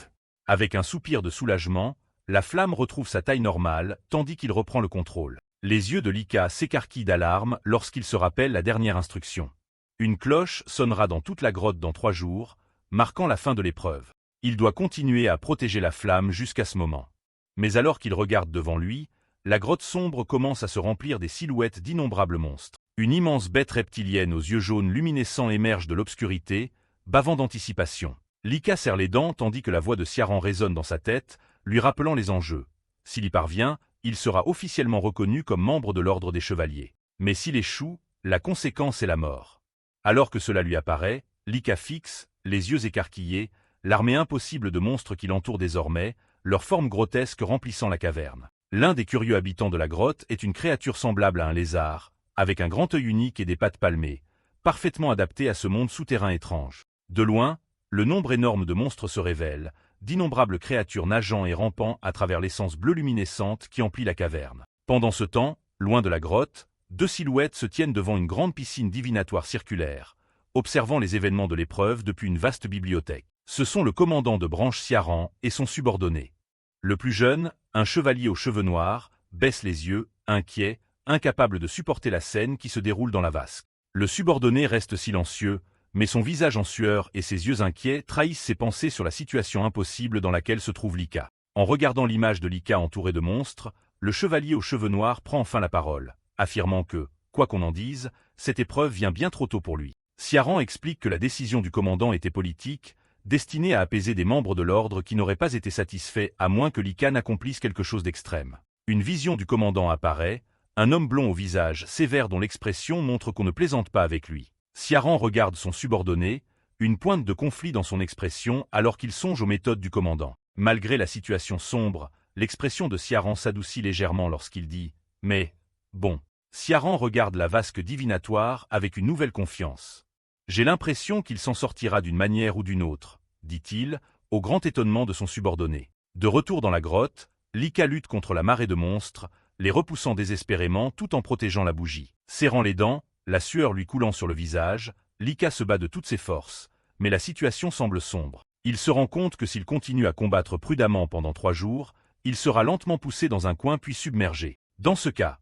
Avec un soupir de soulagement, la flamme retrouve sa taille normale, tandis qu'il reprend le contrôle. Les yeux de Lika s'écarquillent d'alarme lorsqu'il se rappelle la dernière instruction. Une cloche sonnera dans toute la grotte dans 3 jours, marquant la fin de l'épreuve. Il doit continuer à protéger la flamme jusqu'à ce moment. Mais alors qu'il regarde devant lui, la grotte sombre commence à se remplir des silhouettes d'innombrables monstres. Une immense bête reptilienne aux yeux jaunes luminescents émerge de l'obscurité, bavant d'anticipation. Lika serre les dents tandis que la voix de Ciaran résonne dans sa tête, lui rappelant les enjeux. S'il y parvient, il sera officiellement reconnu comme membre de l'ordre des chevaliers. Mais s'il échoue, la conséquence est la mort. Alors que cela lui apparaît, Lika fixe, les yeux écarquillés, l'armée impossible de monstres qui l'entourent désormais, leur forme grotesque remplissant la caverne. L'un des curieux habitants de la grotte est une créature semblable à un lézard, avec un grand œil unique et des pattes palmées, parfaitement adapté à ce monde souterrain étrange. De loin, le nombre énorme de monstres se révèle, d'innombrables créatures nageant et rampant à travers l'essence bleue luminescente qui emplit la caverne. Pendant ce temps, loin de la grotte, deux silhouettes se tiennent devant une grande piscine divinatoire circulaire, observant les événements de l'épreuve depuis une vaste bibliothèque. Ce sont le commandant de branche Ciaran et son subordonné. Le plus jeune, un chevalier aux cheveux noirs, baisse les yeux, inquiet, incapable de supporter la scène qui se déroule dans la vasque. Le subordonné reste silencieux, mais son visage en sueur et ses yeux inquiets trahissent ses pensées sur la situation impossible dans laquelle se trouve Lika. En regardant l'image de Lika entourée de monstres, le chevalier aux cheveux noirs prend enfin la parole, affirmant que, quoi qu'on en dise, cette épreuve vient bien trop tôt pour lui. Ciaran explique que la décision du commandant était politique, destinée à apaiser des membres de l'ordre qui n'auraient pas été satisfaits à moins que Lika n'accomplisse quelque chose d'extrême. Une vision du commandant apparaît, un homme blond au visage sévère dont l'expression montre qu'on ne plaisante pas avec lui. Ciaran regarde son subordonné, une pointe de conflit dans son expression alors qu'il songe aux méthodes du commandant. Malgré la situation sombre, l'expression de Ciaran s'adoucit légèrement lorsqu'il dit « Mais, bon ». Ciaran regarde la vasque divinatoire avec une nouvelle confiance. « J'ai l'impression qu'il s'en sortira d'une manière ou d'une autre », dit-il, au grand étonnement de son subordonné. De retour dans la grotte, Lika lutte contre la marée de monstres, les repoussant désespérément tout en protégeant la bougie. Serrant les dents, la sueur lui coulant sur le visage, Lika se bat de toutes ses forces, mais la situation semble sombre. Il se rend compte que s'il continue à combattre prudemment pendant 3 jours, il sera lentement poussé dans un coin puis submergé. Dans ce cas,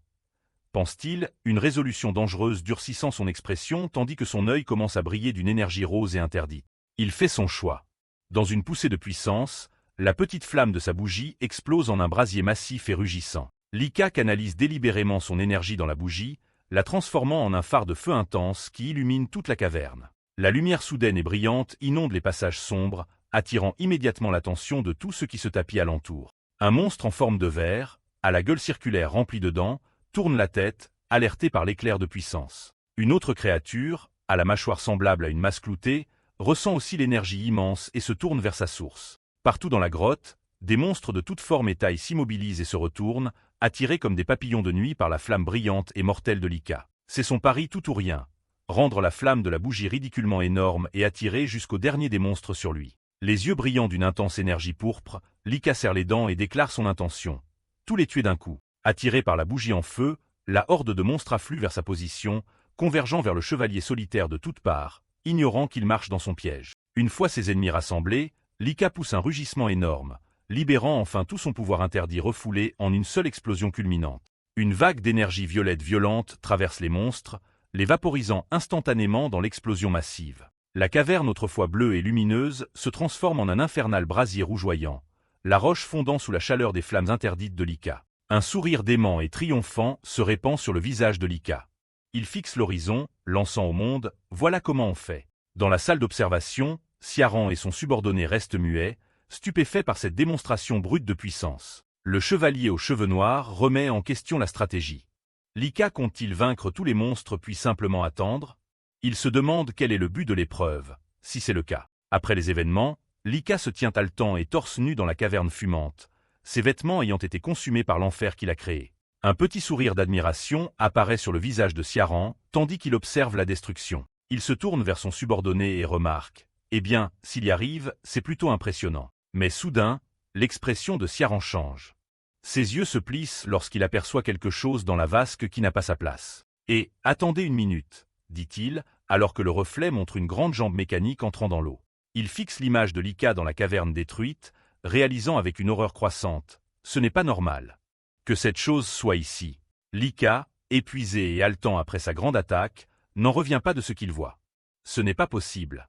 pense-t-il, une résolution dangereuse durcissant son expression tandis que son œil commence à briller d'une énergie rose et interdite. Il fait son choix. Dans une poussée de puissance, la petite flamme de sa bougie explose en un brasier massif et rugissant. Lika canalise délibérément son énergie dans la bougie, la transformant en un phare de feu intense qui illumine toute la caverne. La lumière soudaine et brillante inonde les passages sombres, attirant immédiatement l'attention de tous ceux qui se tapissent alentour. Un monstre en forme de verre, à la gueule circulaire remplie de dents, tourne la tête, alerté par l'éclair de puissance. Une autre créature, à la mâchoire semblable à une masse cloutée, ressent aussi l'énergie immense et se tourne vers sa source. Partout dans la grotte, des monstres de toute forme et taille s'immobilisent et se retournent, attirés comme des papillons de nuit par la flamme brillante et mortelle de Lika. C'est son pari tout ou rien, rendre la flamme de la bougie ridiculement énorme et attirer jusqu'au dernier des monstres sur lui. Les yeux brillants d'une intense énergie pourpre, Lika serre les dents et déclare son intention. Tous les tuer d'un coup. Attiré par la bougie en feu, la horde de monstres afflue vers sa position, convergeant vers le chevalier solitaire de toutes parts, ignorant qu'il marche dans son piège. Une fois ses ennemis rassemblés, Lika pousse un rugissement énorme, libérant enfin tout son pouvoir interdit refoulé en une seule explosion culminante. Une vague d'énergie violette violente traverse les monstres, les vaporisant instantanément dans l'explosion massive. La caverne autrefois bleue et lumineuse se transforme en un infernal brasier rougeoyant, la roche fondant sous la chaleur des flammes interdites de Lika. Un sourire dément et triomphant se répand sur le visage de Lika. Il fixe l'horizon, lançant au monde « Voilà comment on fait ». Dans la salle d'observation, Ciaran et son subordonné restent muets, stupéfaits par cette démonstration brute de puissance. Le chevalier aux cheveux noirs remet en question la stratégie. Lika compte-t-il vaincre tous les monstres puis simplement attendre? Il se demande quel est le but de l'épreuve, si c'est le cas. Après les événements, Lika se tient haletant et torse nu dans la caverne fumante, ses vêtements ayant été consumés par l'enfer qu'il a créé. Un petit sourire d'admiration apparaît sur le visage de Ciaran, tandis qu'il observe la destruction. Il se tourne vers son subordonné et remarque « Eh bien, s'il y arrive, c'est plutôt impressionnant. » Mais soudain, l'expression de Ciaran change. Ses yeux se plissent lorsqu'il aperçoit quelque chose dans la vasque qui n'a pas sa place. « Et, attendez une minute », dit-il, alors que le reflet montre une grande jambe mécanique entrant dans l'eau. Il fixe l'image de Lika dans la caverne détruite, réalisant avec une horreur croissante « Ce n'est pas normal. Que cette chose soit ici. » Lika, épuisé et haletant après sa grande attaque, n'en revient pas de ce qu'il voit. Ce n'est pas possible,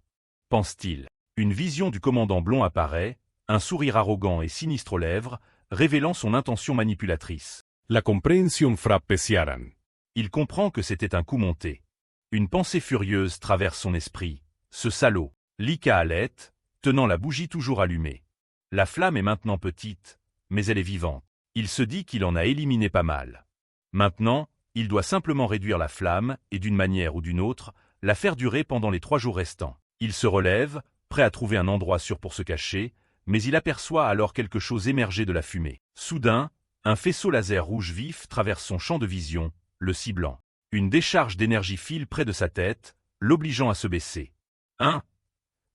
pense-t-il. Une vision du commandant blond apparaît, un sourire arrogant et sinistre aux lèvres, révélant son intention manipulatrice. La compréhension frappe Ciaran. Il comprend que c'était un coup monté. Une pensée furieuse traverse son esprit. Ce salaud. Lika halète, tenant la bougie toujours allumée. La flamme est maintenant petite, mais elle est vivante. Il se dit qu'il en a éliminé pas mal. Maintenant, il doit simplement réduire la flamme et d'une manière ou d'une autre, la faire durer pendant les 3 jours restants. Il se relève, prêt à trouver un endroit sûr pour se cacher, mais il aperçoit alors quelque chose émerger de la fumée. Soudain, un faisceau laser rouge vif traverse son champ de vision, le ciblant. Une décharge d'énergie file près de sa tête, l'obligeant à se baisser. « Hein »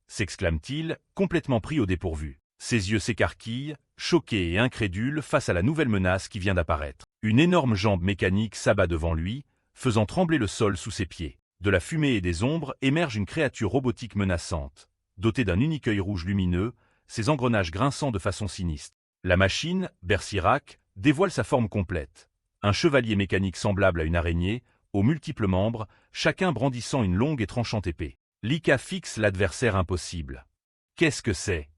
s'exclame-t-il, complètement pris au dépourvu. Ses yeux s'écarquillent, choqués et incrédules face à la nouvelle menace qui vient d'apparaître. Une énorme jambe mécanique s'abat devant lui, faisant trembler le sol sous ses pieds. De la fumée et des ombres émerge une créature robotique menaçante, dotée d'un unique œil rouge lumineux, ses engrenages grinçant de façon sinistre. La machine, Bersirak, dévoile sa forme complète. Un chevalier mécanique semblable à une araignée, aux multiples membres, chacun brandissant une longue et tranchante épée. Lika fixe l'adversaire impossible. « Qu'est-ce que c'est ?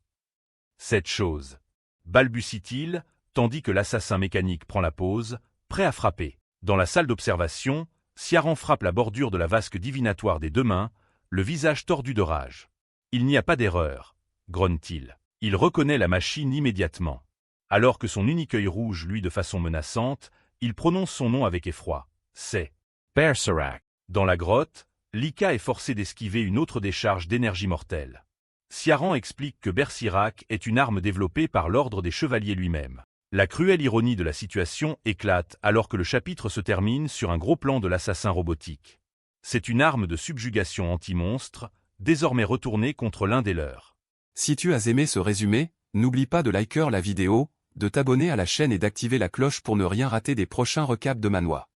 Cette chose » balbutie-t-il, tandis que l'assassin mécanique prend la pose, prêt à frapper. Dans la salle d'observation, Ciaran frappe la bordure de la vasque divinatoire des 2 mains, le visage tordu de rage. « Il n'y a pas d'erreur » grogne-t-il. Il reconnaît la machine immédiatement. Alors que son unique œil rouge luit de façon menaçante, il prononce son nom avec effroi. C'est Bersirak. Dans la grotte, Lika est forcé d'esquiver une autre décharge d'énergie mortelle. Ciaran explique que Bersirak est une arme développée par l'ordre des chevaliers lui-même. La cruelle ironie de la situation éclate alors que le chapitre se termine sur un gros plan de l'assassin robotique. C'est une arme de subjugation anti-monstre, désormais retournée contre l'un des leurs. Si tu as aimé ce résumé, n'oublie pas de liker la vidéo, de t'abonner à la chaîne et d'activer la cloche pour ne rien rater des prochains recaps de Manhwa.